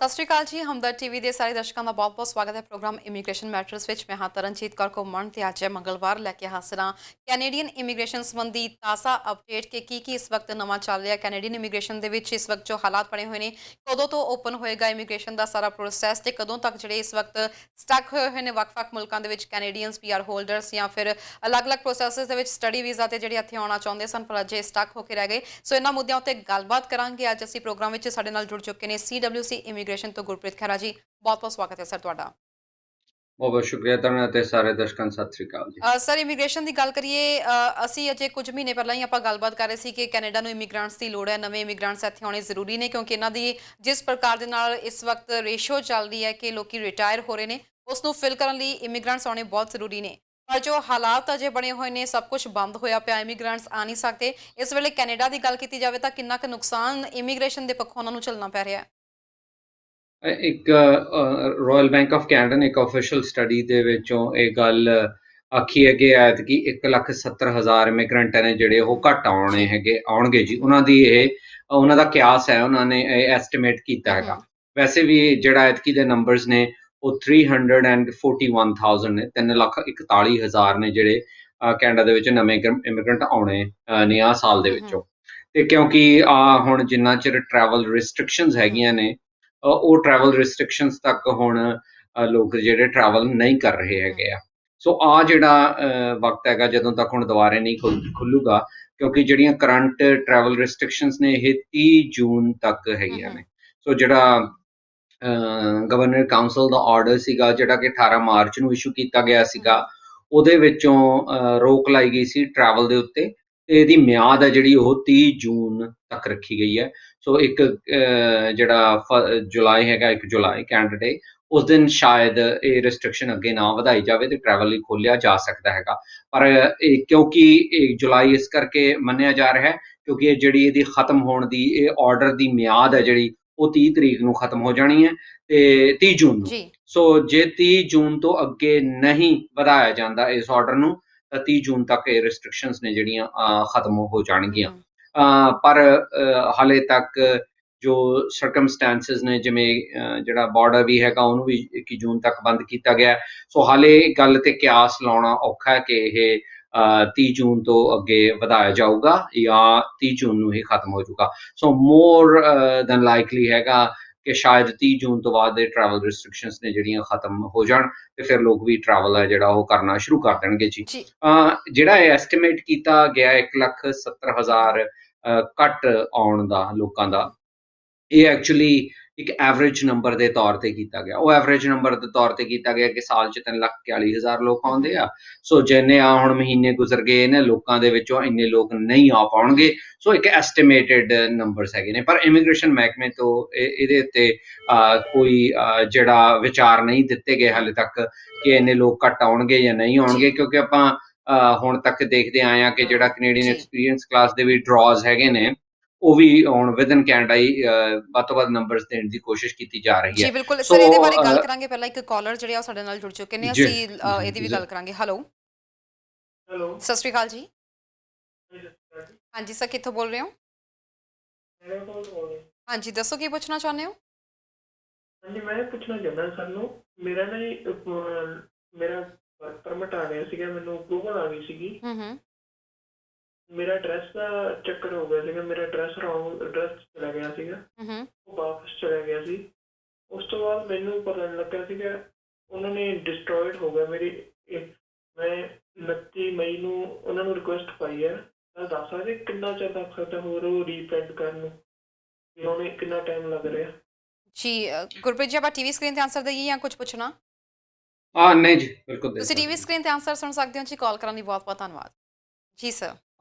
ਸਤਿ ਸ਼੍ਰੀ ਅਕਾਲ ਜੀ। ਹਮਦਰਦ ਟੀਵੀ ਦੇ ਸਾਰੇ ਦਰਸ਼ਕਾਂ ਦਾ ਬਹੁਤ-ਬਹੁਤ ਸਵਾਗਤ ਹੈ ਪ੍ਰੋਗਰਾਮ ਇਮੀਗ੍ਰੇਸ਼ਨ ਮੈਟਰਸ ਵਿੱਚ। ਮੈਂ ਹਾਂ ਤਰਨਜੀਤ ਕੌਰ ਘੁੰਮਣ ਤੇ ਅੱਜ ਹੈ ਮੰਗਲਵਾਰ, ਲੈ ਕੇ ਹਾਜ਼ਰ ਹਾਂ ਕੈਨੇਡੀਅਨ ਇਮੀਗ੍ਰੇਸ਼ਨ ਸੰਬੰਧੀ ਤਾਜ਼ਾ ਅਪਡੇਟ ਕਿ ਕੀ ਇਸ ਵਕਤ ਨਵਾਂ ਚੱਲ ਰਿਹਾ ਕੈਨੇਡੀਅਨ ਇਮੀਗ੍ਰੇਸ਼ਨ ਦੇ ਵਿੱਚ। ਇਸ ਵਕਤ ਜੋ ਹਾਲਾਤ ਬਣੇ ਹੋਏ ਨੇ, ਕਦੋਂ ਤੋਂ ਓਪਨ ਹੋਏਗਾ ਇਮੀਗ੍ਰੇਸ਼ਨ ਦਾ ਸਾਰਾ ਪ੍ਰੋਸੈਸ ਤੇ ਕਦੋਂ ਤੱਕ ਜਿਹੜੇ ਇਸ ਵਕਤ ਸਟਕ ਹੋਏ ਨੇ ਵੱਖ-ਵੱਖ ਮੁਲਕਾਂ ਦੇ ਵਿੱਚ ਕੈਨੇਡੀਅਨਸ, ਪੀਆਰ ਹੋਲਡਰਸ ਜਾਂ ਫਿਰ ਅਲੱਗ-ਅਲੱਗ ਪ੍ਰੋਸੈਸਸ ਦੇ ਵਿੱਚ ਸਟੱਡੀ ਵੀਜ਼ਾ ਤੇ ਜਿਹੜੇ ਇੱਥੇ ਆਉਣਾ ਚਾਹੁੰਦੇ ਸਨ ਪਰ ਅਜੇ ਸਟਕ ਹੋ ਕੇ ਰਹਿ ਗਏ। ਸੋ ਇਹਨਾਂ ਮੁੱਦਿਆਂ ਉੱਤੇ ਗੱਲਬਾਤ ਕਰਾਂਗੇ। ਅੱਜ ਅਸੀਂ ਪ੍ਰੋਗਰਾਮ ਵਿੱਚ ਸਾਡੇ ਨਾਲ ਜੁੜ ਚੁੱਕੇ ਨੇ CWC ਇਮੀਗ੍ਰੇਸ਼ਨ ਤੋਂ ਗੁਰਪ੍ਰੀਤ ਖਹਿਰਾ ਜੀ। ਬਹੁਤ-ਬਹੁਤ ਸਵਾਗਤ ਹੈ ਸਰ ਤੁਹਾਡਾ। ਬਹੁਤ ਬਹੁਤ ਸ਼ੁਕਰੀਆ ਤੁਹਾਨੂੰ ਅਤੇ ਸਾਰੇ ਦਰਸ਼ਕਾਂ ਨੂੰ ਸਤਿ ਸ੍ਰੀ ਅਕਾਲ ਜੀ। ਸਰ ਇਮੀਗ੍ਰੇਸ਼ਨ ਦੀ ਗੱਲ ਕਰੀਏ, ਅਸੀਂ ਅਜੇ ਕੁਝ ਮਹੀਨੇ ਪਹਿਲਾਂ ਹੀ ਆਪਾਂ ਗੱਲਬਾਤ ਕਰ ਰਹੇ ਸੀ ਕਿ ਕੈਨੇਡਾ ਨੂੰ ਇਮੀਗ੍ਰੈਂਟਸ ਦੀ ਲੋੜ ਹੈ, ਨਵੇਂ ਇਮੀਗ੍ਰੈਂਟਸ ਇੱਥੇ ਆਉਣੇ ਜ਼ਰੂਰੀ ਨੇ ਕਿਉਂਕਿ ਇਹਨਾਂ ਦੀ ਜਿਸ ਪ੍ਰਕਾਰ ਦੇ ਨਾਲ ਇਸ ਵਕਤ ਰੇਸ਼ੋ ਚੱਲ ਰਹੀ ਹੈ ਕਿ ਲੋਕੀ ਰਿਟਾਇਰ ਹੋ ਰਹੇ ਨੇ, ਉਸ ਨੂੰ ਫਿਲ ਕਰਨ ਲਈ ਇਮੀਗ੍ਰੈਂਟਸ ਆਉਣੇ ਬਹੁਤ ਜ਼ਰੂਰੀ ਨੇ। ਪਰ ਜੋ ਹਾਲਾਤ ਅਜੇ ਬਣੇ ਹੋਏ ਨੇ, ਸਭ ਕੁਝ ਬੰਦ ਹੋਇਆ ਪਿਆ, ਇਮੀਗ੍ਰੈਂਟਸ ਆ ਨਹੀਂ ਸਕਦੇ। ਇਸ ਵੇਲੇ ਕੈਨੇਡਾ ਦੀ ਗੱਲ ਕੀਤੀ ਜਾਵੇ ਤਾਂ ਕਿੰਨਾ ਕੁ ਨੁਕਸਾਨ ਇਮੀਗ੍ਰੇਸ਼ਨ ਦੇ ਪੱਖੋਂ ਉਹਨਾਂ ਨੂੰ ਝੱਲਣਾ ਪੈ ਰਿਹਾ ਹੈ? ਇੱਕ ਰਾਇਲ ਬੈਂਕ ਆਫ ਕੈਨੇਡਾ ਨੇ ਇੱਕ ਆਫੀਸ਼ੀਅਲ ਸਟੱਡੀ ਦੇ ਵਿੱਚੋਂ ਇਹ ਗੱਲ ਆਖੀ ਹੈ ਕਿ ਐਤਕੀ 1,70,000 ਇਮੀਗ੍ਰੈਂਟ ਨੇ ਜਿਹੜੇ ਉਹ ਘੱਟ ਆਉਣੇ ਜੀ। ਹੈਗੇ ਆਉਣਗੇ ਜੀ। ਉਹਨਾਂ ਦਾ ਕਿਆਸ ਹੈ, ਉਹਨਾਂ ਨੇ ਐਸਟੀਮੇਟ ਕੀਤਾ ਹੈਗਾ। ਵੈਸੇ ਵੀ ਜਿਹੜਾ ਐਤਕੀ ਦੇ ਨੰਬਰਸ ਨੇ ਉਹ 341,000 ਨੇ, 3,41,000 ਨੇ ਜਿਹੜੇ ਕੈਨੇਡਾ ਦੇ ਵਿੱਚ ਨਵੇਂ ਇਮੀਗ੍ਰੈਂਟ ਆਉਣੇ ਨੇ ਆ ਸਾਲ ਦੇ ਵਿੱਚੋਂ। ਤੇ ਕਿਉਂਕਿ ਹੁਣ ਜਿੰਨਾ ਚਿਰ ਟਰੈਵਲ ਰਿਸਟ੍ਰਿਕਸ਼ਨਸ ਹੈਗੀਆਂ ਨੇ, ਉਹ ਟਰੈਵਲ ਰਿਸਟ੍ਰਿਕਸ਼ਨਸ ਤੱਕ ਹੁਣ ਲੋਕ ਜਿਹੜੇ ਟਰੈਵਲ ਨਹੀਂ ਕਰ ਰਹੇ ਹੈਗੇ ਆ। ਸੋ ਜਿਹੜਾ ਵਕਤ ਹੈਗਾ ਜਦੋਂ ਤੱਕ ਹੁਣ ਦੁਬਾਰੇ ਨਹੀਂ ਖੁੱਲੂਗਾ, ਕਿਉਂਕਿ ਜਿਹੜੀਆਂ ਕਰੰਟ ਟਰੈਵਲ ਰਿਸਟ੍ਰਿਕਸ਼ਨਸ ਨੇ ਇਹ 30 ਜੂਨ ਤੱਕ ਹੈਗੀਆਂ ਨੇ। ਸੋ ਜਿਹੜਾ ਗਵਰਨਰ ਕਾਉਂਸਲ ਦਾ ਆਰਡਰ ਸੀਗਾ ਜਿਹੜਾ ਕਿ 18 ਮਾਰਚ ਨੂੰ ਇਸ਼ੂ ਕੀਤਾ ਗਿਆ ਸੀਗਾ, ਉਹਦੇ ਵਿੱਚੋਂ ਰੋਕ ਲਾਈ ਗਈ ਸੀ ਟਰੈਵਲ ਦੇ ਉੱਤੇ, ਤੇ ਇਹਦੀ ਮਿਆਦ ਹੈ ਜਿਹੜੀ ਉਹ 30 ਜੂਨ ਤੱਕ ਰੱਖੀ ਗਈ ਹੈ। ਸੋ ਜਿਹੜਾ ਜੁਲਾਈ ਹੈਗਾ, 1 ਜੁਲਾਈ ਕੈਨੇਡਾ ਡੇ, ਉਸ ਦਿਨ ਸ਼ਾਇਦ ਇਹ ਰਿਸਟ੍ਰਿਕਸ਼ਨ ਅੱਗੇ ਨਾ ਵਧਾਈ ਜਾਵੇ ਤੇ ਟਰੈਵਲ ਲਈ ਖੋਲ੍ਹਿਆ ਜਾ ਸਕਦਾ ਹੈਗਾ। ਪਰ ਕਿਉਂਕਿ ਇਹ ਜੁਲਾਈ ਇਸ ਕਰਕੇ ਮੰਨਿਆ ਜਾ ਰਿਹਾ ਹੈ ਕਿਉਂਕਿ ਇਹ ਜਿਹੜੀ ਇਹਦੀ ਖਤਮ ਹੋਣ ਦੀ ਇਹ ਆਰਡਰ ਦੀ ਮਿਆਦ ਹੈ ਜਿਹੜੀ ਉਹ 30 ਤਰੀਕ ਨੂੰ ਖਤਮ ਹੋ ਜਾਣੀ ਹੈ ਤੇ 30 ਜੂਨ ਨੂੰ। ਸੋ ਜੇ 30 ਜੂਨ ਤੋਂ ਅੱਗੇ ਨਹੀਂ ਵਧਾਇਆ ਜਾਂਦਾ ਇਸ ਆਰਡਰ ਨੂੰ ਤਾਂ 30 ਜੂਨ ਤੱਕ ਇਹ ਰਿਸਟ੍ਰਿਕਸ਼ਨਸ ਨੇ ਜਿਹੜੀਆਂ ਖਤਮ ਹੋ ਜਾਣਗੀਆਂ। ਪਰ ਹਾਲੇ ਤੱਕ ਜੋ ਸਰਕਮਸਟੈਂਸਿਸ ਨੇ, ਜਿਵੇਂ ਜਿਹੜਾ ਬਾਰਡਰ ਵੀ ਹੈਗਾ ਉਹਨੂੰ ਵੀ 21 ਜੂਨ ਤੱਕ ਬੰਦ ਕੀਤਾ ਗਿਆ। ਸੋ ਹਾਲੇ ਗੱਲ ਤੇ ਕਿਆਸ ਲਾਉਣਾ ਔਖਾ ਹੈ ਕਿ ਇਹ 30 ਜੂਨ ਤੋਂ ਅੱਗੇ ਵਧਾਇਆ ਜਾਊਗਾ ਜਾਂ 30 ਜੂਨ ਨੂੰ ਹੀ ਖਤਮ ਹੋ ਜਾਊਗਾ। ਸੋ ਮੋਰ ਦੈਨ ਲਾਈਕਲੀ ਹੈਗਾ ਕਿ ਸ਼ਾਇਦ 30 ਜੂਨ ਤੋਂ ਬਾਅਦ ਇਹ ਟਰੈਵਲ ਰਿਸਟ੍ਰਿਕਸ਼ਨਸ ਨੇ ਜਿਹੜੀਆਂ ਖਤਮ ਹੋ ਜਾਣ ਤੇ ਫਿਰ ਲੋਕ ਵੀ ਟਰੈਵਲ ਹੈ ਜਿਹੜਾ ਉਹ ਕਰਨਾ ਸ਼ੁਰੂ ਕਰ ਦੇਣਗੇ ਜੀ। ਜਿਹੜਾ ਇਹ ਐਸਟੀਮੇਟ ਕੀਤਾ ਗਿਆ 1,70,000 ਘੱਟ ਆਉਣ ਦਾ ਲੋਕਾਂ ਦਾ, ਇਹ ਐਕਚੁਅਲੀ ਇੱਕ ਐਵਰੇਜ ਨੰਬਰ ਦੇ ਤੌਰ ਤੇ ਕੀਤਾ ਗਿਆ। ਉਹ ਐਵਰੇਜ ਨੰਬਰ ਦੇ ਤੌਰ ਤੇ ਕੀਤਾ ਗਿਆ ਕਿ ਸਾਲ 'ਚ 3,41,000 ਲੋਕ ਆਉਂਦੇ ਆ। ਸੋ ਜਿੰਨੇ ਹੁਣ ਮਹੀਨੇ ਗੁਜ਼ਰ ਗਏ ਨੇ, ਲੋਕਾਂ ਦੇ ਵਿੱਚੋਂ ਇੰਨੇ ਲੋਕ ਨਹੀਂ ਆ ਪਾਉਣਗੇ। ਸੋ ਇੱਕ ਐਸਟੀਮੇਟਿਡ ਨੰਬਰਸ ਹੈਗੇ ਨੇ, ਪਰ ਇਮੀਗ੍ਰੇਸ਼ਨ ਮਹਿਕਮੇ ਤੋਂ ਇਹਦੇ ਉੱਤੇ ਕੋਈ ਜਿਹੜਾ ਵਿਚਾਰ ਨਹੀਂ ਦਿੱਤੇ ਗਏ ਹਾਲੇ ਤੱਕ ਕਿ ਇੰਨੇ ਲੋਕ ਘੱਟ ਆਉਣਗੇ ਜਾਂ ਨਹੀਂ ਆਉਣਗੇ, ਕਿਉਂਕਿ ਆਪਾਂ ਹੁਣ ਤੱਕ ਦੇਖਦੇ ਆਏ ਹਾਂ ਕਿ ਜਿਹੜਾ ਕੈਨੇਡੀਅਨ ਐਕਸਪੀਰੀਅੰਸ ਕਲਾਸ ਦੇ ਵੀ ਡਰਾਜ਼ ਹੈਗੇ ਨੇ, ਉਹ ਵੀ ਹੁਣ ਵਿਦਨ ਕੈਨੇਡਾ ਹੀ ਵੱਧ ਤੋਂ ਵੱਧ ਨੰਬਰਸ ਦੇਣ ਦੀ ਕੋਸ਼ਿਸ਼ ਕੀਤੀ ਜਾ ਰਹੀ ਹੈ। ਜੀ ਬਿਲਕੁਲ ਸਰ, ਇਹਦੇ ਬਾਰੇ ਗੱਲ ਕਰਾਂਗੇ। ਪਹਿਲਾਂ ਇੱਕ ਕਾਲਰ ਜਿਹੜੇ ਆ ਸਾਡੇ ਨਾਲ ਜੁੜ ਚੁੱਕੇ ਨੇ, ਅਸੀਂ ਇਹਦੀ ਵੀ ਗੱਲ ਕਰਾਂਗੇ। ਹੈਲੋ ਸਤਿ ਸ਼੍ਰੀ ਅਕਾਲ ਜੀ। ਹਾਂਜੀ ਸਰ, ਕਿੱਥੋਂ ਬੋਲ ਰਹੇ ਹੋ? ਹਾਂਜੀ ਦੱਸੋ, ਕੀ ਪੁੱਛਣਾ ਚਾਹੁੰਦੇ ਹੋ? ਹਾਂਜੀ, ਮੈਂ ਪੁੱਛਣਾ ਚਾਹੁੰਦਾ ਸਾਨੂੰ, ਮੇਰਾ ਨਾ ਮੇਰਾ ਵਰਕ ਪਰਮਿਟ ਆ ਗਿਆ ਸੀਗਾ, ਮੈਨੂੰ ਅਪਰੂਵਲ ਆ ਗਈ ਸੀਗੀ। ਮੇਰਾ ਐਡਰੈਸ ਦਾ ਚੱਕਰ ਹੋ ਗਿਆ ਸੀਗਾ, ਮੇਰਾ ਐਡਰੈਸ ਰੌਂਗ ਐਡਰੈਸ ਚਲਾ ਗਿਆ ਸੀਗਾ, ਉਹ ਵਾਪਸ ਚਲਾ ਗਿਆ ਸੀ। ਉਸ ਤੋਂ ਬਾਅਦ ਮੈਨੂੰ ਪਤਾ ਨਹੀਂ ਲੱਗਾ ਸੀਗਾ, ਉਹਨਾਂ ਨੇ ਡਿਸਟਰੋਇਡ ਹੋ ਗਿਆ ਮੇਰੀ। ਮੈਂ 29 ਮਈ ਨੂੰ ਉਹਨਾਂ ਨੂੰ ਰਿਕੁਐਸਟ ਪਾਈ ਹੈ, ਤਾਂ ਦੱਸ ਸਕਦੇ ਕਿੰਨਾ ਚਿਰ ਲੱਗ ਸਕਦਾ ਹੋਰ ਉਹ ਰੀਪ੍ਰਿੰਟ ਕਰਨ ਨੂੰ, ਵੀ ਉਹਨੇ ਕਿੰਨਾ ਟਾਈਮ ਲੱਗ ਰਿਹਾ? ਜੀ ਗੁਰਪ੍ਰੀਤ ਜੀ, ਆਪਾਂ ਟੀਵੀ ਸਕਰੀਨ ਤੇ ਆਨਸਰ ਦੇਈਏ ਜਾਂ ਕੁਝ ਪੁੱਛਣਾ? ਨਹੀਂ ਜੀ, ਬਿਲਕੁਲ ਤੁਸੀਂ ਟੀਵੀ ਸਕਰੀਨ ਤੇ ਆਨਸਰ ਸੁਣ ਸਕਦੇ ਹੋ ਜੀ। ਕਾਲ ਕਰਨ ਲਈ ਬਹੁਤ ਬਹੁਤ ਧੰਨਵਾਦ ਜੀ ਸਰ।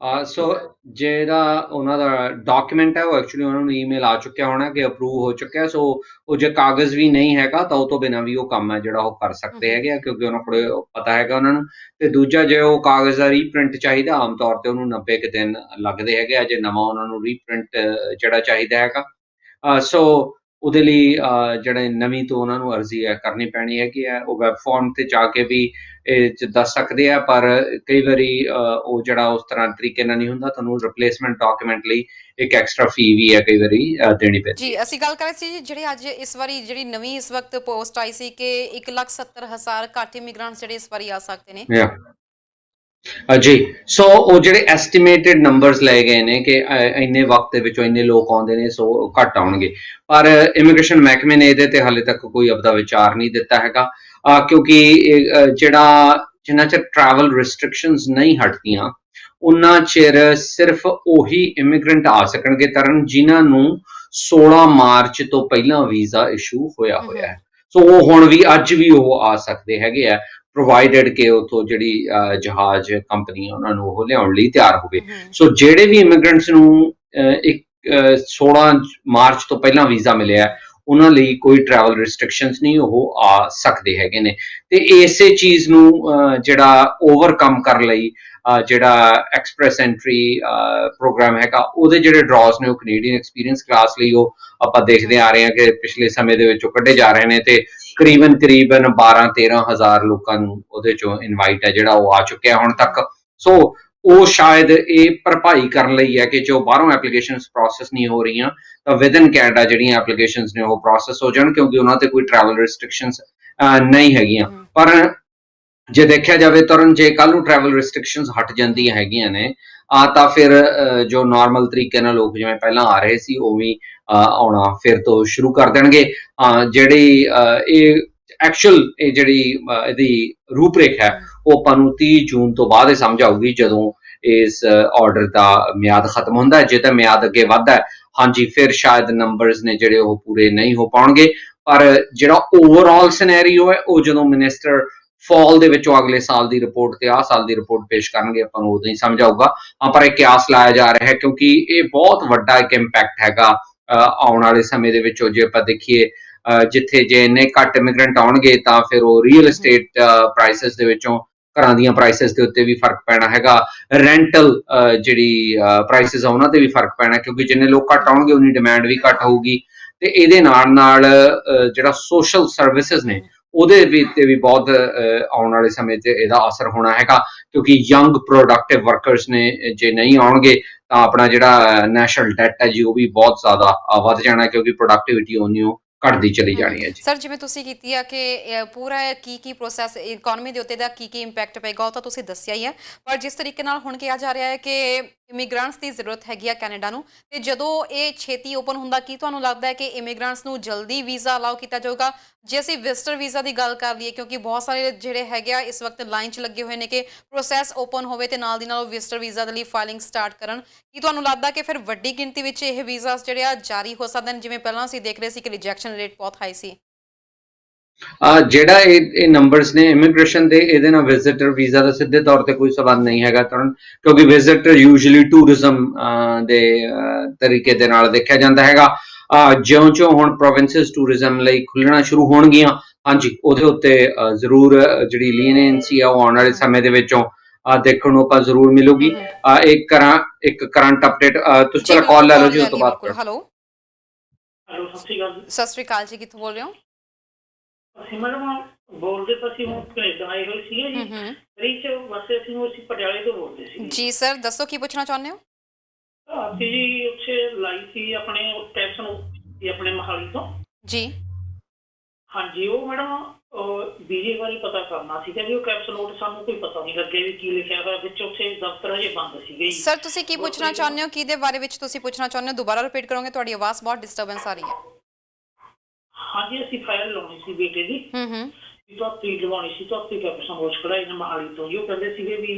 ਸੋ ਜਿਹੜਾ ਉਹਨਾਂ ਦਾ ਡਾਕੂਮੈਂਟ ਹੈ ਉਹ ਐਕਚੁਅਲੀ ਉਹਨਾਂ ਨੂੰ ਈਮੇਲ ਆ ਚੁੱਕਿਆ ਹੋਣਾ ਕਿ ਅਪਰੂਵ ਹੋ ਚੁੱਕਿਆ। ਸੋ ਉਹ ਜੇ ਕਾਗਜ਼ ਵੀ ਨਹੀਂ ਹੈਗਾ ਤਾਂ ਉਹ ਤੋਂ ਬਿਨਾਂ ਵੀ ਉਹ ਕੰਮ ਹੈ ਜਿਹੜਾ ਉਹ ਕਰ ਸਕਦੇ ਹੈਗੇ ਆ, ਕਿਉਂਕਿ ਉਹਨਾਂ ਕੋਲ ਪਤਾ ਹੈਗਾ ਉਹਨਾਂ ਨੂੰ। ਤੇ ਦੂਜਾ, ਜੇ ਉਹ ਕਾਗਜ਼ ਦਾ ਰੀਪ੍ਰਿੰਟ ਚਾਹੀਦਾ, ਆਮ ਤੌਰ ਤੇ ਉਹਨੂੰ 90 ਕੁ ਦਿਨ ਲੱਗਦੇ ਹੈਗੇ ਆ ਜੇ ਨਵਾਂ ਉਹਨਾਂ ਨੂੰ ਰੀਪ੍ਰਿੰਟ ਜਿਹੜਾ ਚਾਹੀਦਾ ਹੈਗਾ। ਸੋ ਉਹਦੇ ਲਈ ਜਿਹੜੇ ਨਵੀਂ ਤੋਂ ਉਹਨਾਂ ਨੂੰ ਅਰਜ਼ੀ ਹੈ ਕਰਨੀ ਪੈਣੀ ਹੈਗੀ ਹੈ। ਉਹ ਵੈਬ ਫਾਰਮ ਤੇ ਜਾ ਕੇ ਵੀ ਇਹ 'ਚ ਦੱਸ ਸਕਦੇ ਆ, ਪਰ ਕਈ ਵਾਰੀ ਉਹ ਜਿਹੜਾ ਉਸ ਤਰ੍ਹਾਂ ਤਰੀਕੇ ਨਾਲ ਨਹੀਂ ਹੁੰਦਾ, ਤੁਹਾਨੂੰ ਰਿਪਲੇਸਮੈਂਟ ਡਾਕੂਮੈਂਟ ਲਈ ਇੱਕ ਐਕਸਟਰਾ ਫੀ ਵੀ ਹੈ ਕਈ ਵਾਰੀ ਦੇਣੀ ਪੈਂਦੀ ਜੀ ਹੈ। ਅਸੀਂ ਗੱਲ ਕਰ ਰਹੇ ਸੀ ਜੀ, ਜਿਹੜੇ ਅੱਜ ਇਸ ਵਾਰੀ ਜਿਹੜੀ ਨਵੀਂ ਇਸ ਵਕਤ ਪੋਸਟ ਆਈ ਸੀ ਕਿ 1,70,000 ਘੱਟ ਇਮੀਗ੍ਰੈਂਟਸ ਜਿਹੜੇ ਇਸ ਵਾਰੀ ਆ ਸਕਦੇ ਨੇ। Yeah. ਜੀ, ਸੋ ਉਹ ਜਿਹੜੇ ਐਸਟੀਮੇਟਡ ਨੰਬਰਸ ਲਏ ਗਏ ਨੇ ਕਿ ਇੰਨੇ ਵਕਤ ਦੇ ਵਿੱਚੋਂ ਇੰਨੇ ਲੋਕ ਆਉਂਦੇ ਨੇ, ਸੋ ਘੱਟ ਆਉਣਗੇ, ਪਰ ਇਮੀਗ੍ਰੇਸ਼ਨ ਮਹਿਕਮੇ ਨੇ ਇਹਦੇ ਤੇ ਹਾਲੇ ਤੱਕ ਕੋਈ ਆਪਦਾ ਵਿਚਾਰ ਨਹੀਂ ਦਿੱਤਾ ਹੈਗਾ, ਕਿਉਂਕਿ ਜਿੰਨਾ ਚਿਰ ਟਰੈਵਲ ਰਿਸਟ੍ਰਿਕਸ਼ਨਸ ਨਹੀਂ ਹਟਦੀਆਂ ਉਨਾ ਚਿਰ ਸਿਰਫ ਉਹੀ ਇਮੀਗ੍ਰੈਂਟ ਆ ਸਕਣਗੇ ਤਰਨ ਜਿਨ੍ਹਾਂ ਨੂੰ 16 ਮਾਰਚ ਤੋਂ ਪਹਿਲਾਂ ਵੀਜ਼ਾ ਇਸ਼ੂ ਹੋਇਆ ਹੋਇਆ ਹੈ। ਸੋ ਉਹ ਹੁਣ ਵੀ ਅੱਜ ਵੀ ਉਹ ਆ ਸਕਦੇ ਹੈਗੇ ਆ, ਪ੍ਰੋਵਾਈਡਡ ਕਿ ਉਥੋਂ ਜਿਹੜੀ ਜਹਾਜ਼ ਕੰਪਨੀ ਉਹਨਾਂ ਨੂੰ ਉਹ ਲਿਆਉਣ ਲਈ ਤਿਆਰ ਹੋਵੇ। ਸੋ ਜਿਹੜੇ ਵੀ ਇਮੀਗ੍ਰੈਂਟਸ ਨੂੰ 16 ਮਾਰਚ ਤੋਂ ਪਹਿਲਾਂ ਵੀਜ਼ਾ ਮਿਲਿਆ ਉਹਨਾਂ ਲਈ ਕੋਈ ਟਰੈਵਲ ਰਿਸਟ੍ਰਿਕਸ਼ਨਸ ਨਹੀਂ, ਉਹ ਆ ਸਕਦੇ ਹੈਗੇ ਨੇ। ਤੇ ਇਸੇ ਚੀਜ਼ ਨੂੰ ਜਿਹੜਾ ਓਵਰਕਮ ਕਰਨ ਲਈ ਜਿਹੜਾ ਐਕਸਪ੍ਰੈਸ ਐਂਟਰੀ ਪ੍ਰੋਗਰਾਮ ਹੈਗਾ, ਉਹਦੇ ਜਿਹੜੇ ਡਰਾਸ ਨੇ ਉਹ ਕੈਨੇਡੀਅਨ ਐਕਸਪੀਰੀਅੰਸ ਕਲਾਸ ਲਈ ਉਹ ਆਪਾਂ ਦੇਖਦੇ ਆ ਰਹੇ ਹਾਂ ਕਿ ਪਿਛਲੇ ਸਮੇਂ ਦੇ ਵਿੱਚ ਉਹ ਕੱਢੇ ਜਾ ਰਹੇ ਨੇ, ਤੇ ਕਰੀਬਨ 12-13 ਹਜ਼ਾਰ ਲੋਕਾਂ ਨੂੰ ਉਹਦੇ ਚੋਂ ਇਨਵਾਈਟ ਹੈ ਜਿਹੜਾ ਉਹ ਆ ਚੁੱਕਿਆ ਹੁਣ ਤੱਕ। ਸੋ ਉਹ ਸ਼ਾਇਦ ਇਹ ਭਰਪਾਈ ਕਰਨ ਲਈ ਹੈ ਕਿ ਜੋ ਬਾਹਰੋਂ ਐਪਲੀਕੇਸ਼ਨਸ ਪ੍ਰੋਸੈਸ ਨਹੀਂ ਹੋ ਰਹੀਆਂ ਤਾਂ ਵਿਦਨ ਕੈਨੇਡਾ ਜਿਹੜੀਆਂ ਐਪਲੀਕੇਸ਼ਨਸ ਨੇ ਉਹ ਪ੍ਰੋਸੈਸ ਹੋ ਜਾਣ, ਕਿਉਂਕਿ ਉਹਨਾਂ ਤੇ ਕੋਈ ਟਰੈਵਲ ਰਿਸਟ੍ਰਿਕਸ਼ਨਸ ਨਹੀਂ ਹੈਗੀਆਂ। ਪਰ ਜੇ ਦੇਖਿਆ ਜਾਵੇ ਤਰਨ, ਜੇ ਕੱਲ ਨੂੰ ਟਰੈਵਲ ਰਿਸਟ੍ਰਿਕਸ਼ਨਸ ਹਟ ਜਾਂਦੀਆਂ ਹੈਗੀਆਂ ਨੇ ਤਾਂ ਫਿਰ ਜੋ ਨਾਰਮਲ ਤਰੀਕੇ ਨਾਲ ਲੋਕ ਜਿਵੇਂ ਪਹਿਲਾਂ ਆ ਰਹੇ ਸੀ ਉਹ ਵੀ ਆਉਣਾ ਫਿਰ ਤੋਂ ਸ਼ੁਰੂ ਕਰ ਦੇਣਗੇ। ਜਿਹੜੀ ਇਹ ਐਕਚੁਅਲ ਇਹ ਜਿਹੜੀ ਇਹਦੀ ਰੂਪਰੇਖਾ ਹੈ ਉਹ ਆਪਾਂ ਨੂੰ 30 ਜੂਨ ਤੋਂ ਬਾਅਦ ਹੀ ਸਮਝ ਆਊਗੀ, ਜਦੋਂ ਇਸ ਆਰਡਰ ਦਾ ਮਿਆਦ ਖਤਮ ਹੁੰਦਾ ਹੈ। ਜੇ ਤਾਂ ਮਿਆਦ ਅੱਗੇ ਵੱਧਦਾ ਹਾਂਜੀ, ਫਿਰ ਸ਼ਾਇਦ ਨੰਬਰਸ ਨੇ ਜਿਹੜੇ ਉਹ ਪੂਰੇ ਨਹੀਂ ਹੋ ਪਾਉਣਗੇ, ਪਰ ਜਿਹੜਾ ਓਵਰਆਲ ਸਿਨੈਰੀਓ ਹੈ ਉਹ ਜਦੋਂ ਮਿਨਿਸਟਰ ਫਾਲ ਦੇ ਵਿੱਚੋਂ ਅਗਲੇ ਸਾਲ ਦੀ ਰਿਪੋਰਟ ਤੇ ਆਹ ਸਾਲ ਦੀ ਰਿਪੋਰਟ ਪੇਸ਼ ਕਰਨਗੇ ਆਪਾਂ ਨੂੰ ਉਦੋਂ ਹੀ ਸਮਝ ਆਊਗਾ। ਪਰ ਇਹ ਕਿਆਸ ਲਾਇਆ ਜਾ ਰਿਹਾ ਹੈ ਕਿਉਂਕਿ ਇਹ ਬਹੁਤ ਵੱਡਾ ਇੱਕ ਇੰਪੈਕਟ ਹੈਗਾ ਆਉਣ ਵਾਲੇ ਸਮੇਂ ਦੇ ਵਿੱਚੋਂ। ਜੇ ਆਪਾਂ ਦੇਖੀਏ ਜਿੱਥੇ ਜੇ ਇੰਨੇ ਘੱਟ ਇਮੀਗ੍ਰੈਂਟ ਆਉਣਗੇ ਤਾਂ ਫਿਰ ਉਹ ਰੀਅਲ estate ਪ੍ਰਾਈਸਿਸ ਦੇ ਵਿੱਚੋਂ ਘਰਾਂ ਦੀਆਂ ਪ੍ਰਾਈਸਿਸ ਦੇ ਉੱਤੇ ਵੀ ਫਰਕ ਪੈਣਾ ਹੈਗਾ, ਰੈਂਟਲ ਜਿਹੜੀ ਪ੍ਰਾਈਸਿਸ ਆ ਉਹਨਾਂ ਤੇ ਵੀ ਫਰਕ ਪੈਣਾ, ਕਿਉਂਕਿ ਜਿੰਨੇ ਲੋਕ ਘੱਟ ਆਉਣਗੇ ਉਨੀ ਡਿਮਾਂਡ ਵੀ ਘੱਟ ਹੋਊਗੀ। ਤੇ ਇਹਦੇ ਨਾਲ ਜਿਹੜਾ ਸੋਸ਼ਲ ਸਰਵਿਸਿਜ਼ ਨੇ ਉਹਦੇ ਤੇ ਵੀ ਬਹੁਤ ਆਉਣ ਵਾਲੇ ਸਮੇਂ 'ਚ ਇਹਦਾ ਅਸਰ ਹੋਣਾ ਹੈਗਾ, ਕਿਉਂਕਿ ਯੰਗ ਪ੍ਰੋਡਕਟਿਵ ਵਰਕਰਸ ਨੇ ਜੇ ਨਹੀਂ ਆਉਣਗੇ ਤਾਂ ਆਪਣਾ ਜਿਹੜਾ ਨੈਸ਼ਨਲ ਡੈਟ ਹੈ ਜੀ ਉਹ ਵੀ ਬਹੁਤ ਜ਼ਿਆਦਾ ਵੱਧ ਜਾਣਾ, ਕਿਉਂਕਿ ਪ੍ਰੋਡਕਟਿਵਿਟੀ ਉਨੀ ਉਹ ਘਟਦੀ ਚਲੀ ਜਾਣੀ ਹੈ ਜੀ। ਸਰ, ਜਿਵੇਂ ਤੁਸੀਂ ਕੀਤੀ ਆ ਕਿ ਪੂਰਾ ਕੀ ਪ੍ਰੋਸੈਸ ਇਕਨੋਮੀ ਦੇ ਉੱਤੇ ਦਾ ਕੀ ਇੰਪੈਕਟ ਪਏਗਾ ਉਹ ਤਾਂ ਤੁਸੀਂ ਦੱਸਿਆ ਹੀ ਹੈ, ਪਰ ਜਿਸ ਤਰੀਕੇ ਨਾਲ ਹੁਣ ਕਿਹਾ ਜਾ ਰਿਹਾ ਹੈ ਕਿ ਇਮੀਗ੍ਰੈਂਟਸ ਦੀ ਜ਼ਰੂਰਤ ਹੈਗੀ ਆ ਕੈਨੇਡਾ ਨੂੰ, ਤੇ ਜਦੋਂ ਇਹ ਛੇਤੀ ਓਪਨ ਹੁੰਦਾ, ਕੀ ਤੁਹਾਨੂੰ ਲੱਗਦਾ ਹੈ ਕਿ ਇਮੀਗ੍ਰੈਂਟਸ ਨੂੰ ਜਲਦੀ ਵੀਜ਼ਾ ਅਲਾਉ ਕੀਤਾ ਜਾਊਗਾ? ਜੇ ਅਸੀਂ ਵਿਜ਼ਟਰ ਵੀਜ਼ਾ ਦੀ ਗੱਲ ਕਰ ਲਈਏ, ਕਿਉਂਕਿ ਬਹੁਤ ਸਾਰੇ ਜਿਹੜੇ ਹੈਗੇ ਆ ਇਸ ਵਕਤ ਲਾਈਨ 'ਚ ਲੱਗੇ ਹੋਏ ਨੇ ਕਿ ਪ੍ਰੋਸੈਸ ਓਪਨ ਹੋਵੇ ਤੇ ਨਾਲ ਦੀ ਨਾਲ ਉਹ ਵਿਜ਼ਟਰ ਵੀਜ਼ਾ ਦੇ ਲਈ ਫਾਈਲਿੰਗ ਸਟਾਰਟ ਕਰਨ, ਕੀ ਤੁਹਾਨੂੰ ਲੱਗਦਾ ਕਿ ਫਿਰ ਵੱਡੀ ਗਿਣਤੀ ਵਿੱਚ ਇਹ ਵੀਜ਼ਾਸ ਜਿਹੜੇ ਆ ਜਾਰੀ ਹੋ ਸਕਦੇ ਨੇ, ਜਿਵੇਂ ਪਹਿਲਾਂ ਅਸੀਂ ਦੇਖ ਰਹੇ ਸੀ ਕਿ ਰਿਜੈਕਸ਼ਨ ਰੇਟ ਬਹੁਤ ਹਾਈ ਸੀ? ਜਿਹੜਾ ਇਹ ਨੰਬਰਸ ਨੇ ਇਮੀਗ੍ਰੇਸ਼ਨ ਦੇ, ਇਹਦੇ ਨਾਲ ਵਿਜ਼ਿਟਰ ਵੀਜ਼ਾ ਦਾ ਸਿੱਧੇ ਤੌਰ ਤੇ ਕੋਈ ਸਬੰਧ ਨਹੀਂ ਹੈਗਾ ਤਰਨ, ਕਿਉਂਕਿ ਵਿਜ਼ਿਟਰ ਯੂਜੂਅਲੀ ਟੂਰਿਜ਼ਮ ਦੇ ਤਰੀਕੇ ਦੇ ਨਾਲ ਦੇਖਿਆ ਜਾਂਦਾ ਹੈਗਾ। ਜਿਉਂ-ਜਿਉਂ ਹੁਣ ਪ੍ਰੋਵਿੰਸਿਸ ਟੂਰਿਜ਼ਮ ਲਈ ਖੁੱਲਣਾ ਸ਼ੁਰੂ ਹੋਣਗੀਆਂ, ਹਾਂਜੀ ਉਹਦੇ ਉੱਤੇ ਜ਼ਰੂਰ ਜਿਹੜੀ ਲੀਨੀਐਂਸੀ ਆ ਉਹ ਆਉਣ ਵਾਲੇ ਸਮੇਂ ਦੇ ਵਿੱਚੋਂ ਦੇਖਣ ਨੂੰ ਆਪਾਂ ਜ਼ਰੂਰ ਮਿਲੂਗੀ। ਇੱਕ ਕਰੰਟ ਅਪਡੇਟ, ਤੁਸੀਂ ਪਹਿਲਾਂ ਕਾਲ ਲੈ ਲਓ ਜੀ, ਉਸ ਤੋਂ ਬਾਅਦ। ਹੈਲੋ, ਸਤਿ ਸ਼੍ਰੀ ਅਕਾਲ। ਸਤਿ ਸ਼੍ਰੀ ਅਕਾਲ ਜੀ, ਕਿੱਥੋਂ ਬੋਲ ਰਹੇ ਹੋ? ਅਸੀਂ ਮੈਡਮ ਬੋਲਦੇ ਤਾਂ ਅਸੀਂ ਹੁਣ ਕੈਨੇਡਾ ਆਏ ਹੋਏ ਸੀਗੇ ਜੀ, ਰੀਚ ਵਾਸਤੇ ਅਸੀਂ ਪਟਿਆਲੇ ਤੋਂ ਬੋਲਦੇ ਸੀ ਜੀ। ਸਰ ਦੱਸੋ ਕੀ ਪੁੱਛਣਾ ਚਾਹੁੰਦੇ ਹੋ? ਅਸੀਂ ਜੀ ਉੱਥੇ ਲਾਈ ਸੀ ਆਪਣੇ ਕੈਪਸ਼ਨ ਆਪਣੇ ਮੋਹਾਲੀ ਤੋਂ ਜੀ। ਹਾਂਜੀ, ਉਹ ਮੈਡਮ ਵੀਜ਼ੇ ਬਾਰੇ ਪਤਾ ਕਰਨਾ ਸੀਗਾ ਜੀ। ਉਹ ਕੈਪਸ ਨੋਟ ਸਾਨੂੰ ਕੋਈ ਪਤਾ ਨਹੀਂ ਲੱਗਿਆ ਵੀ ਕੀ ਲਿਖਿਆ ਹੋਇਆ ਵਿੱਚ, ਉੱਥੇ ਦਫ਼ਤਰ ਹਜੇ ਬੰਦ ਸੀਗੇ ਜੀ। ਸਰ ਤੁਸੀਂ ਕੀ ਪੁੱਛਣਾ ਚਾਹੁੰਦੇ ਹੋ, ਕਿਹਦੇ ਬਾਰੇ ਵਿੱਚ ਤੁਸੀਂ ਪੁੱਛਣਾ ਚਾਹੁੰਦੇ ਹੋ? ਦੁਬਾਰਾ ਰਿਪੀਟ ਕਰੋਗੇ, ਤੁਹਾਡੀ ਆਵਾਜ਼ ਬਹੁਤ ਡਿਸਟਰਬੈਂਸ ਆ ਰਹੀ ਹੈ। ਹਾਂਜੀ, ਅਸੀਂ ਫਾਈਲ ਲਾਉਣੀ ਸੀ ਬੇਟੇ ਦੀ, ਧੋਤੀ ਲਵਾਉਣੀ ਸੀ, ਧੋਤੀ ਕੈਪਸ ਨੋਟ ਕਢਾਈ ਨੇ ਮੋਹਾਲੀ ਤੋਂ ਜੀ। ਉਹ ਕਹਿੰਦੇ ਸੀਗੇ ਵੀ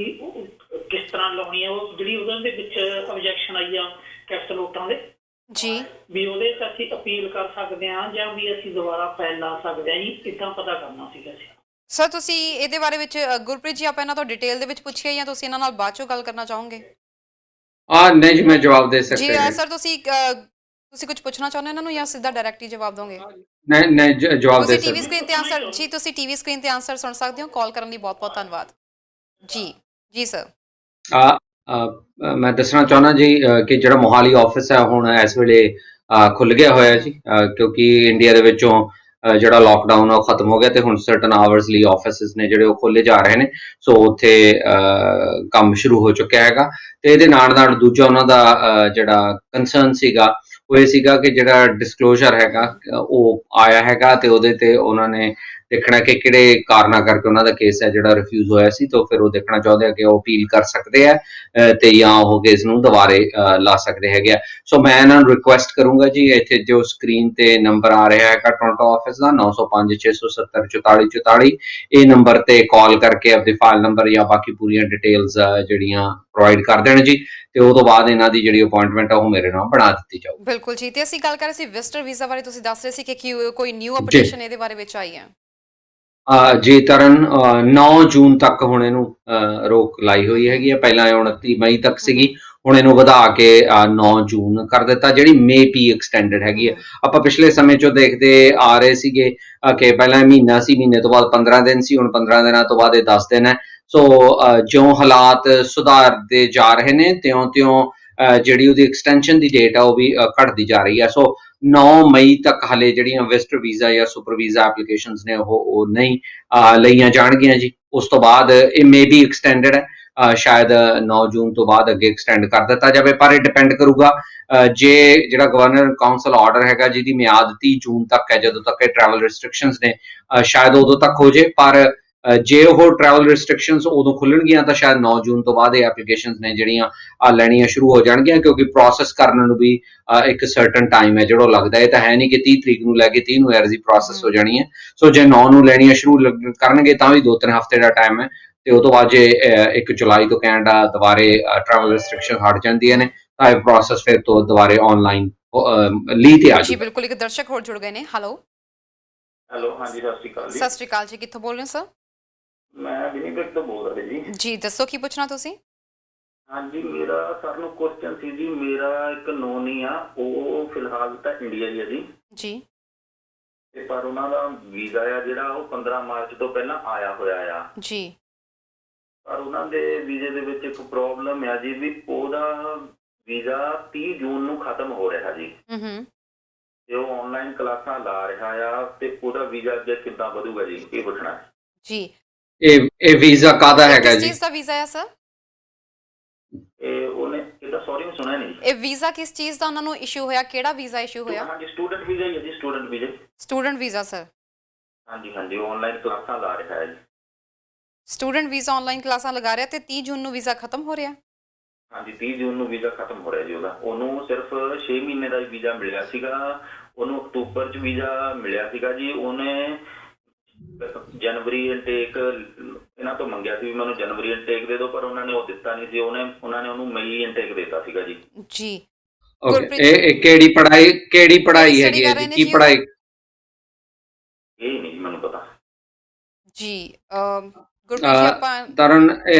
ਕਿਸ ਤਰ੍ਹਾਂ ਲਾਉਣੀ ਆ, ਉਹ ਜਿਹੜੀ ਉਹਨਾਂ ਦੇ ਵਿੱਚ ਆਬਜੈਕਸ਼ਨ ਆਈ ਆ ਕੈਪਸ ਨੋਟਾਂ ਦੇ ਜੀ, ਵੀ ਉਹਦੇ ਤੇ ਅਸੀਂ ਅਪੀਲ ਕਰ ਸਕਦੇ ਹਾਂ ਜਾਂ ਵੀ ਅਸੀਂ ਦੁਬਾਰਾ ਫਾਈਲ ਲਾ ਸਕਦੇ ਹਾਂ ਜੀ, ਕਿੱਦਾਂ ਪਤਾ ਕਰਨਾ ਸੀਗਾ ਜੀ। ਸਰ ਤੁਸੀਂ ਇਹਦੇ ਬਾਰੇ ਵਿੱਚ ਗੁਰਪ੍ਰੀਤ ਜੀ ਆਪਾਂ ਇਹਨਾਂ ਤੋਂ ਡਿਟੇਲ ਦੇ ਵਿੱਚ ਪੁੱਛੀਏ ਜਾਂ ਤੁਸੀਂ ਇਹਨਾਂ ਨਾਲ ਬਾਅਦ ਚੋਂ ਗੱਲ ਕਰਨਾ ਚਾਹੋਗੇ? ਨਹੀਂ ਜੀ, ਮੈਂ ਜਵਾਬ ਦੇ ਸਕਦਾ ਜੀ। ਸਰ ਤੁਸੀਂ ਕੁਝ ਪੁੱਛਣਾ ਚਾਹੁੰਦੇ ਹੋ ਇਹਨਾਂ ਨੂੰ ਜਾਂ ਸਿੱਧਾ ਡਾਇਰੈਕਟ ਹੀ ਜਵਾਬ ਦੋਗੇ? ਨਹੀਂ ਜਵਾਬ ਦੇ ਤੁਸੀਂ ਟੀਵੀ ਸਕਰੀਨ ਤੇ ਆਨਸਰ ਜੀ, ਤੁਸੀਂ ਟੀਵੀ ਸਕਰੀਨ ਤੇ ਆਨਸਰ ਸੁਣ ਸਕਦੇ ਹੋ। ਕਾਲ ਕਰਨ ਲਈ ਬਹੁਤ ਬਹੁਤ ਧੰਨਵਾਦ ਜੀ। ਜੀ ਸਰ, ਮੈਂ ਦੱਸਣਾ ਚਾਹੁੰਦਾ ਜੀ ਕਿ ਜਿਹੜਾ ਮੋਹਾਲੀ ਆਫਿਸ ਹੈ ਹੁਣ ਇਸ ਵੇਲੇ ਖੁੱਲ ਗਿਆ ਹੋਇਆ ਜੀ, ਕਿਉਂਕਿ ਇੰਡੀਆ ਦੇ ਵਿੱਚੋਂ ਜਿਹੜਾ ਲੋਕਡਾਊਨ ਆ ਉਹ ਖਤਮ ਹੋ ਗਿਆ ਤੇ ਹੁਣ ਸਰਟਨ ਆਵਰਸ ਲਈ ਆਫਿਸਿਸ ਨੇ ਜਿਹੜੇ ਉਹ ਖੋਲੇ ਜਾ ਰਹੇ ਨੇ। ਸੋ ਉੱਥੇ ਕੰਮ ਸ਼ੁਰੂ ਹੋ ਚੁੱਕਿਆ ਹੈਗਾ। ਤੇ ਇਹਦੇ ਨਾਲ ਨਾਲ ਦੂਜਾ ਉਹਨਾਂ ਦਾ ਜਿਹੜਾ ਕੰਸਰਨ ਸੀਗਾ ਉਹ ਇਹ ਸੀਗਾ ਕਿ ਜਿਹੜਾ ਡਿਸਕਲੋਜ਼ਰ ਹੈਗਾ ਉਹ ਆਇਆ ਹੈਗਾ ਤੇ ਉਹਦੇ ਤੇ ਉਹਨਾਂ ਨੇ ਦੇਖਣਾ ਕਿ ਕਿਹੜੇ ਕਾਰਨਾਂ ਕਰਕੇ ਉਹਨਾਂ ਦਾ ਕੇਸ ਹੈ ਜਿਹੜਾ ਰਿਫਿਊਜ਼ ਹੋਇਆ ਸੀ। ਤਾਂ ਫਿਰ ਉਹ ਦੇਖਣਾ ਚਾਹੁੰਦੇ ਆ ਕਿ ਉਹ ਅਪੀਲ ਕਰ ਸਕਦੇ ਆ ਤੇ ਜਾਂ ਉਹ ਕੇਸ ਨੂੰ ਦੁਬਾਰੇ ਲਾ ਸਕਦੇ ਹੈਗੇ ਆ। ਸੋ ਮੈਂ ਇਹਨਾਂ ਨੂੰ ਰਿਕੁਐਸਟ ਕਰੂੰਗਾ ਜੀ, ਇੱਥੇ ਜੋ ਸਕਰੀਨ ਤੇ ਨੰਬਰ ਆ ਰਿਹਾ ਹੈਗਾ ਟੋਰਾਂਟੋ ਆਫਿਸ ਦਾ 9056704444, ਇਹ ਨੰਬਰ ਤੇ ਕਾਲ ਕਰਕੇ ਆਪਦੇ ਫਾਈਲ ਨੰਬਰ ਜਾਂ ਬਾਕੀ ਪੂਰੀਆਂ ਡਿਟੇਲਸ ਜਿਹੜੀਆਂ ਪ੍ਰੋਵਾਈਡ ਕਰ ਦੇਣ ਜੀ, ਤੇ ਉਹ ਤੋਂ ਬਾਅਦ ਇਹਨਾਂ ਦੀ ਜਿਹੜੀ ਅਪਾਇੰਟਮੈਂਟ ਆ ਉਹ ਮੇਰੇ ਨਾਲ ਬਣਾ ਦਿੱਤੀ ਜਾਊ। ਬਿਲਕੁਲ ਜੀ। ਤੇ ਅਸੀਂ ਗੱਲ ਕਰ ਰਹੇ ਸੀ ਵਿਜ਼ਟਰ ਵੀਜ਼ਾ ਬਾਰੇ, ਤੁਸੀਂ ਦੱਸ ਰਹੇ ਸੀ ਕਿ ਕੋਈ ਨਿਊ ਜੀ ਅਪਡੇਸ਼ਨ ਇਹਦੇ ਬਾਰੇ ਵਿੱਚ ਆਈ ਹੈ। ਜੀ ਤਰਨ 9 ਜੂਨ ਤੱਕ ਹੁਣ ਇਹਨੂੰ ਰੋਕ ਲਾਈ ਹੋਈ ਹੈਗੀ ਆ। ਪਹਿਲਾਂ ਇਹ 29 ਮਈ ਤੱਕ ਸੀਗੀ, ਹੁਣ ਇਹਨੂੰ ਵਧਾ ਕੇ 9 ਜੂਨ ਕਰ ਦਿੱਤਾ, ਜਿਹੜੀ ਮੇ ਪੀ ਐਕਸਟੈਂਡਡ ਹੈਗੀ ਆ। ਆਪਾਂ ਪਿਛਲੇ ਸਮੇਂ ਚੋਂ ਦੇਖਦੇ ਆ ਰਹੇ ਸੀਗੇ ਕਿ ਪਹਿਲਾਂ ਮਹੀਨਾ ਸੀ, ਮਹੀਨੇ ਤੋਂ ਬਾਅਦ 15 ਦਿਨ ਸੀ, ਹੁਣ 15 ਦਿਨਾਂ ਤੋਂ ਬਾਅਦ ਇਹ 10 ਦਿਨ ਹੈ। ਸੋ ਜਿਉਂ ਹਾਲਾਤ ਸੁਧਾਰਦੇ ਜਾ ਰਹੇ ਨੇ ਤਿਉਂ ਜਿਹੜੀ ਉਹਦੀ ਐਕਸਟੈਂਸ਼ਨ ਦੀ ਡੇਟ ਆ ਉਹ ਵੀ ਘਟਦੀ ਜਾ ਰਹੀ ਹੈ। ਸੋ 9 ਮਈ ਤੱਕ ਹਲੇ ਜਿਹੜੀਆਂ ਵਿਜ਼ਟਰ ਵੀਜ਼ਾ ਜਾਂ ਸੁਪਰ ਵੀਜ਼ਾ ਐਪਲੀਕੇਸ਼ਨਸ ਨੇ ਉਹ ਨਹੀਂ ਲਈਆਂ ਜਾਣਗੀਆਂ ਜੀ। ਉਸ ਤੋਂ ਬਾਅਦ ਇਹ ਮੇ ਬੀ ਐਕਸਟੈਂਡਡ ਹੈ, ਸ਼ਾਇਦ 9 ਜੂਨ ਤੋਂ ਬਾਅਦ ਅੱਗੇ ਐਕਸਟੈਂਡ ਕਰ ਦਿੱਤਾ ਜਾਵੇ, ਪਰ ਇਹ ਡਿਪੈਂਡ ਕਰੂਗਾ ਜੇ ਜਿਹੜਾ ਗਵਰਨਰ ਕਾਉਂਸਲ ਆਰਡਰ ਹੈਗਾ ਜਿਹਦੀ ਮਿਆਦ 30 ਜੂਨ ਤੱਕ ਹੈ, ਜਦੋਂ ਤੱਕ ਇਹ ਟਰੈਵਲ ਰਿਸਟ੍ਰਿਕਸ਼ਨਸ ਨੇ, ਸ਼ਾਇਦ ਉਦੋਂ ਤੱਕ ਹੋ ਜੇ। ਪਰ ਜੇ ਉਹ ਟਰੈਵਲ ਰਿਸਟ੍ਰਿਕਸ਼ਨਸ ਉਦੋਂ ਖੁੱਲਣਗੀਆਂ ਤਾਂ ਸ਼ਾਇਦ 9 ਜੂਨ ਤੋਂ ਬਾਅਦ ਇਹ ਐਪਲੀਕੇਸ਼ਨਸ ਨੇ ਜਿਹੜੀਆਂ ਲੈਣੀਆਂ ਸ਼ੁਰੂ ਹੋ ਜਾਣਗੀਆਂ, ਕਿਉਂਕਿ ਪ੍ਰੋਸੈਸ ਕਰਨ ਨੂੰ ਵੀ ਇੱਕ ਸਰਟਨ ਟਾਈਮ ਹੈ ਜਿਹੜਾ ਲੱਗਦਾ। ਇਹ ਤਾਂ ਹੈ ਨਹੀਂ ਕਿ 30 ਤਰੀਕ ਨੂੰ ਲੈ ਕੇ 30 ਨੂੰ ਐਰਜ਼ੀ ਪ੍ਰੋਸੈਸ ਹੋ ਜਾਣੀ ਹੈ। ਸੋ ਜੇ 9 ਨੂੰ ਲੈਣੀਆਂ ਸ਼ੁਰੂ ਕਰਨਗੇ ਤਾਂ ਵੀ 2-3 ਹਫ਼ਤੇ ਦਾ ਟਾਈਮ ਹੈ, ਤੇ ਉਹ ਤੋਂ ਬਾਅਦ ਜੇ 1 ਜੁਲਾਈ ਤੋਂ ਕੈਨੇਡਾ ਦੁਬਾਰੇ ਟਰੈਵਲ ਰਿਸਟ੍ਰਿਕਸ਼ਨ ਹਟ ਜਾਂਦੀਆਂ ਨੇ ਤਾਂ ਇਹ ਪ੍ਰੋਸੈਸ ਫਿਰ ਤੋਂ ਦੁਬਾਰੇ ਆਨਲਾਈਨ ਲੀ ਤੇ ਆ ਜੀ ਜਾਊਗਾ। ਬਿਲਕੁਲ। ਇੱਕ ਦਰਸ਼ਕ ਹੋਰ ਜੁੜ ਗਏ ਨੇ। ਹੈਲੋ ਹਾਂਜੀ, ਸਤਿ ਸ਼੍ਰੀ ਅਕਾਲ ਜੀ। ਸਤਿ ਸ਼੍ਰੀ ਅਕਾਲ ਜੀ, ਕਿੱਥੋਂ ਬੋਲ ਰਹੇ ਹੋ ਸਰ? ਮੈਂ ਵਿਨੀਪੈਗ ਤੋਂ ਬੋਲ ਰਿਹਾ ਜੀ। ਜੀ ਦੱਸੋ ਕੀ ਪੁੱਛਣਾ ਤੁਸੀਂ? ਹਾਂਜੀ, ਮੇਰਾ ਸਰ ਨੂੰ ਕੁਐਸਚਨ ਸੀ ਜੀ। ਮੇਰਾ ਇੱਕ ਨੋਨੀ ਆ, ਉਹ ਫਿਲਹਾਲ ਤਾਂ ਇੰਡੀਆ ਹੀ ਆ ਜੀ, ਜੀ ਤੇ ਪਰ ਉਹਨਾਂ ਦਾ ਵੀਜ਼ਾ ਆ ਜਿਹੜਾ ਉਹ 15 ਮਾਰਚ ਤੋਂ ਪਹਿਲਾਂ ਆਇਆ ਹੋਇਆ ਆ। ਜੀ ਪਰ ਉਹਨਾਂ ਦੇ ਵੀਜ਼ੇ ਦੇ ਵਿੱਚ ਇੱਕ ਪ੍ਰੋਬਲਮ ਆ ਜੀ, ਵੀ ਉਹਦਾ ਵੀਜ਼ਾ 30 ਜੂਨ ਨੂੰ ਖਤਮ ਹੋ ਰਿਹਾ ਜੀ, ਤੇ ਉਹ ਆਨਲਾਈਨ ਕਲਾਸਾਂ ਲਾ ਰਿਹਾ ਆ, ਤੇ ਉਹਦਾ ਵੀਜ਼ਾ ਅੱਗੇ ਕਿੱਦਾਂ ਵਧੂਗਾ ਜੀ, ਇਹ ਪੁੱਛਣਾ ਹੈ ਜੀ। ਇਹ ਵੀਜ਼ਾ ਕਾਹਦਾ ਹੈਗਾ ਕਿਸ ਜੀ? ਚੀਜ਼ ਦਾ ਵੀਜ਼ਾ ਹੈ ਸਰ? ਇਹ ਉਹਨੇ ਕਿੱਦਾਂ, ਸੌਰੀ ਮੈਂ ਸੁਣਿਆ ਨਹੀਂ। ਇਹ ਵੀਜ਼ਾ ਕਿਸ ਚੀਜ਼ ਦਾ ਉਹਨਾਂ ਨੂੰ ਇਸ਼ੂ ਹੋਇਆ? ਕਿਹੜਾ ਵੀਜ਼ਾ ਇਸ਼ੂ ਹੋਇਆ? ਹਾਂਜੀ, ਸਟੂਡੈਂਟ ਵੀਜ਼ਾ ਹੀ ਹੈ ਜੀ, student visa. Student visa sir? ਹਾਂਜੀ ਹਾਂਜੀ, ਉਹ ਆਨਲਾਈਨ ਕਲਾਸਾਂ ਲਾ ਰਿਹਾ ਹੈ ਜੀ। ਸਟੂਡੈਂਟ ਵੀਜ਼ਾ ਆਨਲਾਈਨ ਕਲਾਸਾਂ ਲਗਾ ਰਿਹਾ ਤੇ 30 ਜੂਨ ਨੂੰ ਵੀਜ਼ਾ ਖਤਮ ਹੋ ਰਿਹਾ? ਹਾਂਜੀ, 30 ਜੂਨ ਨੂੰ ਵੀਜ਼ਾ ਖਤਮ ਹੋ ਰਿਹਾ ਜੀ ਉਹਦਾ। ਉਹਨੂੰ ਸਿਰਫ 6 ਮਹੀਨੇ ਦਾ ਵੀਜ਼ਾ ਮਿਲਿਆ ਸੀਗਾ, ਉਹਨੂੰ ਅਕਤੂਬਰ 'ਚ ਵੀਜ਼ਾ ਮਿਲਿਆ ਸੀਗਾ ਜੀ। ਉਹਨੇ ਜਨਵਰੀ ਇਨਟੇਕ ਇਹਨਾਂ ਤੋਂ ਮੰਗਿਆ ਸੀ ਵੀ ਮੈਨੂੰ ਜਨਵਰੀ ਇਨਟੇਕ ਦੇ ਦਿਓ, ਪਰ ਉਹਨਾਂ ਨੇ ਉਹ ਦਿੱਤਾ ਨਹੀਂ ਸੀ। ਉਹਨਾਂ ਨੇ ਉਹਨੂੰ ਮਈ ਇਨਟੇਕ ਦਿੱਤਾ ਸੀਗਾ ਜੀ। ਜੀ ਇਹ ਕਿਹੜੀ ਪੜ੍ਹਾਈ ਹੈਗੀ ਹੈ ਜੀ? ਕੀ ਪੜ੍ਹਾਈ? ਇਹ ਨਹੀਂ ਜੀ ਮੈਨੂੰ ਪਤਾ ਜੀ। ਗੁਰਪ੍ਰੀਤ ਜੀ ਆਪਾਂ ਤਰਨ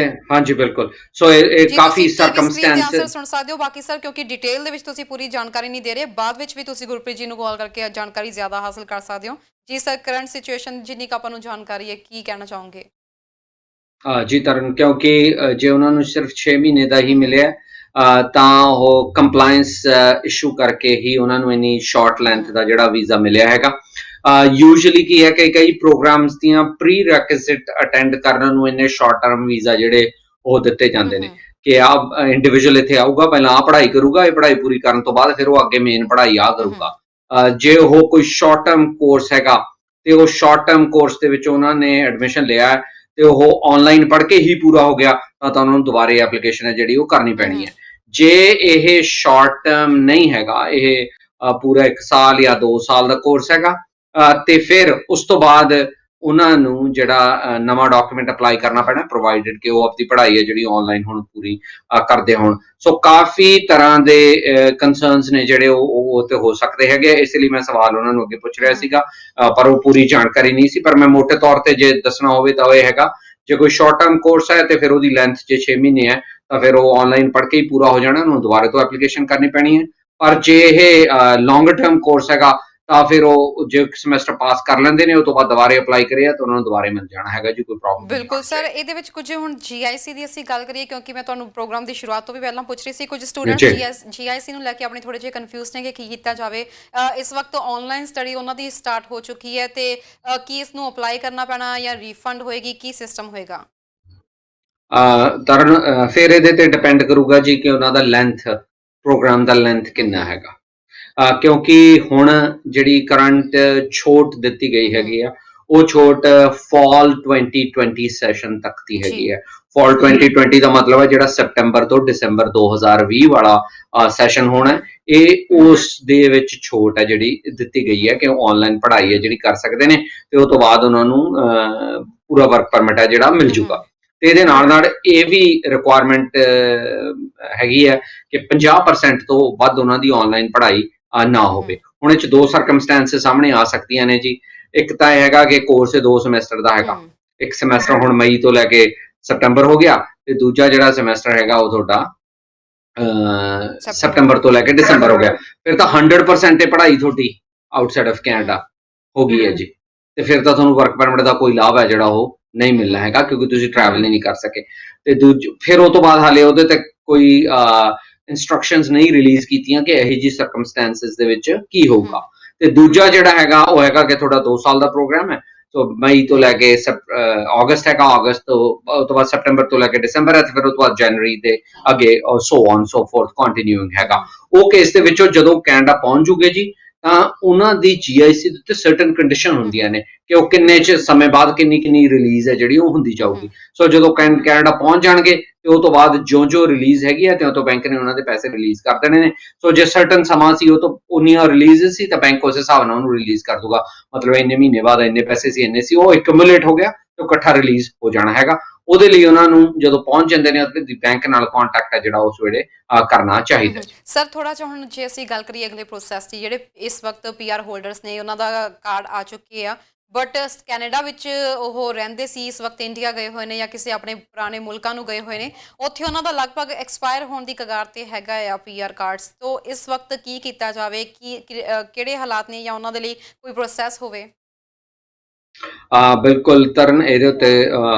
ਹਾਂਜੀ ਬਿਲਕੁਲ। ਸੋ ਇਹ ਕਾਫੀ ਸਰਕਮਸਟੈਂਸ ਆਨਸਰ ਸੁਣ ਸਕਦੇ ਹੋ। ਬਾਕੀ ਸਰ ਕਿਉਂਕਿ ਡਿਟੇਲ ਦੇ ਵਿੱਚ ਤੁਸੀਂ ਪੂਰੀ ਜਾਣਕਾਰੀ ਨਹੀਂ ਦੇ ਰਹੇ, ਬਾਅਦ ਵਿੱਚ ਵੀ ਤੁਸੀਂ ਗੁਰਪ੍ਰੀਤ ਜੀ ਨੂੰ ਕਾਲ ਕਰਕੇ ਜਾਣਕਾਰੀ ਜ਼ਿਆਦਾ ਹਾਸਲ ਕਰ ਸਕਦੇ ਹੋ। ਜੀ ਸਰ, ਕਰੰਟ ਸਿਚੁਏਸ਼ਨ ਜਿੰਨੀ ਕੁ ਆਪਾਂ ਨੂੰ ਜਾਣਕਾਰੀ ਹੈ, ਕੀ ਕਹਿਣਾ ਚਾਹੋਗੇ? ਜੀ ਤਰਨ, ਕਿਉਂਕਿ ਜੇ ਉਹਨਾਂ ਨੂੰ ਸਿਰਫ 6 ਮਹੀਨੇ ਦਾ ਹੀ ਮਿਲਿਆ ਤਾਂ ਉਹ ਕੰਪਲਾਇੰਸ ਇਸ਼ੂ ਕਰਕੇ ਹੀ ਉਹਨਾਂ ਨੂੰ ਇੰਨੀ ਸ਼ਾਰਟ ਲੈਂਥ ਦਾ ਜਿਹੜਾ ਵੀਜ਼ਾ ਮਿਲਿਆ ਹੈਗਾ। ਯੂਜੂਅਲੀ ਕੀ ਹੈ ਕਿ ਕਈ ਪ੍ਰੋਗਰਾਮਸ ਦੀਆਂ ਪ੍ਰੀ ਰੈਕੁਇਜ਼ਿਟ ਅਟੈਂਡ ਕਰਨ ਨੂੰ ਇੰਨੇ ਸ਼ਾਰਟ ਟਰਮ ਵੀਜ਼ਾ ਜਿਹੜੇ ਉਹ ਦਿੱਤੇ ਜਾਂਦੇ ਨੇ ਕਿ ਆਹ ਇੰਡੀਵਿਜੂਅਲ ਇੱਥੇ ਆਊਗਾ, ਪਹਿਲਾਂ ਆਹ ਪੜ੍ਹਾਈ ਕਰੂਗਾ, ਇਹ ਪੜ੍ਹਾਈ ਪੂਰੀ ਕਰਨ ਤੋਂ ਬਾਅਦ ਫਿਰ ਉਹ ਅੱਗੇ ਮੇਨ ਪੜ੍ਹਾਈ ਆਹ ਕਰੂਗਾ। ਜੇ ਉਹ ਕੋਈ ਸ਼ਾਰਟ ਟਰਮ ਕੋਰਸ ਹੈਗਾ ਤੇ ਉਹ ਸ਼ਾਰਟ ਟਰਮ ਕੋਰਸ ਦੇ ਵਿੱਚ ਉਹਨਾਂ ਨੇ ਐਡਮਿਸ਼ਨ ਲਿਆ ਤੇ ਉਹ ਆਨਲਾਈਨ ਪੜ੍ਹ ਕੇ ਹੀ ਪੂਰਾ ਹੋ ਗਿਆ ਤਾਂ ਉਹਨਾਂ ਨੂੰ ਦੁਬਾਰੇ ਐਪਲੀਕੇਸ਼ਨ ਹੈ ਜਿਹੜੀ ਉਹ ਕਰਨੀ ਪੈਣੀ ਹੈ। ਜੇ ਇਹ ਸ਼ਾਰਟ ਟਰਮ ਨਹੀਂ ਹੈਗਾ, ਇਹ ਪੂਰਾ 1 ਸਾਲ ਜਾਂ 2 ਸਾਲ ਦਾ ਕੋਰਸ ਹੈਗਾ, ਤੇ ਫਿਰ ਉਸ ਤੋਂ ਬਾਅਦ ਉਹਨਾਂ ਨੂੰ ਜਿਹੜਾ ਨਵਾਂ ਡਾਕੂਮੈਂਟ ਅਪਲਾਈ ਕਰਨਾ ਪੈਣਾ, ਪ੍ਰੋਵਾਈਡਡ ਕਿ ਉਹ ਆਪਣੀ ਪੜ੍ਹਾਈ ਹੈ ਜਿਹੜੀ ਆਨਲਾਈਨ ਹੁਣ ਪੂਰੀ ਕਰਦੇ ਹੋਣ। ਸੋ ਕਾਫੀ ਤਰ੍ਹਾਂ ਦੇ ਕੰਸਰਨਸ ਨੇ ਜਿਹੜੇ ਉਹ ਤੇ ਹੋ ਸਕਦੇ ਹੈਗੇ, ਇਸ ਲਈ ਮੈਂ ਸਵਾਲ ਉਹਨਾਂ ਨੂੰ ਅੱਗੇ ਪੁੱਛ ਰਿਹਾ ਸੀਗਾ, ਪਰ ਉਹ ਪੂਰੀ ਜਾਣਕਾਰੀ ਨਹੀਂ ਸੀ। ਪਰ ਮੈਂ ਮੋਟੇ ਤੌਰ ਤੇ ਜੇ ਦੱਸਣਾ ਹੋਵੇ ਤਾਂ ਇਹ ਹੈਗਾ, ਜੇ ਕੋਈ ਸ਼ਾਰਟ ਟਰਮ ਕੋਰਸ ਹੈ ਤੇ ਫਿਰ ਉਹਦੀ ਲੈਂਥ ਜੇ 6 ਮਹੀਨੇ ਹੈ ਤਾਂ ਫਿਰ ਉਹ ਆਨਲਾਈਨ ਪੜ੍ਹ ਕੇ ਹੀ ਪੂਰਾ ਹੋ ਜਾਣਾ, ਉਹਨੂੰ ਦੁਬਾਰੇ ਤੋਂ ਐਪਲੀਕੇਸ਼ਨ ਕਰਨੀ ਪੈਣੀ ਹੈ। ਪਰ ਜੇ ਇਹ ਲੌਂਗ ਟਰਮ ਕੋਰਸ ਹੈਗਾ ਤਾਂ ਫਿਰ ਉਹ ਜੇ ਸਮੈਸਟਰ ਪਾਸ ਕਰ ਲੈਂਦੇ ਨੇ, ਉਹ ਤੋਂ ਬਾਅਦ ਦੁਬਾਰੇ ਅਪਲਾਈ ਕਰਿਆ ਤਾਂ ਉਹਨਾਂ ਨੂੰ ਦੁਬਾਰੇ ਮਿਲ ਜਾਣਾ ਹੈਗਾ ਜੀ, ਕੋਈ ਪ੍ਰੋਬਲਮ ਨਹੀਂ ਬਿਲਕੁਲ ਆਉਣੀ ਸਰ, ਚਾਹੀਦੀ। ਇਹਦੇ ਵਿੱਚ ਕੁਝ ਹੁਣ ਜੀਆਈਸੀ ਦੀ ਅਸੀਂ ਗੱਲ ਕਰੀਏ, ਕਿਉਂਕਿ ਮੈਂ ਤੁਹਾਨੂੰ ਪ੍ਰੋਗਰਾਮ ਦੀ ਸ਼ੁਰੂਆਤ ਤੋਂ ਵੀ ਪਹਿਲਾਂ ਪੁੱਛ ਰਹੀ ਸੀ, ਕੁਝ ਸਟੂਡੈਂਟਸ ਜੀ ਜੀਆਈਸੀ ਨੂੰ ਲੈ ਕੇ ਆਪਣੇ ਥੋੜੇ ਜਿਹੇ ਕਨਫਿਊਜ਼ ਨੇ ਕਿ ਕੀ ਕੀਤਾ ਜਾਵੇ। ਇਸ ਵਕਤ ਆਨਲਾਈਨ ਸਟੱਡੀ ਉਹਨਾਂ ਦੀ ਸਟਾਰਟ ਹੋ ਚੁੱਕੀ ਹੈ ਤੇ ਕੀ ਇਸ ਨੂੰ ਅਪਲਾਈ ਕਰਨਾ ਪੈਣਾ ਜਾਂ ਰੀਫੰਡ ਹੋਏਗੀ, ਕੀ ਸਿਸਟਮ ਹੋਏਗਾ? ਤਰਨ ਫਿਰ ਇਹਦੇ ਤੇ ਡਿਪੈਂਡ ਕਰੂਗਾ ਜੀ ਕਿ ਉਹਨਾਂ ਦਾ ਲੈਂਥ, ਪ੍ਰੋਗਰਾਮ ਦਾ ਲੈਂਥ ਕਿੰਨਾ ਹੈਗਾ। ਕਿਉਂਕਿ ਹੁਣ ਜਿਹੜੀ ਕਰੰਟ ਛੋਟ ਦਿੱਤੀ ਗਈ ਹੈਗੀ ਆ, ਉਹ ਛੋਟ ਫਾਲ 2020 ਸੈਸ਼ਨ ਤੱਕ ਦੀ ਜੀ ਹੈਗੀ ਹੈ। ਫਾਲ 2020 ਦਾ ਮਤਲਬ ਹੈ ਜਿਹੜਾ ਸੈਪਟੈਂਬਰ ਤੋਂ ਦਸੰਬਰ 2020 ਵਾਲਾ ਸੈਸ਼ਨ ਹੋਣਾ ਹੈ, ਇਹ ਉਸ ਦੇ ਵਿੱਚ ਛੋਟ ਹੈ ਜਿਹੜੀ ਦਿੱਤੀ ਗਈ ਹੈ ਕਿ ਉਹ ਆਨਲਾਈਨ ਪੜ੍ਹਾਈ ਹੈ ਜਿਹੜੀ ਕਰ ਸਕਦੇ ਨੇ, ਤੇ ਉਹ ਤੋਂ ਬਾਅਦ ਉਹਨਾਂ ਨੂੰ ਪੂਰਾ ਵਰਕ ਪਰਮਿਟ ਹੈ ਜਿਹੜਾ ਮਿਲ ਜੂਗਾ। ਤੇ ਇਹਦੇ ਨਾਲ ਨਾਲ ਇਹ ਵੀ ਰਿਕੁਆਇਰਮੈਂਟ ਹੈਗੀ ਹੈ ਕਿ 50% ਤੋਂ ਵੱਧ ਉਹਨਾਂ ਦੀ ਆਨਲਾਈਨ ਪੜ੍ਹਾਈ ਨਾ ਹੋਵੇ। ਹੁਣ ਇਹ 'ਚ ਦੋ ਸਰਕਮਸਟੈਂਸਿਸ ਸਾਹਮਣੇ ਆ ਸਕਦੀਆਂ ਨੇ ਜੀ। ਇੱਕ ਤਾਂ ਇਹ ਹੈਗਾ ਕਿ ਕੋਰਸ 2 ਸਮੈਸਟਰ ਦਾ ਹੈਗਾ, ਇੱਕ ਸਮੈਸਟਰ ਹੁਣ ਮਈ ਤੋਂ ਲੈ ਕੇ ਸਤੰਬਰ ਹੋ ਗਿਆ, ਤੇ ਦੂਜਾ ਜਿਹੜਾ ਸਮੈਸਟਰ ਹੈਗਾ ਉਹ ਤੁਹਾਡਾ ਸਤੰਬਰ ਤੋਂ ਲੈ ਕੇ ਦਸੰਬਰ ਹੋ ਗਿਆ। ਫਿਰ ਤਾਂ 100% ਇਹ ਪੜ੍ਹਾਈ ਤੁਹਾਡੀ ਆਊਟਸਾਈਡ ਆਫ ਕੈਨੇਡਾ ਹੋ ਗਈ ਹੈ ਜੀ, ਤੇ ਫਿਰ ਤਾਂ ਤੁਹਾਨੂੰ ਵਰਕ ਪਰਮਿਟ ਦਾ ਕੋਈ ਲਾਭ ਹੈ ਜਿਹੜਾ ਉਹ ਨਹੀਂ ਮਿਲਣਾ ਹੈਗਾ, ਕਿਉਂਕਿ ਤੁਸੀਂ ਟਰੈਵਲ ਨਹੀਂ ਕਰ ਸਕੇ। ਤੇ ਫਿਰ ਉਹ ਤੋਂ ਬਾਅਦ ਹਾਲੇ ਉਹਦੇ ਤੇ ਕੋਈ ਇੰਸਟਰਕਸ਼ਨਸ ਨਹੀਂ ਰਿਲੀਜ਼ ਕੀਤੀਆਂ ਕਿ ਇਹੋ ਜਿਹੀ ਸਰਕਮਸਟੈਂਸਿਸ ਦੇ ਵਿੱਚ ਕੀ ਹੋਊਗਾ। ਤੇ ਦੂਜਾ ਜਿਹੜਾ ਹੈਗਾ ਉਹ ਹੈਗਾ ਕਿ ਤੁਹਾਡਾ 2 ਸਾਲ ਦਾ ਪ੍ਰੋਗਰਾਮ ਹੈ, ਸੋ ਮਈ ਤੋਂ ਲੈ ਕੇ ਅਗਸਤ ਹੈਗਾ, ਅਗਸਤ ਤੋਂ ਬਾਅਦ ਸੈਪਟੈਂਬਰ ਤੋਂ ਲੈ ਕੇ ਦਸੰਬਰ ਹੈ, ਤੇ ਫਿਰ ਉਹ ਤੋਂ ਬਾਅਦ ਜਨਵਰੀ ਦੇ ਅੱਗੇ ਸੋ ਔਨ ਸੋ ਫੋਰਥ ਕੰਟੀਨਿਊਇੰਗ ਹੈਗਾ। ਉਹ ਕੇਸ ਦੇ ਵਿੱਚੋਂ ਜਦੋਂ ਕੈਨੇਡਾ ਪਹੁੰਚ ਜੂਗੇ ਜੀ, ਤਾਂ ਉਹਨਾਂ ਦੀ ਜੀਆਈਸੀ ਦੇ ਉੱਤੇ ਸਰਟਨ ਕੰਡੀਸ਼ਨ ਹੁੰਦੀਆਂ ਨੇ ਕਿ ਉਹ ਕਿੰਨੇ ਚ ਸਮੇਂ ਬਾਅਦ ਕਿੰਨੀ ਰਿਲੀਜ਼ ਹੈ ਜਿਹੜੀ ਉਹ ਹੁੰਦੀ ਜਾਊਗੀ। ਸੋ ਜਦੋਂ ਕੈਨੇਡਾ ਪਹੁੰਚ ਜਾਣਗੇ ਤੇ ਉਹ ਤੋਂ ਬਾਅਦ ਜੋ ਰਿਲੀਜ਼ ਹੈਗੀ ਹੈ, ਤੇ ਉਹ ਤੋਂ ਬੈਂਕ ਨੇ ਉਹਨਾਂ ਦੇ ਪੈਸੇ ਰਿਲੀਜ਼ ਕਰ ਦੇਣੇ ਨੇ। ਸੋ ਜੇ ਸਰਟਨ ਸਮਾਂ ਸੀ ਉਹ ਤੋਂ ਉਨੀਆਂ ਰਿਲੀਜ਼ ਸੀ, ਤਾਂ ਬੈਂਕ ਉਸ ਹਿਸਾਬ ਨਾਲ ਉਹਨੂੰ ਰਿਲੀਜ਼ ਕਰ ਦੂਗਾ। ਮਤਲਬ ਇੰਨੇ ਮਹੀਨੇ ਬਾਅਦ ਇੰਨੇ ਪੈਸੇ ਸੀ, ਇੰਨੇ ਸੀ, ਉਹ ਐਕੂਮੂਲੇਟ ਹੋ ਗਿਆ ਤੇ ਉਹ ਇਕੱਠਾ ਰਿਲੀਜ਼ ਹੋ ਜਾਣਾ ਹੈਗਾ। ਉਹਦੇ ਲਈ ਉਹਨਾਂ ਨੂੰ ਜਦੋਂ ਪਹੁੰਚ ਜਾਂਦੇ ਨੇ ਉਹਦੇ ਬੈਂਕ ਨਾਲ ਕੰਟੈਕਟ ਹੈ ਜਿਹੜਾ ਉਸ ਵੇਲੇ ਕਰਨਾ ਚਾਹੀਦਾ। ਸਰ ਥੋੜਾ ਜਿਹਾ ਹੁਣ ਜੇ ਅਸੀਂ ਗੱਲ ਕਰੀਏ ਅਗਲੇ ਪ੍ਰੋਸੈਸ ਦੀ, ਜਿਹੜੇ ਇਸ ਵਕਤ ਪੀਆਰ ਹੋਲਡਰਸ ਨੇ ਉਹਨਾਂ ਦਾ ਕਾਰਡ ਆ ਚੁੱਕੇ ਆ, ਬਟ ਕੈਨੇਡਾ ਵਿੱਚ ਉਹ ਰਹਿੰਦੇ ਸੀ, ਇਸ ਵਕਤ ਇੰਡੀਆ ਗਏ ਹੋਏ ਨੇ ਜਾਂ ਕਿਸੇ ਆਪਣੇ ਪੁਰਾਣੇ ਮੁਲਕਾਂ ਨੂੰ ਗਏ ਹੋਏ ਨੇ, ਉੱਥੇ ਉਹਨਾਂ ਦਾ ਲਗਭਗ ਐਕਸਪਾਇਰ ਹੋਣ ਦੀ ਕਗਾਰ ਤੇ ਹੈਗਾ ਆ ਪੀਆਰ ਕਾਰਡਸ। ਤੋਂ ਇਸ ਵਕਤ ਕੀ ਕੀਤਾ ਜਾਵੇ, ਕਿਹੜੇ ਹਾਲਾਤ ਨੇ ਜਾਂ ਉਹਨਾਂ ਦੇ ਲਈ ਕੋਈ ਪ੍ਰੋਸੈਸ ਹੋਵੇ? ਬਿਲਕੁਲ ਤਰਨ, ਇਹਦੇ ਉੱਤੇ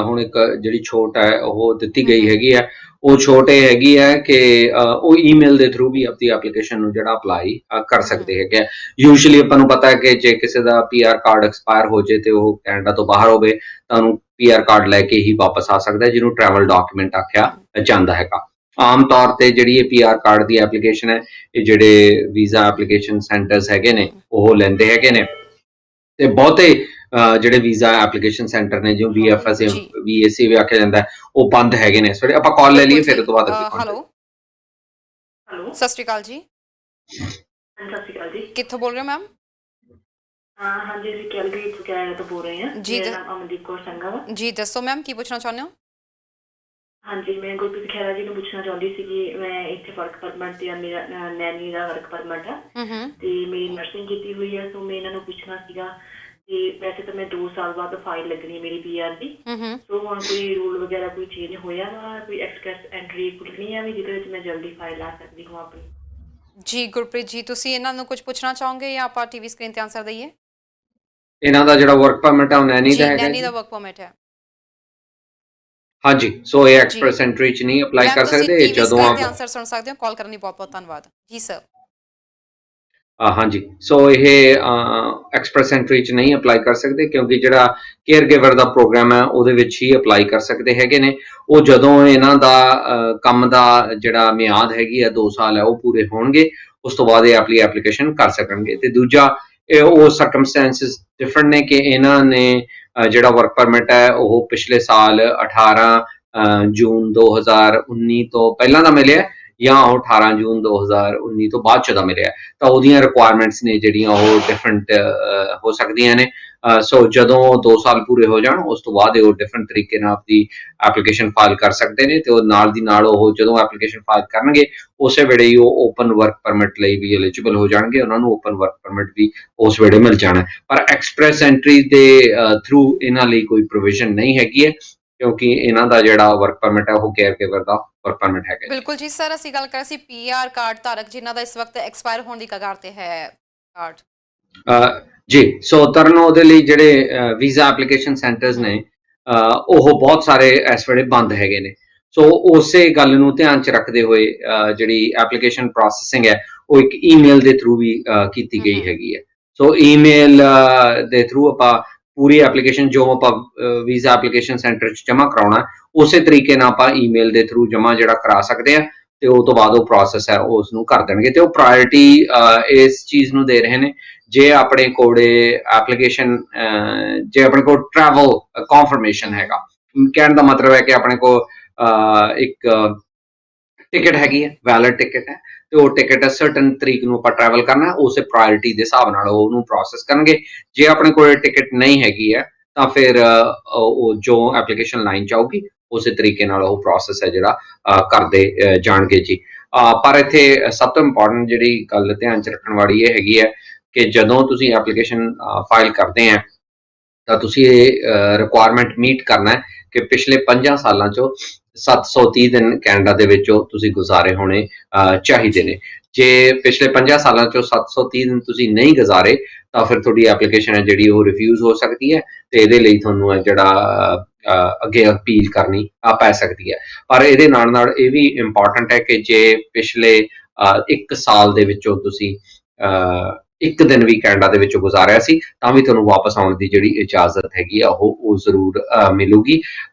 ਹੁਣ ਇੱਕ ਜਿਹੜੀ ਛੋਟ ਹੈ ਉਹ ਦਿੱਤੀ ਗਈ ਹੈਗੀ ਹੈ। ਉਹ ਛੋਟ ਇਹ ਹੈਗੀ ਹੈ ਕਿ ਉਹ ਈਮੇਲ ਦੇ ਥਰੂ ਵੀ ਆਪਣੀ ਐਪਲੀਕੇਸ਼ਨ ਨੂੰ ਜਿਹੜਾ ਅਪਲਾਈ ਕਰ ਸਕਦੇ ਹੈਗੇ ਆ। ਯੂਜੂਅਲੀ ਆਪਾਂ ਨੂੰ ਪਤਾ ਹੈ ਕਿ ਜੇ ਕਿਸੇ ਦਾ ਪੀਆਰ ਕਾਰਡ ਐਕਸਪਾਇਰ ਹੋ ਜੇ ਤੇ ਉਹ ਕੈਨੇਡਾ ਤੋਂ ਬਾਹਰ ਹੋਵੇ, ਤਾਂ ਉਹਨੂੰ ਪੀਆਰ ਕਾਰਡ ਲੈ ਕੇ ਹੀ ਵਾਪਸ ਆ ਸਕਦਾ, ਜਿਹਨੂੰ ਟਰੈਵਲ ਡਾਕੂਮੈਂਟ ਆਖਿਆ ਜਾਂਦਾ ਹੈਗਾ। ਆਮ ਤੌਰ ਤੇ ਜਿਹੜੀ ਇਹ ਪੀਆਰ ਕਾਰਡ ਦੀ ਐਪਲੀਕੇਸ਼ਨ ਹੈ, ਇਹ ਜਿਹੜੇ ਵੀਜ਼ਾ ਐਪਲੀਕੇਸ਼ਨ ਸੈਂਟਰਸ ਹੈਗੇ ਨੇ ਉਹ ਲੈਂਦੇ ਹੈਗੇ ਨੇ, ਤੇ ਬਹੁਤੇ ਜਿਹੜੇ ਵੀਜ਼ਾ ਐਪਲੀਕੇਸ਼ਨ ਸੈਂਟਰ ਨੇ, ਜੋ ਵੀਐਫਐਸ ਵੀਏਸੀ ਵੀ ਆਖਿਆ ਜਾਂਦਾ, ਉਹ ਬੰਦ ਹੈਗੇ ਨੇ। ਸੋ ਆਪਾਂ ਕਾਲ ਲੈ ਲਈਏ, ਫਿਰ ਉਹ ਤੋਂ ਬਾਅਦ ਹੈਲੋ, ਸਤਿ ਸ਼੍ਰੀ ਅਕਾਲ ਜੀ। ਸਤਿ ਸ਼੍ਰੀ ਅਕਾਲ ਜੀ। ਕਿੱਥੋਂ ਬੋਲ ਰਹੇ ਹੋ ਮੈਮ? ਹਾਂਜੀ, ਅਸੀਂ ਕੈਲਗਰੀ ਤੋਂ ਕੈਨੇਡਾ ਤੋਂ ਬੋਲ ਰਹੇ ਹਾਂ। ਜੀ ਮੇਰਾ ਨਾਮ ਅਮਨਦੀਪ ਕੌਰ ਸੰਘਾ ਵਾ। ਜੀ ਦੱਸੋ ਮੈਮ, ਕੀ ਪੁੱਛਣਾ ਚਾਹੁੰਦੇ ਹੋ? ਹਾਂਜੀ, ਮੈਂ ਗੁਰਪ੍ਰੀਤ ਖਹਿਰਾ ਜੀ ਨੂੰ ਪੁੱਛਣਾ ਚਾਹੁੰਦੀ ਸੀ ਕਿ ਮੈਂ ਇੱਥੇ ਵਰਕ ਪਰਮਿਟ ਤੇ ਮੇਰਾ ਨੈਨੀ ਦਾ ਵਰਕ ਪਰਮਿਟ ਆ, ਤੇ ਮੇਰੀ ਨਰਸਿੰਗ ਕੀਤੀ ਹੋਈ ਆ। ਸੋ ਮੈਂ ਇਹਨਾਂ ਨੂੰ ਪੁੱਛਣਾ ਸੀਗਾ ਕਿ ਵੈਸੇ ਤਾਂ ਮੈਂ 2 ਸਾਲ ਬਾਅਦ ਫਾਈਲ ਲੱਗਣੀ ਹੈ ਮੇਰੀ ਪੀਆਰ ਦੀ। ਸੋ ਹੁਣ ਕੋਈ ਰੂਲ ਵਗੈਰਾ ਕੋਈ ਚੇਂਜ ਹੋਇਆ ਵਾ, ਕੋਈ ਐਕਸਪ੍ਰੈਸ ਐਂਟਰੀ ਖੁੱਲ੍ਹਣੀ ਆ ਵੀ ਜਿਹਦੇ ਵਿੱਚ ਮੈਂ ਜਲਦੀ ਫਾਈਲ ਆ ਸਕਦੀ ਹਾਂ ਆਪਣੀ? ਜੀ ਗੁਰਪ੍ਰੀਤ ਜੀ, ਤੁਸੀਂ ਇਹਨਾਂ ਨੂੰ ਕੁਝ ਪੁੱਛਣਾ ਚਾਹੋਗੇ ਜਾਂ ਆਪਾਂ ਟੀਵੀ ਸਕਰੀਨ ਤੇ ਆਨਸਰ ਦਈਏ? ਇਹਨਾਂ ਦਾ ਜਿਹੜਾ ਵਰਕ ਪਰਮਿਟ ਹੈ ਉਹ ਨੈਨੀ ਦਾ ਹੈਗਾ ਨੈਨੀ ਦਾ ਵਰਕ ਪਰਮਿਟ ਹੈ। ਹਾਂਜੀ, ਸੋ ਇਹ ਐਕਸਪ੍ਰੈਸ ਐਂਟਰੀ ਚ ਨਹੀਂ ਅਪਲਾਈ ਕਰ ਸਕਦੇ। ਜਦੋਂ ਆਪ ਆਨਸਰ ਸੁਣ ਸਕਦੇ ਹੋ, ਕਾਲ ਕਰਨ ਲਈ ਬਹੁਤ ਬਹੁਤ ਧੰਨਵਾਦ ਜੀ ਸਰ। ਹਾਂਜੀ, ਸੋ ਇਹ ਐਕਸਪ੍ਰੈਸ ਐਂਟਰੀ ਚ ਨਹੀਂ ਅਪਲਾਈ ਕਰ ਸਕਦੇ, ਕਿਉਂਕਿ ਜਿਹੜਾ ਕੇਅਰ ਗਿਵਰ ਦਾ ਪ੍ਰੋਗਰਾਮ ਹੈ ਉਹਦੇ ਵਿੱਚ ਹੀ ਅਪਲਾਈ ਕਰ ਸਕਦੇ ਹੈਗੇ ਨੇ। ਉਹ ਜਦੋਂ ਇਹਨਾਂ ਦਾ ਕੰਮ ਦਾ ਜਿਹੜਾ ਮਿਆਦ ਹੈਗੀ ਹੈ 2 ਸਾਲ ਹੈ ਉਹ ਪੂਰੇ ਹੋਣਗੇ, ਉਸ ਤੋਂ ਬਾਅਦ ਇਹ ਆਪਣੀ ਐਪਲੀਕੇਸ਼ਨ ਕਰ ਸਕਣਗੇ। ਤੇ ਦੂਜਾ ਉਹ ਸਰਕਮਸਟੈਂਸਿਸ ਡਿਫਰੈਂਟ ਨੇ ਕਿ ਇਹਨਾਂ ਨੇ ਜਿਹੜਾ ਵਰਕ ਪਰਮਿਟ ਹੈ ਉਹ ਪਿਛਲੇ ਸਾਲ 18 ਜੂਨ 2019 ਤੋਂ ਪਹਿਲਾਂ ਦਾ ਮਿਲਿਆ, ਜਾਂ ਉਹ 18 ਜੂਨ 2019 ਤੋਂ ਬਾਅਦ 'ਚ ਦਾ ਮਿਲਿਆ, ਤਾਂ ਉਹਦੀਆਂ ਰਿਕੁਆਇਰਮੈਂਟਸ ਨੇ ਜਿਹੜੀਆਂ ਉਹ ਡਿਫਰੈਂਟ ਹੋ ਸਕਦੀਆਂ ਨੇ। ਸੋ ਜਦੋਂ 2 ਸਾਲ ਪੂਰੇ ਹੋ ਜਾਣ, ਉਸ ਤੋਂ ਬਾਅਦ ਉਹ ਡਿਫਰੈਂਟ ਤਰੀਕੇ ਨਾਲ ਆਪਣੀ ਐਪਲੀਕੇਸ਼ਨ ਫਾਈਲ ਕਰ ਸਕਦੇ ਨੇ, ਤੇ ਉਹ ਨਾਲ ਦੀ ਨਾਲ ਉਹ ਜਦੋਂ ਐਪਲੀਕੇਸ਼ਨ ਫਾਈਲ ਕਰਨਗੇ ਉਸੇ ਵੇਲੇ ਹੀ ਉਹ ਓਪਨ ਵਰਕ ਪਰਮਿਟ ਲਈ ਵੀ ਐਲੀਜੀਬਲ ਹੋ ਜਾਣਗੇ। ਉਹਨਾਂ ਨੂੰ ਓਪਨ ਵਰਕ ਪਰਮਿਟ ਵੀ ਉਸ ਵੇਲੇ ਮਿਲ ਜਾਣਾ। ਪਰ ਐਕਸਪ੍ਰੈਸ ਐਂਟਰੀ ਦੇ ਥਰੂ ਇਹਨਾਂ ਲਈ ਕੋਈ ਪ੍ਰੋਵੀਜ਼ਨ ਨਹੀਂ ਹੈਗੀ ਹੈ, ਕਿਉਂਕਿ ਇਹਨਾਂ ਦਾ ਜਿਹੜਾ ਵਰਕ ਪਰਮਿਟ ਹੈ ਉਹ ਕੇਅਰ ਗਿਵਰ ਦਾ ਵਰਕ ਪਰਮਿਟ ਹੈਗਾ। ਬਿਲਕੁਲ ਜੀ ਸਰ, ਅਸੀਂ ਗੱਲ ਕਰ ਰਹੇ ਸੀ ਪੀਆਰ ਕਾਰਡ ਧਾਰਕ ਜਿਨ੍ਹਾਂ ਦਾ ਇਸ ਵਕਤ ਐਕਸਪਾਇਰ ਹੋਣ ਦੀ ਕਗਾਰ ਤੇ ਹੈ ਕਾਰਡ। ਜੀ, ਸੋ ਤਰਨ ਉਹਦੇ ਲਈ ਜਿਹੜੇ ਵੀਜ਼ਾ ਐਪਲੀਕੇਸ਼ਨ ਸੈਂਟਰਸ ਨੇ ਉਹ ਬਹੁਤ ਸਾਰੇ ਇਸ ਵੇਲੇ ਬੰਦ ਹੈਗੇ ਨੇ। ਸੋ ਉਸੇ ਗੱਲ ਨੂੰ ਧਿਆਨ 'ਚ ਰੱਖਦੇ ਹੋਏ ਜਿਹੜੀ ਐਪਲੀਕੇਸ਼ਨ ਪ੍ਰੋਸੈਸਿੰਗ ਹੈ ਉਹ ਇੱਕ ਈਮੇਲ ਦੇ ਥਰੂ ਵੀ ਕੀਤੀ ਗਈ ਹੈਗੀ ਹੈ। ਸੋ ਈਮੇਲ ਦੇ ਥਰੂ ਆਪਾਂ ਪੂਰੀ ਐਪਲੀਕੇਸ਼ਨ ਜੋ ਆਪਾਂ ਵੀਜ਼ਾ ਐਪਲੀਕੇਸ਼ਨ ਸੈਂਟਰ 'ਚ ਜਮ੍ਹਾਂ ਕਰਾਉਣਾ ਉਸੇ ਤਰੀਕੇ ਨਾਲ ਆਪਾਂ ਈਮੇਲ ਦੇ ਥਰੂ ਜਮ੍ਹਾਂ ਜਿਹੜਾ ਕਰਾ ਸਕਦੇ ਆ ਤੇ ਉਹ ਤੋਂ ਬਾਅਦ ਉਹ ਪ੍ਰੋਸੈਸ ਹੈ ਉਸ ਨੂੰ ਕਰ ਦੇਣਗੇ ਤੇ ਉਹ ਪ੍ਰਾਇੋਰਟੀ ਇਸ ਚੀਜ਼ ਨੂੰ ਦੇ ਰਹੇ ਨੇ ਜੇ ਆਪਣੇ ਕੋਲੇ ਐਪਲੀਕੇਸ਼ਨ ਜੇ ਆਪਣੇ ਕੋਲ ਟਰੈਵਲ ਕਨਫਰਮੇਸ਼ਨ ਹੈਗਾ। ਕਹਿਣ ਦਾ ਮਤਲਬ ਹੈ ਕਿ ਆਪਣੇ ਕੋਲ ਇੱਕ ਟਿਕਟ ਹੈਗੀ ਹੈ, ਵੈਲਿਡ ਟਿਕਟ ਹੈ ਤੇ ਉਹ ਟਿਕਟ ਸਰਟਨ ਤਰੀਕ ਨੂੰ ਆਪਾਂ ਟਰੈਵਲ ਕਰਨਾ ਉਸੇ ਪ੍ਰਾਇੋਰਟੀ ਦੇ ਹਿਸਾਬ ਨਾਲ ਉਹਨੂੰ ਪ੍ਰੋਸੈਸ ਕਰਨਗੇ। ਜੇ ਆਪਣੇ ਕੋਲ ਟਿਕਟ ਨਹੀਂ ਹੈਗੀ ਹੈ ਤਾਂ ਫਿਰ ਉਹ ਜੋ ਐਪਲੀਕੇਸ਼ਨ ਲਾਈਨ 'ਚ ਆਊਗੀ ਉਸੇ ਤਰੀਕੇ ਨਾਲ ਉਹ ਪ੍ਰੋਸੈਸ ਹੈ ਜਿਹੜਾ ਕਰਦੇ ਜਾਣਗੇ ਜੀ। ਪਰ ਇੱਥੇ ਸਭ ਤੋਂ ਇੰਪੋਰਟੈਂਟ ਜਿਹੜੀ ਗੱਲ ਧਿਆਨ 'ਚ ਰੱਖਣ ਵਾਲੀ ਇਹ ਹੈਗੀ ਹੈ ਕਿ ਜਦੋਂ ਤੁਸੀਂ ਐਪਲੀਕੇਸ਼ਨ ਫਾਈਲ ਕਰਦੇ ਆ ਤਾਂ ਤੁਸੀਂ ਇਹ ਰਿਕੁਆਇਰਮੈਂਟ ਮੀਟ ਕਰਨਾ ਹੈ ਕਿ ਪਿਛਲੇ 5 ਸਾਲਾਂ 'ਚੋਂ 730 ਦਿਨ ਕੈਨੇਡਾ ਦੇ ਵਿੱਚੋਂ ਤੁਸੀਂ ਗੁਜ਼ਾਰੇ ਹੋਣੇ ਚਾਹੀਦੇ ਨੇ। ਜੇ ਪਿਛਲੇ 5 ਸਾਲਾਂ 'ਚੋਂ 730 ਦਿਨ ਤੁਸੀਂ ਨਹੀਂ ਗੁਜ਼ਾਰੇ ਤਾਂ ਫਿਰ ਤੁਹਾਡੀ ਐਪਲੀਕੇਸ਼ਨ ਹੈ ਜਿਹੜੀ ਉਹ ਰਿਫਿਊਜ਼ ਹੋ ਸਕਦੀ ਹੈ ਤੇ ਇਹਦੇ ਲਈ ਤੁਹਾਨੂੰ ਹੈ ਜਿਹੜਾ ਅੱਗੇ ਅਪੀਲ ਕਰਨੀ ਪੈ ਸਕਦੀ ਹੈ। ਪਰ ਇਹਦੇ ਨਾਲ ਨਾਲ ਇਹ ਵੀ ਇੰਪੋਰਟੈਂਟ ਹੈ ਕਿ ਜੇ ਪਿਛਲੇ 1 ਸਾਲ ਦੇ ਵਿੱਚੋਂ ਤੁਸੀਂ ਇੱਕ ਦਿਨ ਵੀ ਕੈਨੇਡਾ ਦੇ ਵਿੱਚੋਂ ਗੁਜ਼ਾਰਿਆ ਸੀ ਤਾਂ ਵੀ ਤੁਹਾਨੂੰ ਵਾਪਸ ਆਉਣ ਦੀ ਜਿਹੜੀ ਇਜਾਜ਼ਤ ਹੈਗੀ ਆ ਉਹ ਜ਼ਰੂਰ ਮਿਲੂਗੀ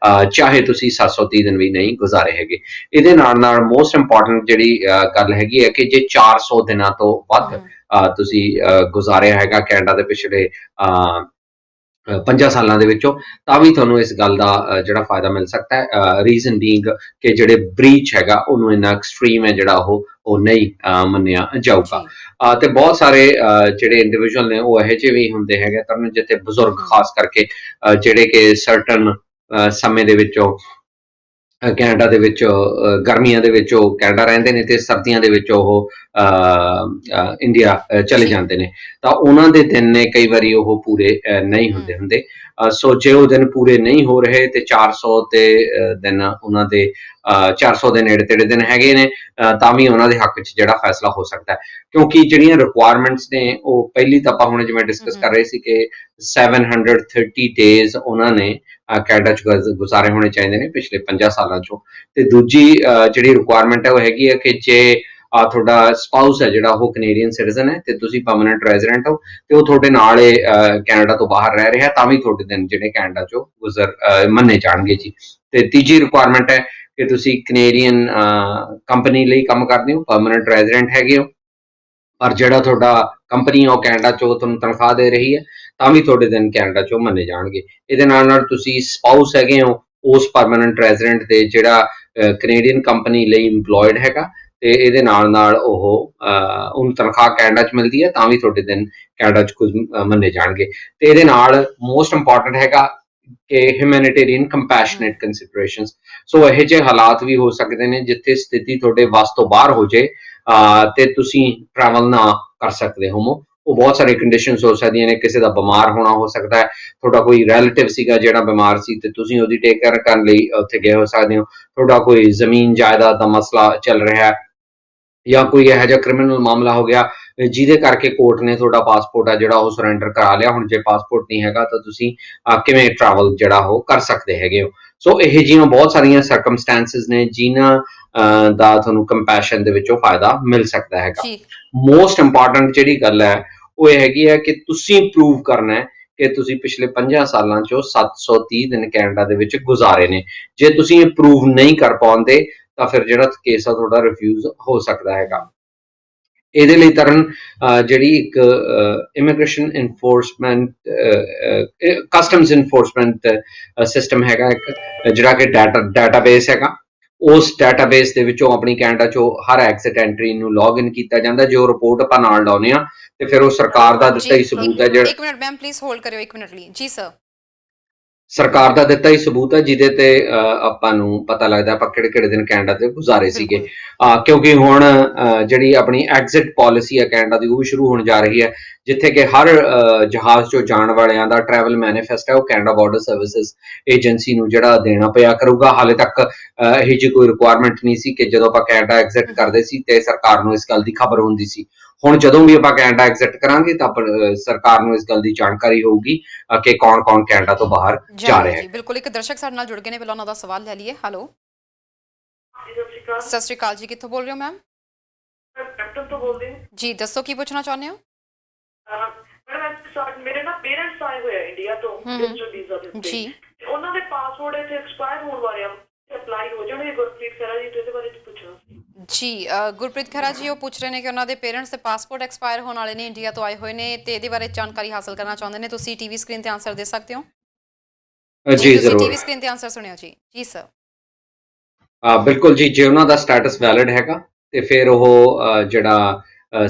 ਚਾਹੇ ਤੁਸੀਂ 730 ਦਿਨ ਵੀ ਨਹੀਂ ਗੁਜ਼ਾਰੇ ਹੈਗੇ। ਇਹਦੇ ਨਾਲ ਨਾਲ ਮੋਸਟ ਇੰਪੋਰਟੈਂਟ ਜਿਹੜੀ ਗੱਲ ਹੈਗੀ ਹੈ ਕਿ ਜੇ 400 ਦਿਨਾਂ ਤੋਂ ਵੱਧ ਤੁਸੀਂ ਗੁਜ਼ਾਰਿਆ ਹੈਗਾ ਕੈਨੇਡਾ ਦੇ ਪਿਛਲੇ 5 ਸਾਲਾਂ ਦੇ ਵਿੱਚੋਂ ਤਾਂ ਵੀ ਤੁਹਾਨੂੰ ਇਸ ਗੱਲ ਦਾ ਜਿਹੜਾ ਫਾਇਦਾ ਮਿਲ ਸਕਦਾ ਹੈ। ਰੀਜ਼ਨ ਬੀਇੰਗ ਕਿ ਜਿਹੜੇ ਬ੍ਰੀਚ ਹੈਗਾ ਉਹਨੂੰ ਇੰਨਾ ਐਕਸਟ੍ਰੀਮ ਹੈ ਜਿਹੜਾ ਉਹ ਨਹੀਂ ਮੰਨਿਆ ਜਾਊਗਾ। ਤੇ ਬਹੁਤ ਸਾਰੇ ਜਿਹੜੇ ਇੰਡੀਵਿਜੂਅਲ ਨੇ ਉਹ ਇਹੋ ਜਿਹੇ ਵੀ ਹੁੰਦੇ ਹੈਗੇ ਤਾਂ ਜਿੱਥੇ ਬਜ਼ੁਰਗ ਖਾਸ ਕਰਕੇ ਜਿਹੜੇ ਕਿ ਸਰਟਨ ਸਮੇਂ ਦੇ ਵਿੱਚੋਂ ਕੈਨੇਡਾ ਦੇ ਵਿੱਚ ਗਰਮੀਆਂ ਦੇ ਵਿੱਚ ਉਹ ਕੈਨੇਡਾ ਰਹਿੰਦੇ ਨੇ ਤੇ ਸਰਦੀਆਂ ਦੇ ਵਿੱਚ ਉਹ ਇੰਡੀਆ ਚਲੇ ਜਾਂਦੇ ਨੇ ਤਾਂ ਉਹਨਾਂ ਦੇ ਦਿਨ ਨੇ ਕਈ ਵਾਰੀ ਉਹ ਪੂਰੇ ਨਹੀਂ ਹੁੰਦੇ। ਸੋ ਜੇ ਉਹ ਦਿਨ ਪੂਰੇ ਨਹੀਂ ਹੋ ਰਹੇ ਤੇ 400 ਤੇ ਦਿਨ ਉਹਨਾਂ ਦੇ 400 ਦੇ ਨੇੜੇ ਤੇੜੇ ਦਿਨ ਹੈਗੇ ਨੇ ਤਾਂ ਵੀ ਉਹਨਾਂ ਦੇ ਹੱਕ 'ਚ ਜਿਹੜਾ ਫੈਸਲਾ ਹੋ ਸਕਦਾ ਹੈ ਕਿਉਂਕਿ ਜਿਹੜੀਆਂ ਰਿਕੁਆਇਰਮੈਂਟਸ ਨੇ ਉਹ ਪਹਿਲੀ ਤਾਂ ਆਪਾਂ ਹੁਣ ਜਿਵੇਂ ਡਿਸਕਸ ਕਰ ਰਹੇ ਸੀ ਕਿ 730 ਡੇਜ਼ ਉਹਨਾਂ ਨੇ ਕੈਨੇਡਾ 'ਚ ਗੁਜ਼ਾਰੇ ਹੋਣੇ ਚਾਹੀਦੇ ਨੇ ਪਿਛਲੇ 5 ਸਾਲਾਂ 'ਚੋਂ। ਤੇ ਦੂਜੀ ਜਿਹੜੀ ਰਿਕੁਆਇਰਮੈਂਟ ਹੈ ਉਹ ਹੈਗੀ ਹੈ ਕਿ ਜੇ ਤੁਹਾਡਾ ਸਪਾਊਸ ਹੈ ਜਿਹੜਾ ਉਹ ਕੈਨੇਡੀਅਨ ਸਿਟੀਜ਼ਨ ਹੈ ਤੇ ਤੁਸੀਂ ਪਰਮਨੈਂਟ ਰੈਜ਼ੀਡੈਂਟ ਹੋ ਤੇ ਉਹ ਤੁਹਾਡੇ ਨਾਲ ਕੈਨੇਡਾ ਤੋਂ ਬਾਹਰ ਰਹਿ ਰਿਹਾ ਤਾਂ ਵੀ ਤੁਹਾਡੇ ਦਿਨ ਜਿਹੜੇ ਕੈਨੇਡਾ 'ਚੋਂ ਮੰਨੇ ਜਾਣਗੇ ਜੀ। ਤੇ ਤੀਜੀ ਰਿਕੁਆਇਰਮੈਂਟ ਹੈ ਕਿ ਤੁਸੀਂ ਕੈਨੇਡੀਅਨ ਕੰਪਨੀ ਲਈ ਕੰਮ ਕਰਦੇ ਹੋ, ਪਰਮਨੈਂਟ ਰੈਜ਼ੀਡੈਂਟ ਹੈਗੇ ਹੋ ਪਰ ਜਿਹੜਾ ਤੁਹਾਡਾ ਕੰਪਨੀ ਉਹ ਕੈਨੇਡਾ 'ਚੋਂ ਤੁਹਾਨੂੰ ਤਨਖਾਹ ਦੇ ਰਹੀ ਹੈ ਤਾਂ ਵੀ ਤੁਹਾਡੇ ਦਿਨ ਕੈਨੇਡਾ 'ਚੋਂ ਮੰਨੇ ਜਾਣਗੇ। ਇਹਦੇ ਨਾਲ ਨਾਲ ਤੁਸੀਂ ਸਪਾਊਸ ਹੈਗੇ ਹੋ ਉਸ ਪਰਮਨੈਂਟ ਰੈਜ਼ੀਡੈਂਟ ਦੇ ਜਿਹੜਾ ਕੈਨੇਡੀਅਨ ਕੰਪਨੀ ਲਈ ਇੰਪਲੋਇਡ ਹੈਗਾ ਤੇ ਇਹਦੇ ਨਾਲ ਨਾਲ ਉਹਨੂੰ ਤਨਖਾਹ ਕੈਨੇਡਾ 'ਚ ਮਿਲਦੀ ਹੈ ਤਾਂ ਵੀ ਤੁਹਾਡੇ ਦਿਨ ਕੈਨੇਡਾ 'ਚ ਕੁਝ ਮੰਨੇ ਜਾਣਗੇ। ਤੇ ਇਹਦੇ ਨਾਲ ਮੋਸਟ ਇੰਪੋਰਟੈਂਟ ਹੈਗਾ ਕਿ ਹਿਊਮੈਨਿਟੇਰੀਅਨ ਕੰਪੈਸ਼ਨੇਟ ਕੰਸੀਡਰੇਸ਼ਨਸ। ਸੋ ਇਹੋ ਜਿਹੇ ਹਾਲਾਤ ਵੀ ਹੋ ਸਕਦੇ ਨੇ ਜਿੱਥੇ ਸਥਿਤੀ ਤੁਹਾਡੇ ਵੱਸ ਤੋਂ ਬਾਹਰ ਹੋ ਜੇ ਤੇ ਤੁਸੀਂ ਟਰੈਵਲ ਨਾ ਕਰ ਸਕਦੇ ਹੋ। ਉਹ ਬਹੁਤ ਸਾਰੇ ਕੰਡੀਸ਼ਨਸ ਹੋ ਸਕਦੀਆਂ ਨੇ, ਕਿਸੇ ਦਾ ਬਿਮਾਰ ਹੋਣਾ ਹੋ ਸਕਦਾ ਹੈ, ਤੁਹਾਡਾ ਕੋਈ ਰਿਲੇਟਿਵ ਸੀਗਾ ਜਿਹੜਾ ਬਿਮਾਰ ਸੀ ਤੇ ਤੁਸੀਂ ਉਹਦੀ ਟੇਕ ਕੇਅਰ ਕਰਨ ਲਈ ਉੱਥੇ ਗਏ ਹੋ ਸਕਦੇ ਹੋ, ਤੁਹਾਡਾ ਕੋਈ ਜ਼ਮੀਨ ਜਾਇਦਾਦ ਦਾ ਮਸਲਾ ਚੱਲ ਰਿਹਾ ਹੈ ਜਾਂ ਕੋਈ ਇਹੋ ਜਿਹਾ ਕ੍ਰਿਮੀਨਲ ਮਾਮਲਾ ਹੋ ਗਿਆ ਜਿਹਦੇ ਕਰਕੇ ਕੋਰਟ ਨੇ ਤੁਹਾਡਾ ਪਾਸਪੋਰਟ ਆ ਜਿਹੜਾ ਉਹ ਸਰੈਂਡਰ ਕਰਾ ਲਿਆ। ਹੁਣ ਜੇ ਪਾਸਪੋਰਟ ਨਹੀਂ ਹੈਗਾ ਤਾਂ ਤੁਸੀਂ ਕਿਵੇਂ ਟਰੈਵਲ ਜਿਹੜਾ ਉਹ ਕਰ ਸਕਦੇ ਹੈਗੇ ਹੋ। ਸੋ ਇਹ ਜਿਹੀਆਂ ਬਹੁਤ ਸਾਰੀਆਂ ਸਰਕਮਸਟੈਂਸਿਸ ਨੇ ਜਿਨ੍ਹਾਂ ਦਾ ਤੁਹਾਨੂੰ ਕੰਪੈਸ਼ਨ ਦੇ ਵਿੱਚੋਂ ਫਾਇਦਾ ਮਿਲ ਸਕਦਾ ਹੈਗਾ। ਮੋਸਟ ਇੰਪੋਰਟੈਂਟ ਜਿਹੜੀ ਗੱਲ ਹੈ ਉਹ ਇਹ ਹੈਗੀ ਹੈ ਕਿ ਤੁਸੀਂ ਪ੍ਰੂਵ ਕਰਨਾ ਹੈ ਕਿ ਤੁਸੀਂ ਪਿਛਲੇ 5 ਸਾਲਾਂ 'ਚੋਂ 730 ਦਿਨ ਕੈਨੇਡਾ ਦੇ ਵਿੱਚ ਗੁਜ਼ਾਰੇ ਨੇ। ਜੇ ਤੁਸੀਂ ਇਹ ਪ੍ਰੂਵ ਨਹੀਂ ਕਰ ਪਾਉਂਦੇ ਤਾਂ ਫਿਰ ਜਿਹੜਾ ਕੇਸ ਆ ਤੁਹਾਡਾ ਰਿਫਿਊਜ਼ ਹੋ ਸਕਦਾ ਹੈਗਾ। ਇਹਦੇ ਲਈ ਤਰਨ ਜਿਹੜੀ ਇੱਕ immigration enforcement customs enforcement system ਹੈਗਾ ਇੱਕ ਜਿਹੜਾ ਕਿ ਡਾਟਾਬੇਸ ਹੈਗਾ। ਉਸ ਡਾਟਾਬੇਸ ਦੇ ਵਿੱਚੋਂ ਆਪਣੀ ਕੈਨੇਡਾ 'ਚੋਂ ਹਰ ਐਗਜ਼ਿਟ ਐਂਟਰੀ ਨੂੰ ਲੌਗਇਨ ਕੀਤਾ ਜਾਂਦਾ ਜੋ ਰਿਪੋਰਟ ਆਪਾਂ ਨਾਲ ਲਾਉਂਦੇ ਆ ਤੇ ਫਿਰ ਉਹ ਸਰਕਾਰ ਦਾ ਦਿੱਤਾ ਹੀ ਸਬੂਤ ਹੈ ਜਿਹੜਾ 1 ਮਿੰਟ ਮੈਮ ਪਲੀਜ਼ ਹੋਲਡ ਕਰਿਓ 1 ਮਿੰਟ ਲਈ ਜੀ ਸਰ। ਸਰਕਾਰ ਦਾ ਦਿੱਤਾ ਹੀ ਸਬੂਤ ਹੈ ਜਿਹਦੇ ਤੇ ਆਪਾਂ ਨੂੰ ਪਤਾ ਲੱਗਦਾ ਆਪਾਂ ਕਿਹੜੇ ਦਿਨ ਕੈਨੇਡਾ ਤੇ ਗੁਜ਼ਾਰੇ ਸੀਗੇ। ਕਿਉਂਕਿ ਹੁਣ ਜਿਹੜੀ ਆਪਣੀ ਐਗਜ਼ਿਟ ਪਾਲਿਸੀ ਹੈ ਕੈਨੇਡਾ ਦੀ ਉਹ ਵੀ ਸ਼ੁਰੂ ਹੋਣ ਜਾ ਰਹੀ ਹੈ ਜਿੱਥੇ ਕਿ ਹਰ ਜਹਾਜ਼ 'ਚੋਂ ਜਾਣ ਵਾਲਿਆਂ ਦਾ ਟਰੈਵਲ ਮੈਨੀਫੈਸਟ ਹੈ ਉਹ ਕੈਨੇਡਾ ਬਾਰਡਰ ਸਰਵਿਸਿਜ਼ ਏਜੰਸੀ ਨੂੰ ਜਿਹੜਾ ਦੇਣਾ ਪਿਆ ਕਰੂਗਾ। ਹਾਲੇ ਤੱਕ ਇਹੋ ਜਿਹੀ ਕੋਈ ਰਿਕੁਆਇਰਮੈਂਟ ਨਹੀਂ ਸੀ ਕਿ ਜਦੋਂ ਆਪਾਂ ਕੈਨੇਡਾ ਐਗਜ਼ਿਟ ਕਰਦੇ ਸੀ ਤੇ ਸਰਕਾਰ ਨੂੰ ਇਸ ਗੱਲ ਦੀ ਖਬਰ ਹੁੰਦੀ ਸੀ। ਹੁਣ ਜਦੋਂ ਵੀ ਆਪਾਂ ਕੈਨੇਡਾ ਐਗਜ਼ਿਟ ਕਰਾਂਗੇ ਤਾਂ ਸਰਕਾਰ ਨੂੰ ਇਸ ਗੱਲ ਦੀ ਜਾਣਕਾਰੀ ਹੋਊਗੀ ਕਿ ਕੌਣ-ਕੌਣ ਕੈਨੇਡਾ ਤੋਂ ਬਾਹਰ ਜਾ ਰਿਹਾ ਹੈ। ਜੀ ਬਿਲਕੁਲ ਇੱਕ ਦਰਸ਼ਕ ਸਾਡੇ ਨਾਲ ਜੁੜ ਗਏ ਨੇ, ਪਹਿਲਾਂ ਉਹਨਾਂ ਦਾ ਸਵਾਲ ਲੈ ਲਈਏ। ਹੈਲੋ, ਸਤਿ ਸ਼੍ਰੀ ਅਕਾਲ ਜੀ, ਕਿੱਥੋਂ ਬੋਲ ਰਹੇ ਹੋ ਮੈਮ? ਕੈਪਟਨ ਤੋਂ ਬੋਲਦੇ ਹਾਂ। ਜੀ ਦੱਸੋ ਕੀ ਪੁੱਛਣਾ ਚਾਹੁੰਦੇ ਹੋ? ਮੈਡਮ ਮੇਰੇ ਨਾ ਪੇਰੈਂਟਸ ਆਏ ਹੋਏ ਆ ਇੰਡੀਆ ਤੋਂ ਵਿਜ਼ਟਰ ਵੀਜ਼ਾ ਦੇ ਉੱਤੇ। ਜੀ ਤੇ ਉਹਨਾਂ ਦੇ ਪਾਸਪੋਰਟ ਇੱਥੇ ਐਕਸਪਾਇਰ ਹੋਣ ਵਾਲੇ ਆ, ਅਪਲਾਈ ਹੋ ਜਾਣਗੇ। ਗੁਰਪ੍ਰੀਤ ਖਹਿਰਾ ਜੀ ਤੋਂ ਇਹਦੇ ਬਾਰੇ ਪੁੱਛਣਾ ਸੀ। ਜੀ ਗੁਰਪ੍ਰੀਤ ਖਹਿਰਾ ਜੀ ਉਹ ਪੁੱਛ ਰਹੇ ਨੇ ਕਿ ਉਹਨਾਂ ਦੇ ਪੇਰੈਂਟਸ ਦੇ ਪਾਸਪੋਰਟ ਐਕਸਪਾਇਰ ਹੋਣ ਵਾਲੇ ਨੇ, ਇੰਡੀਆ ਤੋਂ ਆਏ ਹੋਏ ਨੇ ਤੇ ਇਹਦੇ ਬਾਰੇ ਜਾਣਕਾਰੀ ਹਾਸਲ ਕਰਨਾ ਚਾਹੁੰਦੇ ਨੇ। ਤੁਸੀਂ ਟੀਵੀ ਸਕਰੀਨ ਤੇ ਆਨਸਰ ਦੇ ਸਕਦੇ ਹੋ। ਜੀ ਤੁਸੀਂ ਜ਼ਰੂਰ। ਟੀਵੀ ਸਕਰੀਨ ਤੇ ਆਨਸਰ ਸੁਣਿਓ ਜੀ। ਜੀ ਸਰ। ਬਿਲਕੁਲ ਜੀ, ਜੇ ਉਹਨਾਂ ਦਾ ਸਟੇਟਸ ਵੈਲਿਡ ਹੈਗਾ ਤੇ ਫਿਰ ਉਹ ਜਿਹੜਾ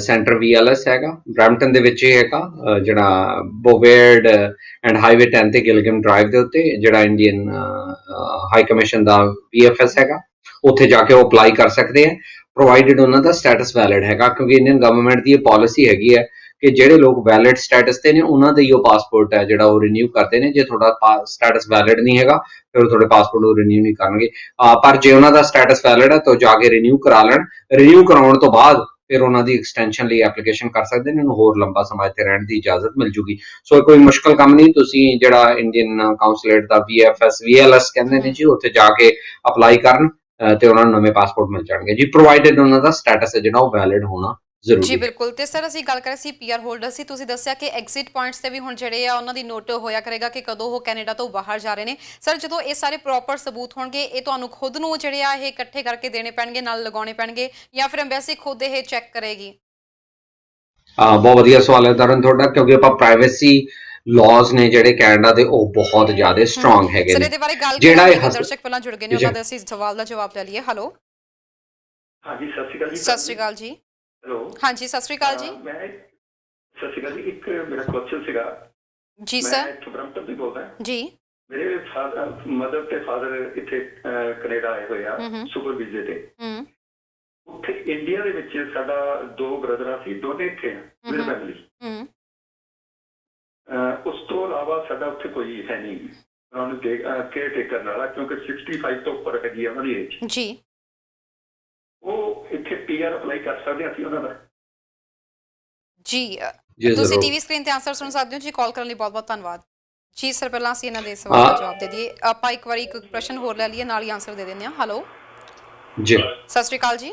ਸੈਂਟਰ VLS ਹੈਗਾ ਬਰੈਂਪਟਨ ਦੇ ਵਿੱਚ ਹੀ ਹੈਗਾ, ਜਿਹੜਾ ਬੋਵੇਅਰਡ ਐਂਡ ਹਾਈਵੇ 10 ਤੇ ਗਿਲਗਮ ਡਰਾਈਵ ਦੇ ਉੱਤੇ ਜਿਹੜਾ ਇੰਡੀਅਨ ਹਾਈ ਕਮਿਸ਼ਨ ਦਾ VFS ਹੈਗਾ, ਉੱਥੇ ਜਾ ਕੇ ਉਹ ਅਪਲਾਈ ਕਰ ਸਕਦੇ ਆ, ਪ੍ਰੋਵਾਈਡਡ ਉਹਨਾਂ ਦਾ ਸਟੇਟਸ ਵੈਲਿਡ ਹੈਗਾ। ਕਿਉਂਕਿ ਇੰਡੀਅਨ ਗਵਰਨਮੈਂਟ ਦੀ ਇਹ ਪਾਲਿਸੀ ਹੈਗੀ ਹੈ ਕਿ ਜਿਹੜੇ ਲੋਕ ਵੈਲਿਡ ਸਟੇਟਸ ਤੇ ਨੇ ਉਹਨਾਂ ਦਾ ਹੀ ਉਹ ਪਾਸਪੋਰਟ ਹੈ ਜਿਹੜਾ ਉਹ ਰਿਨਿਊ ਕਰਦੇ ਨੇ। ਜੇ ਤੁਹਾਡਾ ਸਟੇਟਸ ਵੈਲਿਡ ਨਹੀਂ ਹੈਗਾ ਫਿਰ ਉਹ ਤੁਹਾਡੇ ਪਾਸਪੋਰਟ ਨੂੰ ਰਿਨਿਊ ਨਹੀਂ ਕਰਨਗੇ। ਪਰ ਜੇ ਉਹਨਾਂ ਦਾ ਸਟੇਟਸ ਵੈਲਿਡ ਹੈ ਤਾਂ ਜਾ ਕੇ ਰਿਨਿਊ ਕਰਾ ਲੈਣ। ਰਿਨਿਊ ਕਰਾਉਣ ਤੋਂ ਬਾਅਦ ਫਿਰ ਉਹਨਾਂ ਦੀ ਐਕਸਟੈਂਸ਼ਨ ਲਈ ਐਪਲੀਕੇਸ਼ਨ ਕਰ ਸਕਦੇ ਨੇ, ਉਹਨੂੰ ਹੋਰ ਲੰਬਾ ਸਮਾਂ ਇੱਥੇ ਰਹਿਣ ਦੀ ਇਜਾਜ਼ਤ ਮਿਲ ਜੂਗੀ। ਸੋ ਕੋਈ ਮੁਸ਼ਕਲ ਕੰਮ ਨਹੀਂ, ਤੁਸੀਂ ਜਿਹੜਾ ਇੰਡੀਅਨ ਕਾਉਂਸਲੇਟ ਦਾ VLS ਕਹਿੰਦੇ ਨੇ ਜੀ, ਉੱਥੇ ਜਾ ਕੇ ਅਪਲਾਈ ਕਰਨ ਤੇ ਉਹਨਾਂ ਨੂੰ ਨਵੇਂ ਪਾਸਪੋਰਟ ਮਿਲ ਜਾਣਗੇ ਜੀ, ਪ੍ਰੋਵਾਈਡਡ ਉਹਨਾਂ ਦਾ ਸਟੇਟਸ ਹੈ ਜਿਹੜਾ ਉਹ ਵੈਲਿਡ ਹੋਣਾ ਜ਼ਰੂਰੀ ਜੀ ਹੈ। ਬਿਲਕੁਲ। ਤੇ ਸਰ ਅਸੀਂ ਗੱਲ ਕਰ ਰਹੇ ਸੀ PR ਹੋਲਡਰ ਸੀ, ਤੁਸੀਂ ਦੱਸਿਆ ਕਿ ਐਗਜ਼ਿਟ ਪੁਆਇੰਟਸ ਤੇ ਵੀ ਹੁਣ ਜਿਹੜੇ ਆ ਉਹਨਾਂ ਦੀ ਨੋਟ ਹੋਇਆ ਕਰੇਗਾ ਕਿ ਕਦੋਂ ਉਹ ਕੈਨੇਡਾ ਤੋਂ ਬਾਹਰ ਜਾ ਰਹੇ ਨੇ। ਸਰ ਜਦੋਂ ਇਹ ਸਾਰੇ ਪ੍ਰੋਪਰ ਸਬੂਤ ਹੋਣਗੇ ਇਹ ਤੁਹਾਨੂੰ ਖੁਦ ਨੂੰ ਜਿਹੜੇ ਆ ਇਹ ਇਕੱਠੇ ਕਰਕੇ ਦੇਣੇ ਪੈਣਗੇ, ਨਾਲ ਲਗਾਉਣੇ ਪੈਣਗੇ, ਜਾਂ ਫਿਰ ਐਮਬੈਸੀ ਖੁਦ ਇਹ ਚੈੱਕ ਕਰੇਗੀ? ਬਹੁਤ ਵਧੀਆ ਸਵਾਲ ਹੈ ਤਰਨ ਤੁਹਾਡਾ, ਕਿਉਂਕਿ ਆਪਾਂ ਪ੍ਰਾਈਵੇਸੀ ਲਾਜ਼ ਨੇ ਜਿਹੜੇ ਕੈਨੇਡਾ ਦੇ ਉਹ ਬਹੁਤ ਜ਼ਿਆਦਾ ਸਟਰੋਂਗ ਹੈਗੇ ਸਰ ਨੇ। ਇਹਦੇ ਬਾਰੇ ਗੱਲ ਜਿਹੜਾ ਕਰਾਂਗੇ, ਇਹ ਇੱਕ ਦਰਸ਼ਕ ਪਹਿਲਾਂ ਜੁੜ ਗਏ ਨੇ, ਉਹਨਾਂ ਦੇ ਅਸੀਂ ਸਵਾਲ ਦਾ ਜਵਾਬ ਲੈ ਲਈਏ। ਹੈਲੋ, ਹਾਂਜੀ ਸਤਿ ਸ਼੍ਰੀ ਅਕਾਲ ਜੀ। ਸਤਿ ਸ਼੍ਰੀ ਅਕਾਲ ਜੀ। ਹੈਲੋ, ਹਾਂਜੀ ਸਤਿ ਸ਼੍ਰੀ ਅਕਾਲ ਜੀ। ਮੈਂ ਸਤਿ ਸ਼੍ਰੀ ਅਕਾਲ ਜੀ। ਇੱਕ ਮੇਰਾ ਕੁਐਸਚਨ ਸੀਗਾ। ਜੀ ਮੈਂ ਸਰ। ਇੱਥੋਂ ਬਰੈਂਪਟਨ ਤੋਂ ਬੋਲਦਾ। ਜੀ। ਮੇਰੇ ਮਦਰ ਤੇ ਫਾਦਰ ਇੱਥੇ ਕੈਨੇਡਾ ਆਏ ਹੋਏ ਆ ਸੁਪਰ ਵੀਜ਼ੇ ਤੇ। ਉੱਥੇ ਇੰਡੀਆ ਦੇ ਵਿੱਚ ਸਾਡਾ 2 ਬ੍ਰਦਰਾਂ ਸੀ, ਦੋਨੇ ਇੱਥੇ ਆ ਵਿਦ ਫੈਮਿਲੀ। ਉਸ ਤੋਂ ਇਲਾਵਾ ਸਾਡਾ ਉੱਥੇ ਕੋਈ ਹੈ ਨਹੀਂ ਉਹਨਾਂ ਨੂੰ ਕੇਅਰ ਟੇਕ ਕਰਨ ਵਾਲਾ, ਕਿਉਂਕਿ 65 ਤੋਂ ਉੱਪਰ ਹੈਗੀ ਆ ਉਹਨਾਂ ਦੀ ਏਜ ਜੀ। ਉਹ ਇੱਥੇ PR ਅਪਲਾਈ ਕਰ ਸਕਦੇ ਹਾਂ ਅਸੀਂ ਉਹਨਾਂ ਦਾ? ਜੀ ਤੁਸੀਂ ਟੀਵੀ ਸਕਰੀਨ ਤੇ ਆਨਸਰ ਸੁਣ ਸਕਦੇ ਹੋ ਜੀ। ਕਾਲ ਕਰਨ ਲਈ ਬਹੁਤ ਬਹੁਤ ਧੰਨਵਾਦ ਜੀ ਸਰ। ਪਹਿਲਾਂ ਅਸੀਂ ਇਹਨਾਂ ਦੇ ਸਵਾਲ ਦਾ ਜਵਾਬ ਦੇ ਦਈਏ। ਆਪਾਂ ਇੱਕ ਵਾਰੀ ਇੱਕ ਪ੍ਰਸ਼ਨ ਹੋਰ ਲੈ ਲਈਏ, ਨਾਲ ਹੀ ਆਨਸਰ ਦੇ ਦਿੰਦੇ ਹਾਂ। ਹੈਲੋ ਜੀ, ਸਤਿ ਸ਼੍ਰੀ ਅਕਾਲ ਜੀ।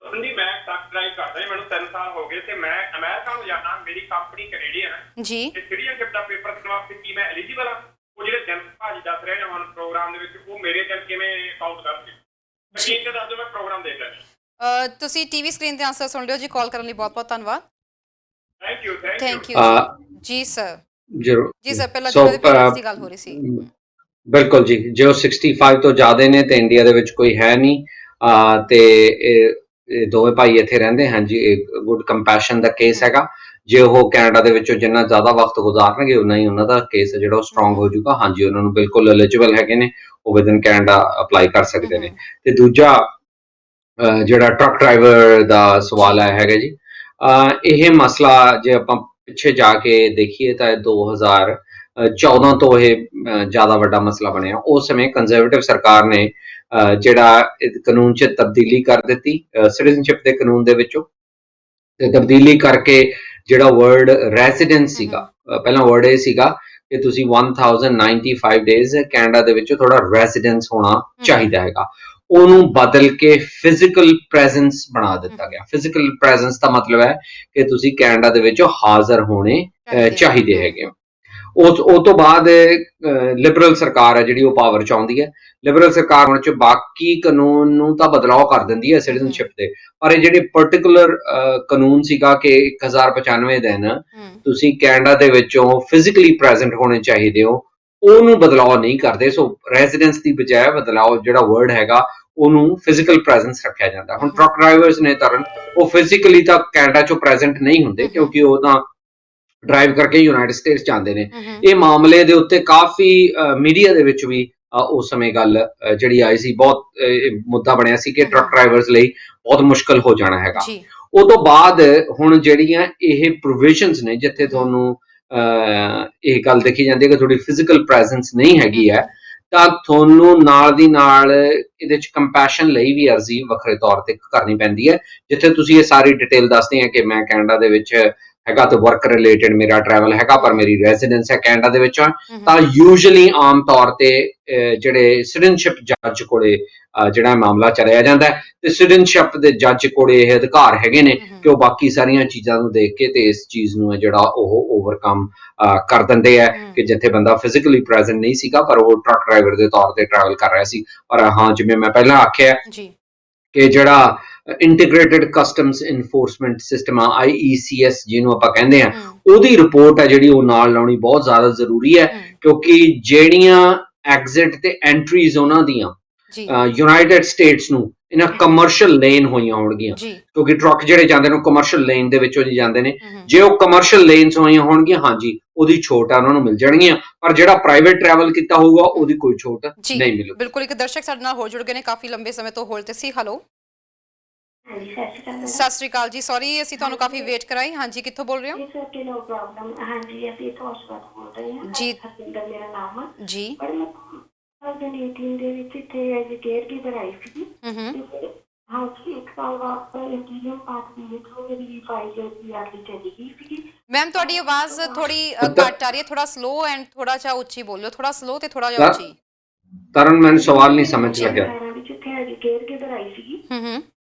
ਜੀ ਮੈਂ ਟਰੱਕ ਡਰਾਈਵ ਕਰਦਾ ਜੀ, ਮੈਨੂੰ 3 ਸਾਲ ਹੋ ਗਏ ਤੇ ਮੈਂ ਅਮਰੀਕਾ ਨੂੰ ਜਾਣਾ। ਮੇਰੀ ਕੰਪਨੀ ਕੈਨੇਡੀਅਨ ਹੈ ਜੀ। ਤੇ ਸਿਟੀਜ਼ਨਸ਼ਿਪ ਦਾ ਪੇਪਰ ਕਰਨ ਵਾਸਤੇ ਕੀ ਮੈਂ ਐਲੀਜੀਬਲ ਹਾਂ? ਉਹ ਜਿਹੜੇ ਦਿਨ ਭਾਜੀ ਦੱਸ ਰਹੇ ਨੇ ਹੁਣ ਪ੍ਰੋਗਰਾਮ ਦੇ ਵਿੱਚ, ਉਹ ਮੇਰੇ ਦਿਨ ਕਿਵੇਂ ਕਾਊਂਟ ਕਰਨਗੇ? ਸਕਰੀਨ ਤੇ ਦੱਸ ਦਿਓ, ਮੈਂ ਪ੍ਰੋਗਰਾਮ ਦੇਖ ਲੈਣਾ। ਤੁਸੀਂ ਟੀਵੀ ਸਕਰੀਨ ਤੇ ਆਨਸਰ ਸੁਣ ਲਿਓ ਜੀ। ਕਾਲ ਕਰਨ ਲਈ ਬਹੁਤ ਬਹੁਤ ਧੰਨਵਾਦ। ਥੈਂਕ ਯੂ ਜੀ ਸਰ। ਜ਼ਰੂਰ ਜੀ ਸਰ, ਪਹਿਲਾਂ ਜਿਹਨਾਂ ਦੇ ਪੇਰੈਂਟਸ ਦੀ ਗੱਲ ਹੋ ਰਹੀ ਸੀ। ਬਿਲਕੁਲ ਜੀ, ਜੇ ਉਹ 65 ਤੋਂ ਜ਼ਿਆਦਾ ਨੇ ਤੇ ਇੰਡੀਆ ਦੇ ਵਿੱਚ ਕੋਈ ਹੈ ਨਹੀਂ ਤੇ ਇਹ ਦੋਵੇਂ ਭਾਈ ਇੱਥੇ ਰਹਿੰਦੇ ਹਨ ਜੀ। ਇਹ ਗੁੱਡ ਕੰਪੈਸ਼ਨ ਦਾ ਕੇਸ ਹੈਗਾ। ਜੇ ਉਹ ਕੈਨੇਡਾ ਦੇ ਵਿੱਚੋਂ ਜਿੰਨਾ ਜ਼ਿਆਦਾ ਵਕਤ ਗੁਜ਼ਾਰਨਗੇ ਉਨਾ ਹੀ ਉਹਨਾਂ ਦਾ ਕੇਸ ਜਿਹੜਾ ਉਹ ਸਟਰੋਂਗ ਹੋ ਜਾਊਗਾ। ਹਾਂਜੀ, ਉਹਨਾਂ ਨੂੰ ਬਿਲਕੁਲ ਐਲੀਜੀਬਲ ਹੈਗੇ ਨੇ, ਉਹ ਵਿਦਨ ਕੈਨੇਡਾ ਅਪਲਾਈ ਕਰ ਸਕਦੇ ਨੇ। ਤੇ ਦੂਜਾ ਜਿਹੜਾ ਟਰੱਕ ਡਰਾਈਵਰ ਦਾ ਸਵਾਲ ਆਇਆ ਹੈਗਾ ਜੀ, ਇਹ ਮਸਲਾ ਜੇ ਆਪਾਂ ਪਿੱਛੇ ਜਾ ਕੇ ਦੇਖੀਏ ਤਾਂ 2014 ਤੋਂ ਇਹ ਜ਼ਿਆਦਾ ਵੱਡਾ ਮਸਲਾ ਬਣਿਆ। ਉਸ ਸਮੇਂ ਕੰਜ਼ਰਵੇਟਿਵ ਸਰਕਾਰ ਨੇ ਜਿਹੜਾ ਕਾਨੂੰਨ 'ਚ ਤਬਦੀਲੀ ਕਰ ਦਿੱਤੀ ਸਿਟੀਜ਼ਨਸ਼ਿਪ ਦੇ ਕਾਨੂੰਨ ਦੇ ਵਿੱਚੋਂ, ਤੇ ਤਬਦੀਲੀ ਕਰਕੇ ਜਿਹੜਾ ਵਰਡ ਰੈਜ਼ੀਡੈਂਸ ਸੀਗਾ, ਪਹਿਲਾਂ ਵਰਡ ਇਹ ਸੀਗਾ ਕਿ ਤੁਸੀਂ 1095 ਡੇਜ਼ ਕੈਨੇਡਾ ਦੇ ਵਿੱਚ ਤੁਹਾਡਾ ਰੈਜ਼ੀਡੈਂਸ ਹੋਣਾ ਚਾਹੀਦਾ ਹੈਗਾ, ਉਹਨੂੰ ਬਦਲ ਕੇ ਫਿਜ਼ੀਕਲ ਪ੍ਰੈਜ਼ੈਂਸ ਬਣਾ ਦਿੱਤਾ ਗਿਆ। ਫਿਜ਼ੀਕਲ ਪ੍ਰੈਜ਼ੈਂਸ ਦਾ ਮਤਲਬ ਹੈ ਕਿ ਤੁਸੀਂ ਕੈਨੇਡਾ ਦੇ ਵਿੱਚ ਹਾਜ਼ਰ ਹੋਣੇ ਚਾਹੀਦੇ ਹੈਗੇ। ਉਹ ਤੋਂ ਬਾਅਦ ਲਿਬਰਲ ਸਰਕਾਰ ਹੈ ਜਿਹੜੀ ਉਹ ਪਾਵਰ 'ਚ ਆਉਂਦੀ ਹੈ। ਲਿਬਰਲ ਸਰਕਾਰ ਹੋਣ 'ਚ ਬਾਕੀ ਕਾਨੂੰਨ ਨੂੰ ਤਾਂ ਬਦਲਾਅ ਕਰ ਦਿੰਦੀ ਹੈ ਸਿਟੀਜ਼ਨਸ਼ਿਪ ਦੇ, ਪਰ ਇਹ ਜਿਹੜੇ ਪਰਟੀਕੂਲਰ ਕਾਨੂੰਨ ਸੀਗਾ ਕਿ 1095 ਦਿਨ ਤੁਸੀਂ ਕੈਨੇਡਾ ਦੇ ਵਿੱਚੋਂ ਫਿਜ਼ੀਕਲੀ ਪ੍ਰੈਜ਼ੈਂਟ ਹੋਣੇ ਚਾਹੀਦੇ ਹੋ, ਉਹਨੂੰ ਬਦਲਾਅ ਨਹੀਂ ਕਰਦੇ। ਸੋ ਰੈਜ਼ੀਡੈਂਸ ਦੀ ਬਜਾਏ ਬਦਲਾਅ ਜਿਹੜਾ ਵਰਡ ਹੈਗਾ ਉਹਨੂੰ ਫਿਜ਼ੀਕਲ ਪ੍ਰੈਜ਼ੈਂਸ ਰੱਖਿਆ ਜਾਂਦਾ। ਹੁਣ ਟਰੱਕ ਡਰਾਈਵਰਸ ਨੇ ਤਰਨ, ਉਹ ਫਿਜ਼ੀਕਲੀ ਤਾਂ ਕੈਨੇਡਾ 'ਚੋਂ ਪ੍ਰੈਜ਼ੈਂਟ ਨਹੀਂ ਹੁੰਦੇ ਕਿਉਂਕਿ ਉਹ ਤਾਂ ਡਰਾਈਵ ਕਰਕੇ ਯੂਨਾਈਟਿਡ ਸਟੇਟਸ ਜਾਂਦੇ ਨੇ। ਇਹ ਮਾਮਲੇ ਦੇ ਉੱਤੇ ਕਾਫੀ ਮੀਡੀਆ ਦੇ ਵਿੱਚ ਵੀ ਉਸ ਸਮੇਂ ਗੱਲ ਜਿਹੜੀ ਆਈ ਸੀ, ਬਹੁਤ ਮੁੱਦਾ ਬਣਿਆ ਸੀ ਕਿ ਟਰੱਕ ਡਰਾਈਵਰਸ ਲਈ ਬਹੁਤ ਮੁਸ਼ਕਲ ਹੋ ਜਾਣਾ ਹੈਗਾ। ਉਹ ਤੋਂ ਬਾਅਦ ਹੁਣ ਜਿਹੜੀਆਂ ਇਹ ਪ੍ਰੋਵੀਜ਼ਨਸ ਨੇ ਜਿੱਥੇ ਤੁਹਾਨੂੰ ਇਹ ਗੱਲ ਦੇਖੀ ਜਾਂਦੀ ਹੈ ਕਿ ਤੁਹਾਡੀ ਫਿਜ਼ੀਕਲ ਪ੍ਰੈਜ਼ੈਂਸ ਨਹੀਂ ਹੈਗੀ ਹੈ, ਤਾਂ ਤੁਹਾਨੂੰ ਨਾਲ ਦੀ ਨਾਲ ਇਹਦੇ 'ਚ ਕੰਪੈਸ਼ਨ ਲਈ ਵੀ ਅਰਜ਼ੀ ਵੱਖਰੇ ਤੌਰ ਤੇ ਕਰਨੀ ਪੈਂਦੀ ਹੈ, ਜਿੱਥੇ ਤੁਸੀਂ ਇਹ ਸਾਰੀ ਡਿਟੇਲ ਦੱਸਦੇ ਆ ਕਿ ਮੈਂ ਕੈਨੇਡਾ ਦੇ ਵਿੱਚ ਹੈਗਾ ਤੇ ਵਰਕ ਰਿਲੇਟਡ ਮੇਰਾ ਟਰੈਵਲ ਹੈਗਾ, ਪਰ ਮੇਰੀ ਰੈਜ਼ੀਡੈਂਸ ਹੈ ਕੈਨੇਡਾ ਦੇ ਵਿੱਚ, ਤਾਂ ਯੂਜੂਅਲੀ ਆਮ ਤੌਰ ਤੇ ਜਿਹੜੇ ਸਿਟੀਜ਼ਨਸ਼ਿਪ ਜੱਜ ਕੋਲੇ ਜਿਹੜਾ ਮਾਮਲਾ ਚਲਿਆ ਜਾਂਦਾ ਹੈ, ਤੇ ਸਿਟੀਜ਼ਨਸ਼ਿਪ ਦੇ ਜੱਜ ਕੋਲੇ ਇਹ ਅਧਿਕਾਰ ਹੈਗੇ ਨੇ ਕਿ ਉਹ ਬਾਕੀ ਸਾਰੀਆਂ ਚੀਜ਼ਾਂ ਨੂੰ ਦੇਖ ਕੇ ਤੇ ਇਸ ਚੀਜ਼ ਨੂੰ ਹੈ ਜਿਹੜਾ ਉਹ ਓਵਰਕਮ ਕਰ ਦਿੰਦੇ ਆ, ਕਿ ਜਿੱਥੇ ਬੰਦਾ ਫਿਜ਼ੀਕਲੀ ਪ੍ਰੈਜ਼ੈਂਟ ਨਹੀਂ ਸੀਗਾ ਪਰ ਉਹ ਟਰੱਕ ਡਰਾਈਵਰ ਦੇ ਤੌਰ ਤੇ ਟਰੈਵਲ ਕਰ ਰਿਹਾ ਸੀ। ਪਰ ਹਾਂ, ਜਿਵੇਂ ਮੈਂ ਪਹਿਲਾਂ ਆਖਿਆ ਕਿ ਜਿਹੜਾ ਇੰਟੀਗ੍ਰੇਟਿਡ ਕਸਟਮਸ ਇਨਫੋਰਸਮੈਂਟ ਸਿਸਟਮ ਆ, IECS ਜਿਹਨੂੰ ਆਪਾਂ ਕਹਿੰਦੇ ਆ, ਉਹਦੀ ਰਿਪੋਰਟ ਹੈ ਜਿਹੜੀ ਉਹ ਨਾਲ ਲਾਉਣੀ ਬਹੁਤ ਜ਼ਿਆਦਾ ਜ਼ਰੂਰੀ ਹੈ, ਕਿਉਂਕਿ ਜਿਹੜੀਆਂ ਐਗਜ਼ਿਟ ਤੇ ਐਂਟਰੀਜ਼ ਉਹਨਾਂ ਦੀਆਂ ਯੂਨਾਈਟਿਡ ਸਟੇਟਸ ਨੂੰ ਇਹਨਾਂ ਕਮਰਸ਼ੀਅਲ ਲੇਨ ਹੋਈਆਂ ਹੋਣਗੀਆਂ, ਕਿਉਂਕਿ ਟਰੱਕ ਜਿਹੜੇ ਜਾਂਦੇ ਨੇ ਉਹ ਕਮਰਸ਼ੀਅਲ ਲੇਨ ਦੇ ਵਿੱਚੋਂ ਜੀ ਜਾਂਦੇ ਨੇ। ਜੇ ਉਹ ਕਮਰਸ਼ੀਅਲ ਲੇਨਸ ਹੋਈਆਂ ਹੋਣਗੀਆਂ, ਹਾਂਜੀ ਉਹਦੀ ਛੋਟ ਆ ਉਹਨਾਂ ਨੂੰ ਮਿਲ ਜਾਣਗੀਆਂ, ਪਰ ਜਿਹੜਾ ਪ੍ਰਾਈਵੇਟ ਟਰੈਵਲ ਕੀਤਾ ਹੋਊਗਾ ਉਹਦੀ ਕੋਈ ਛੋਟ ਨਹੀਂ ਮਿਲੂਗੀ। ਬਿਲਕੁਲ, ਇੱਕ ਦਰਸ਼ਕ ਸਾਡੇ ਨਾਲ ਹੋ ਜੁੜ ਗਏ ਨੇ, ਕਾਫੀ ਲੰਬੇ ਸਮੇਂ ਤੋਂ ਹੋਲਡ ਤੇ ਸੀ। ਹੈਲੋ, ਸਤਿ ਸ਼੍ਰੀ ਅਕਾਲ ਜੀ, ਸੌਰੀ ਅਸੀਂ ਤੁਹਾਨੂੰ ਕਾਫੀ ਵੇਟ ਕਰਾਈ। ਹਾਂਜੀ, ਕਿੱਥੋਂ ਬੋਲ ਰਹੇ ਹੋ? No problem. ਹਾਂਜੀ, ਅਸੀਂ ਤੋਂ ਹਸਪਤਾਲ ਬੋਲ ਰਹੇ ਹਾਂ ਜੀ। ਹਰਜਿੰਦਰ ਮੇਰਾ ਨਾਮ ਹੈ ਜੀ। ਪਰ ਮੈਂ 2018 ਦੇ ਵਿੱਚ ਇੱਥੇ ਐਜ਼ ਅ ਕੇਅਰ ਗਿਵਰ ਆਈ ਸੀ। ਹਾਂਜੀ, 1 ਸਾਲ ਬਾਅਦ ਇੰਟੀਰੀਅਰ ਪਾਰਟ ਦੇ ਵਿੱਚ ਮੇਰੀ ਫਾਈਲ ਪੀਆਰ ਦੀ ਚਲੀ ਗਈ ਸੀ। ਮੈਮ ਤੁਹਾਡੀ ਆਵਾਜ਼ ਥੋੜੀ ਘੱਟ ਆ ਰਹੀ ਹੈ, ਥੋੜਾ ਸਲੋ ਐਂਡ ਥੋੜਾ ਜਿਹਾ ਉੱਚੀ ਬੋਲਿਓ, ਥੋੜਾ ਸਲੋ ਤੇ ਥੋੜਾ ਜਿਹਾ ਉੱਚੀ। ਤਰਨ, ਮੈਨੂੰ ਸਵਾਲ ਨਹੀਂ ਸਮਝ ਲੱਗਿਆ। ਵਿੱਚ ਇੱਥੇ ਐਜ਼ ਅ ਕੇਅਰ ਗਿਵਰ ਆਈ ਸੀਗੀ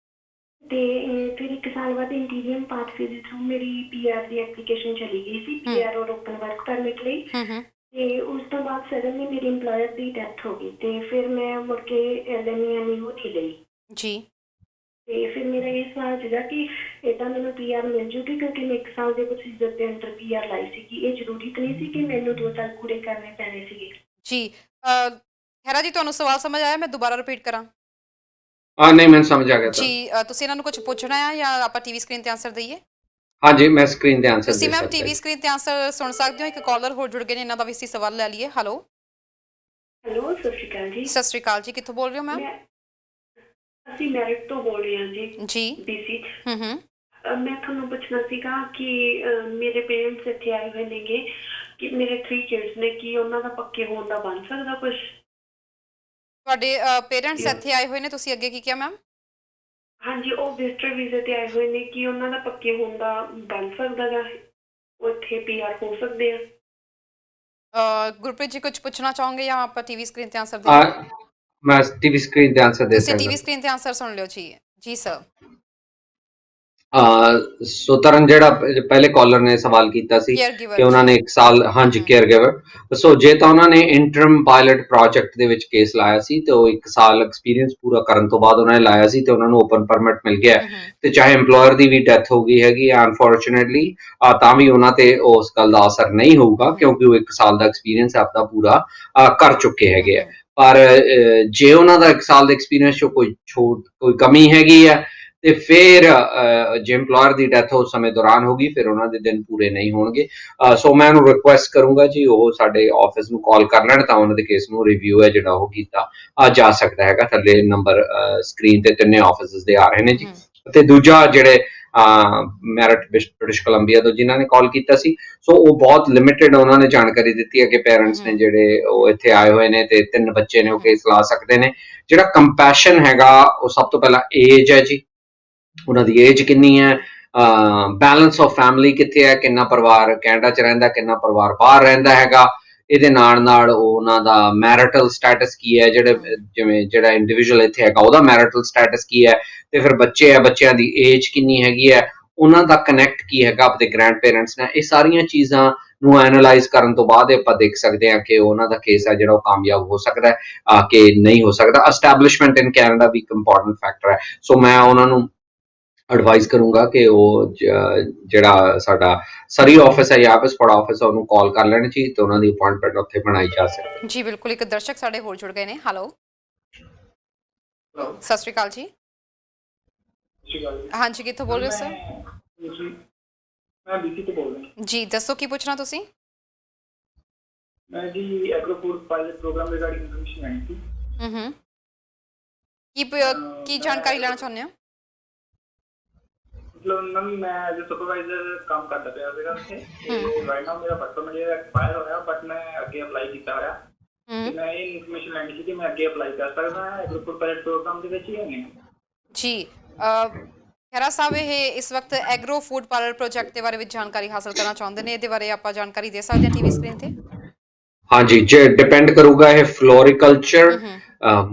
ਤੇ ਫਿਰ 1 ਸਾਲ ਬਾਅਦ ਇੰਟੀਰੀਅਰ ਪਾਥਵੇ ਦੇ ਥਰੂ ਮੇਰੀ ਪੀਆਰ ਦੀ ਐਪਲੀਕੇਸ਼ਨ ਚਲੀ ਗਈ ਸੀ, ਪੀਆਰ ਔਰ ਓਪਨ ਵਰਕ ਪਰਮਿਟ ਲਈ। ਤੇ ਉਸ ਤੋਂ ਬਾਅਦ ਸਡਨਲੀ ਮੇਰੀ ਇੰਪਲਾਇਰ ਦੀ ਡੈਥ ਹੋ ਗਈ ਤੇ ਫਿਰ ਮੈਂ ਮੁੜ ਕੇ LME ਨਹੀਂ ਲਈ ਜੀ। ਤੇ ਫਿਰ ਮੇਰਾ ਇਹ ਸਵਾਲ ਸੀਗਾ ਕਿ ਏਦਾਂ ਮੈਨੂੰ ਪੀਆਰ ਮਿਲ ਜੂਗੀ, ਕਿਉਂਕਿ ਮੈਂ 1 ਸਾਲ ਦੇ ਪ੍ਰੋਸੀਜਰ ਦੇ ਅੰਡਰ ਪੀਆਰ ਲਾਈ ਸੀਗੀ। ਇਹ ਜ਼ਰੂਰੀ ਤਾਂ ਨਹੀਂ ਸੀ ਕਿ ਮੈਨੂੰ 2 ਸਾਲ ਪੂਰੇ ਕਰਨੇ ਪੈਣੇ ਸੀਗੇ। ਜੀ, ਖੈਰਾ ਜੀ, ਤੁਹਾਨੂੰ ਸਵਾਲ ਸਮਝ ਆਇਆ? ਮੈਂ ਦੁਬਾਰਾ ਰਿਪੀਟ ਕਰਾਂ? ਨਹੀਂ, ਮੈਨੂੰ ਸਮਝ ਆ ਗਿਆ ਜੀ। ਤੁਸੀਂ ਇਹਨਾਂ ਨੂੰ ਕੁਝ ਪੁੱਛਣਾ ਹੈ ਜਾਂ ਆਪਾਂ ਟੀਵੀ ਸਕਰੀਨ ਤੇ ਆਨਸਰ ਦਈਏ? ਹਾਂਜੀ, ਮੈਂ ਸਕਰੀਨ ਤੇ ਆਨਸਰ ਦੇ ਤੁਸੀਂ ਸਕਦਾ। ਮੈਮ ਟੀਵੀ ਸਕਰੀਨ ਤੇ ਆਨਸਰ ਸੁਣ ਸਕਦੇ ਹੋ। ਇੱਕ ਕਾਲਰ ਹੋਰ ਜੁੜ ਗਏ ਨੇ, ਇਹਨਾਂ ਦਾ ਵੀ ਅਸੀਂ ਸਵਾਲ ਲੈ ਲਈਏ। ਹੈਲੋ, ਹੈਲੋ, ਸਤਿ ਸ਼੍ਰੀ ਅਕਾਲ ਜੀ। ਸਤਿ ਸ਼੍ਰੀ ਅਕਾਲ ਜੀ, ਕਿੱਥੋਂ ਬੋਲ ਰਹੇ ਹੋ ਮੈਮ? ਅਸੀਂ ਮੈਰਿਟ ਤੋਂ ਬੋਲ ਰਹੇ ਹਾਂ ਜੀ। ਜੀ। BC। ਮੈਂ ਤੁਹਾਨੂੰ ਪੁੱਛਣਾ ਸੀਗਾ ਕਿ ਮੇਰੇ ਪੇਰੈਂਟਸ ਇੱਥੇ ਆਏ ਹੋਏ ਨੇਗੇ, ਕਿ ਮੇਰੇ 3 ਕਿਡਸ ਨੇ, ਕਿ ਉਹਨਾਂ ਦਾ ਪੱਕੇ ਹੋਣ ਦਾ ਬਣ ਸਕਦਾ ਕੁਝ? ਤੁਹਾਡੇ ਪੇਰੈਂਟਸ ਇੱਥੇ ਆਏ ਹੋਏ ਨੇ, ਤੁਸੀਂ ਅੱਗੇ ਕੀ ਕਿਹਾ ਮੈਮ? ਹਾਂਜੀ, ਉਹ ਵਿਜ਼ਟਰ ਵੀਜ਼ੇ ਤੇ ਆਏ ਹੋਏ ਨੇ, ਕਿ ਉਹਨਾਂ ਦਾ ਪੱਕੇ ਹੋਣ ਦਾ ਬਣ ਸਕਦਾ ਗਾ, ਉਹ ਇੱਥੇ PR ਹੋ ਸਕਦੇ ਆ? ਗੁਰਪ੍ਰੀਤ ਜੀ, ਕੁਝ ਪੁੱਛਣਾ ਚਾਹੋਗੇ ਜਾਂ ਆਪਾਂ ਟੀਵੀ ਸਕਰੀਨ ਤੇ ਆਨਸਰ ਦਈਏ? ਮੈਂ ਟੀਵੀ ਸਕਰੀਨ ਤੇ ਆਨਸਰ ਦੇ ਤੁਸੀਂ ਸਕਦਾ। ਟੀਵੀ ਸਕਰੀਨ ਤੇ ਆਨਸਰ ਸੁਣ ਲਿਓ ਜੀ। ਜੀ ਸਰ। ਸੋ ਤਰਨ, ਜਿਹੜਾ ਪਹਿਲੇ ਕਾਲਰ ਨੇ ਸਵਾਲ ਕੀਤਾ ਸੀ ਕਿ ਉਹਨਾਂ ਨੇ 1 ਸਾਲ, ਹਾਂਜੀ, ਕੇਅਰ ਗਿਵਰ। ਸੋ ਜੇ ਤਾਂ ਉਹਨਾਂ ਨੇ ਇੰਟਰਮ ਪਾਇਲਟ ਪ੍ਰੋਜੈਕਟ ਦੇ ਵਿੱਚ ਕੇਸ ਲਾਇਆ ਸੀ ਤੇ ਉਹ 1 ਸਾਲ ਐਕਸਪੀਰੀਅੰਸ ਪੂਰਾ ਕਰਨ ਤੋਂ ਬਾਅਦ ਉਹਨਾਂ ਨੇ ਲਾਇਆ ਸੀ ਤੇ ਉਹਨਾਂ ਨੂੰ ਓਪਨ ਪਰਮਿਟ ਮਿਲ ਗਿਆ, ਤੇ ਚਾਹੇ EMPLOYER ਦੀ ਵੀ ਡੈਥ ਹੋ ਗਈ ਹੈਗੀ ਅਨਫੋਰਚੂਨੇਟਲੀ, ਤਾਂ ਵੀ ਉਹਨਾਂ ਤੇ ਉਸ ਗੱਲ ਦਾ ਅਸਰ ਨਹੀਂ ਹੋਊਗਾ, ਕਿਉਂਕਿ ਉਹ 1 ਸਾਲ ਦਾ ਐਕਸਪੀਰੀਅੰਸ ਆਪਦਾ ਪੂਰਾ ਕਰ ਚੁੱਕੇ ਹੈਗੇ ਆ। ਪਰ ਜੇ ਉਹਨਾਂ ਦਾ 1 ਸਾਲ ਦੇ ਐਕਸਪੀਰੀਅੰਸ 'ਚੋਂ ਕੋਈ ਕਮੀ ਹੈਗੀ ਹੈ, ਤੇ ਫਿਰ ਜੇ EMPLOYER ਦੀ ਡੈਥ ਉਸ ਸਮੇਂ ਦੌਰਾਨ ਹੋਗੀ, ਫਿਰ ਉਹਨਾਂ ਦੇ ਦਿਨ ਪੂਰੇ ਨਹੀਂ ਹੋਣਗੇ। ਸੋ ਮੈਂ ਉਹਨੂੰ ਰਿਕੁਐਸਟ ਕਰੂੰਗਾ ਜੀ, ਉਹ ਸਾਡੇ ਆਫਿਸ ਨੂੰ ਕਾਲ ਕਰ ਲੈਣ, ਤਾਂ ਉਹਨਾਂ ਦੇ ਕੇਸ ਨੂੰ ਰਿਵਿਊ ਹੈ ਜਿਹੜਾ ਉਹ ਕੀਤਾ ਜਾ ਸਕਦਾ ਹੈਗਾ। ਥੱਲੇ ਨੰਬਰ ਸਕਰੀਨ ਤੇ 3 ਆਫਿਸਿਸ ਦੇ ਆ ਰਹੇ ਨੇ ਜੀ। ਤੇ ਦੂਜਾ, ਜਿਹੜੇ ਮੈਰਿਟ ਬ੍ਰਿਟਿਸ਼ ਕੋਲੰਬੀਆ ਤੋਂ ਜਿਨ੍ਹਾਂ ਨੇ ਕਾਲ ਕੀਤਾ ਸੀ, ਸੋ ਉਹ ਬਹੁਤ ਲਿਮਿਟਿਡ ਉਹਨਾਂ ਨੇ ਜਾਣਕਾਰੀ ਦਿੱਤੀ ਹੈ ਕਿ ਪੇਰੈਂਟਸ ਨੇ ਜਿਹੜੇ ਉਹ ਇੱਥੇ ਆਏ ਹੋਏ ਨੇ ਤੇ 3 ਬੱਚੇ ਨੇ, ਉਹ ਕੇਸ ਲਾ ਸਕਦੇ ਨੇ। ਜਿਹੜਾ ਕੰਪੈਸ਼ਨ ਹੈਗਾ, ਉਹ ਸਭ ਤੋਂ ਪਹਿਲਾਂ ਏਜ ਹੈ ਜੀ, ਉਹਨਾਂ ਦੀ ਏਜ ਕਿੰਨੀ ਹੈ, ਬੈਲੈਂਸ ਆਫ ਫੈਮਿਲੀ ਕਿੱਥੇ ਹੈ, ਕਿੰਨਾ ਪਰਿਵਾਰ ਕੈਨੇਡਾ 'ਚ ਰਹਿੰਦਾ, ਕਿੰਨਾ ਪਰਿਵਾਰ ਬਾਹਰ ਰਹਿੰਦਾ ਹੈਗਾ। ਇਹਦੇ ਨਾਲ ਉਹਨਾਂ ਦਾ ਮੈਰਿਟਲ ਸਟੇਟਸ ਕੀ ਹੈ, ਜਿਵੇਂ ਜਿਹੜਾ ਇੰਡੀਵਿਜੂਅਲ ਇੱਥੇ ਹੈਗਾ ਉਹਦਾ ਮੈਰਿਟਲ ਸਟੇਟਸ ਕੀ ਹੈ, ਤੇ ਫਿਰ ਬੱਚੇ ਆ, ਬੱਚਿਆਂ ਦੀ ਏਜ ਕਿੰਨੀ ਹੈਗੀ ਹੈ, ਉਹਨਾਂ ਦਾ ਕਨੈਕਟ ਕੀ ਹੈਗਾ ਆਪਣੇ ਗ੍ਰੈਂਡ ਪੇਰੈਂਟਸ ਨਾਲ। ਇਹ ਸਾਰੀਆਂ ਚੀਜ਼ਾਂ ਨੂੰ ਐਨਾਲਾਈਜ਼ ਕਰਨ ਤੋਂ ਬਾਅਦ ਆਪਾਂ ਦੇਖ ਸਕਦੇ ਹਾਂ ਕਿ ਉਹਨਾਂ ਦਾ ਕੇਸ ਹੈ ਜਿਹੜਾ ਉਹ ਕਾਮਯਾਬ ਹੋ ਸਕਦਾ ਹੈ ਕਿ ਨਹੀਂ ਹੋ ਸਕਦਾ। ਐਸਟੈਬਲਿਸ਼ਮੈਂਟ ਇਨ ਕੈਨੇਡਾ ਵੀ ਇੱਕ ਇੰਪੋਰਟੈਂਟ ਫੈਕਟਰ ਹੈ। ਸੋ ਮੈਂ ਉਹਨਾਂ ਨੂੰ ਐਡਵਾਈਜ਼ ਕਰੂੰਗਾ ਕਿ ਉਹ ਜਿਹੜਾ ਸਾਡਾ ਸਰੀ ਆਫਿਸ ਹੈ ਜਾਂ ਐਬਸਫੋਰਡ ਆਫਿਸ ਹੈ, ਉਹਨੂੰ ਕਾਲ ਕਰ ਲੈਣ ਜੀ, ਤੇ ਉਹਨਾਂ ਦੀ ਅਪਾਇੰਟਮੈਂਟ ਉੱਥੇ ਬਣਾਈ ਜਾ ਸਕਦੀ ਜੀ। ਬਿਲਕੁਲ, ਇੱਕ ਦਰਸ਼ਕ ਸਾਡੇ ਹੋਰ ਜੁੜ ਗਏ ਨੇ। ਹੈਲੋ, ਸਤਿ ਸ਼੍ਰੀ ਅਕਾਲ ਜੀ। ਹਾਂਜੀ, ਕਿੱਥੋਂ ਬੋਲ ਰਹੇ ਹੋ ਸਰ? ਮੈਂ BC ਤੋਂ ਬੋਲ ਰਿਹਾ ਜੀ। ਦੱਸੋ, ਕੀ ਪੁੱਛਣਾ ਤੁਸੀਂ? ਮੈਂ ਜੀ agro food pilot program regarding information ਲੈਣੀ ਸੀ। ਕੀ ਜਾਣਕਾਰੀ ਲੈਣਾ ਚਾਹੁੰਦੇ ਹੋ? ਮਤਲਬ ਮੈਂ ਐਜ਼ ਅ ਸੁਪਰਵਾਈਜ਼ਰ ਕੰਮ ਕਰਦਾ ਪਿਆ ਸੀਗਾ ਉੱਥੇ, ਤੇ ਰਾਈਟ ਨਾਓ ਮੇਰਾ ਵਰਕ ਪਰਮਿਟ ਐਕਸਪਾਇਰ ਹੋਇਆ, ਬਟ ਮੈਂ ਅੱਗੇ ਅਪਲਾਈ ਕੀਤਾ ਹੋਇਆ ਤੇ ਮੈਂ ਇਹ ਇਨਫੋਰਮੇਸ਼ਨ ਲੈਣੀ ਸੀ ਕਿ ਮੈਂ ਅੱਗੇ ਅਪਲਾਈ ਕਰ ਸਕਦਾ ਹਾਂ ਐਗਰੀਕਲਚਰ ਪਾਇਲਟ ਪ੍ਰੋਗਰਾਮ ਦੇ ਵਿੱਚ ਜਾਂ ਨਹੀਂ। ਜੀ ਖਹਿਰਾ ਸਾਹਿਬ ਇਹ ਇਸ ਵਕਤ ਐਗਰੋ ਫੂਡ ਪਾਰਲਰ ਪ੍ਰੋਜੈਕਟ ਦੇ ਬਾਰੇ ਵਿੱਚ ਜਾਣਕਾਰੀ ਹਾਸਲ ਕਰਨਾ ਚਾਹੁੰਦੇ ਨੇ, ਇਹਦੇ ਬਾਰੇ ਆਪਾਂ ਜਾਣਕਾਰੀ ਦੇ ਸਕਦੇ ਹਾਂ ਟੀਵੀ ਸਕਰੀਨ ਤੇ। ਹਾਂਜੀ, ਜੇ ਡਿਪੈਂਡ ਕਰੂਗਾ ਇਹ floriculture,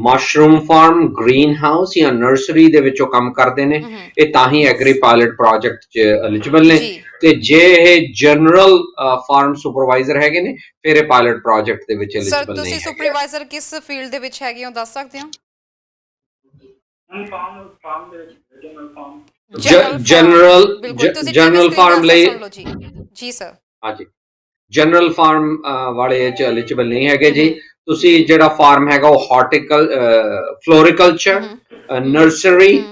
mushroom farm, green house ਜਾਂ ਨਰਸਰੀ ਦੇ ਵਿੱਚੋਂ ਕੰਮ ਕਰਦੇ ਨੇ, ਇਹ ਤਾਂ ਹੀ ਐਗਰੀ ਪਾਇਲਟ ਪ੍ਰੋਜੈਕਟ 'ਚ ਐਲੀਜੀਬਲ ਨੇ। ਤੇ ਜੇ ਇਹ ਜਨਰਲ ਫਾਰਮ ਸੁਪਰਵਾਈਜ਼ਰ ਹੈਗੇ ਨੇ ਫਿਰ ਇਹ ਪਾਇਲਟ ਪ੍ਰੋਜੈਕਟ ਦੇ ਵਿੱਚ ਸਰ ਐਲੀਜੀਬਲ ਨਹੀਂ ਤੁਸੀਂ ਹੈਗੇ। ਸੁਪਰਵਾਈਜ਼ਰ ਕਿਸ ਫੀਲਡ ਦੇ ਵਿੱਚ ਹੈਗੇ ਹੋ ਦੱਸ ਸਕਦੇ ਹੋ? ਫਾਰਮ ਦੇ ਵਿੱਚ ਜਨਰਲ ਫਾਰਮ। ਜਨਰਲ ਫਾਰਮ ਲਈ ਜੀ ਜੀ ਸਰ। ਹਾਂਜੀ, ਜਨਰਲ ਫਾਰਮ ਵਾਲੇ ਚ ਐਲੀਜੀਬਲ ਨਹੀਂ ਹੈਗੇ ਜੀ। ਤੁਸੀਂ ਜਿਹੜਾ ਫਾਰਮ ਹੈਗਾ ਉਹ ਫਲੋਰੀਕਲਚਰ, ਨਰਸਰੀ,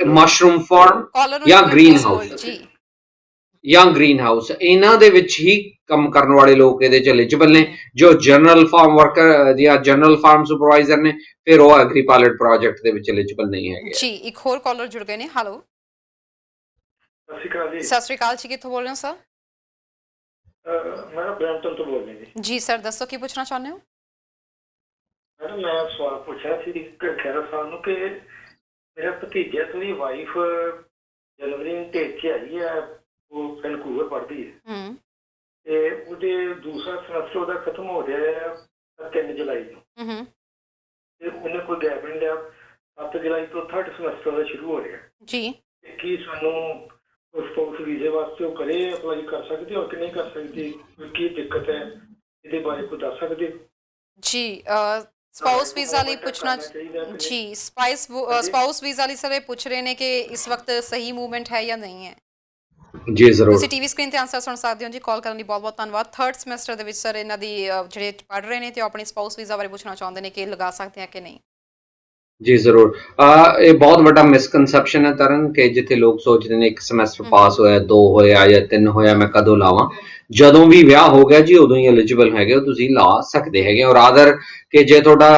ਮਸ਼ਰੂਮ ਫਾਰਮ ਜਾਂ ਗ੍ਰੀਨ ਹਾਊਸ ਇਹਨਾਂ ਦੇ ਵਿੱਚ ਹੀ ਕੰਮ ਕਰਨ ਵਾਲੇ ਲੋਕ ਇਹਦੇ ਚ ਐਲੀਜੀਬਲ ਨੇ। ਜੋ ਜਨਰਲ ਫਾਰਮ ਵਰਕਰ ਜਾਂ ਜਨਰਲ ਫਾਰਮ ਸੁਪਰਵਾਈਜ਼ਰ ਨੇ ਫਿਰ ਉਹ ਐਗਰੀ ਪਾਇਲਟ ਪ੍ਰੋਜੈਕਟ ਦੇ ਵਿੱਚ ਐਲੀਜੀਬਲ ਨਹੀਂ ਹੈਗੇ ਜੀ। ਇੱਕ ਹੋਰ ਕਾਲਰ ਜੁੜ ਗਏ ਨੇ। ਹੈਲੋ, ਸਤਿ ਸ਼੍ਰੀ ਅਕਾਲ ਜੀ। ਸਤਿ ਸ਼੍ਰੀ ਅਕਾਲ ਜੀ, ਕਿੱਥੋਂ ਬੋਲ ਰਹੇ ਹੋ ਸਰ? ਮੈਂ ਬ੍ਰੈਂਪਟਨ ਤੋਂ ਬੋਲ ਰਿਹਾ ਜੀ। ਜੀ ਸਰ, ਦੱਸੋ ਕੀ ਪੁੱਛਣਾ ਚਾਹੁੰਦੇ ਹੋ? ਮੈਡਮ ਮੈਂ ਸਵਾਲ ਪੁੱਛਿਆ ਸੀ ਖਹਿਰਾ ਸਾਹਿਬ ਨੂੰ ਕਿ ਮੇਰਾ ਭਤੀਜਾ ਤੇ ਉਹਦੀ ਵਾਈਫ ਜਨਵਰੀ ਇੰਟੇਕ 'ਚ ਆਈ ਹੈ, ਉਹ ਵੈਨਕੂਵਰ ਪੜ੍ਹਦੀ ਹੈ ਤੇ ਉਹਦੇ ਦੂਸਰਾ ਸਮੈਸਟਰ ਉਹਦਾ ਖਤਮ ਹੋ ਰਿਹਾ ਹੈ 3 ਜੁਲਾਈ ਨੂੰ ਤੇ ਉਹਨੇ ਕੋਈ ਗੈਪ ਨਹੀਂ ਲਿਆ। 7 ਜੁਲਾਈ ਤੋਂ 3rd ਸਮੈਸਟਰ ਉਹਦਾ ਸ਼ੁਰੂ ਹੋ ਰਿਹਾ ਜੀ। ਕੀ ਸਾਨੂੰ ਸਪਾਊਸ ਵੀਜ਼ੇ ਵਾਸਤੇ ਉਹ ਕਰੇ ਅਪਲਾਈ ਕਰ ਸਕਦੇ ਹੋ ਕਿ ਨਹੀਂ ਕਰ ਸਕਦੇ? ਕੀ ਦਿੱਕਤ ਹੈ ਇਹਦੇ ਬਾਰੇ ਕੋਈ ਦੱਸ ਸਕਦੇ ਹੋ? ਜੀ ਸਪਾਊਸ ਵੀਜ਼ਾ ਲਈ ਪੁੱਛਣਾ ਜੀ। ਸਪਾਊਸ ਵੀਜ਼ਾ ਲਈ ਸਰ ਇਹ ਪੁੱਛ ਰਹੇ ਨੇ ਕਿ ਇਸ ਵਕਤ ਸਹੀ ਮੂਵਮੈਂਟ ਹੈ ਜਾਂ ਨਹੀਂ ਹੈ। ਜੀ ਜ਼ਰੂਰ, ਤੁਸੀਂ ਟੀਵੀ ਸਕਰੀਨ ਤੇ ਆਨਸਰ ਸੁਣ ਸਕਦੇ ਹੋ ਜੀ। ਕਾਲ ਕਰਨ ਲਈ ਬਹੁਤ ਬਹੁਤ ਧੰਨਵਾਦ। 3rd ਸਮੈਸਟਰ ਦੇ ਵਿੱਚ ਸਰ ਇਹਨਾਂ ਦੀ ਜਿਹੜੇ ਪੜ੍ਹ ਰਹੇ ਨੇ ਤੇ ਉਹ ਆਪਣੀ ਸਪਾਊਸ ਵੀਜ਼ਾ ਬਾਰੇ ਪੁੱਛਣਾ ਚਾਹੁੰਦੇ ਨੇ ਕਿ ਲਗਾ ਸਕਦੇ ਆ ਕਿ ਨਹੀਂ। ਜੀ ਜ਼ਰੂਰ। ਇਹ ਬਹੁਤ ਵੱਡਾ ਮਿਸਕਨਸੈਪਸ਼ਨ ਹੈ ਤਰਨ ਕਿ ਜਿੱਥੇ ਲੋਕ ਸੋਚਦੇ ਨੇ ਇੱਕ ਸਮੈਸਟਰ ਪਾਸ ਹੋਇਆ, 2 ਹੋਇਆ ਜਾਂ 3 ਹੋਇਆ, ਮੈਂ ਕਦੋਂ ਲਾਵਾਂ। ਜਦੋਂ ਵੀ ਵਿਆਹ ਹੋ ਗਿਆ ਜੀ ਉਦੋਂ ਹੀ ਐਲੀਜੀਬਲ ਹੈਗੇ ਹੋ, ਤੁਸੀਂ ਲਾ ਸਕਦੇ ਹੈਗੇ ਹੋ। ਰਾਦਰ ਕਿ ਜੇ ਤੁਹਾਡਾ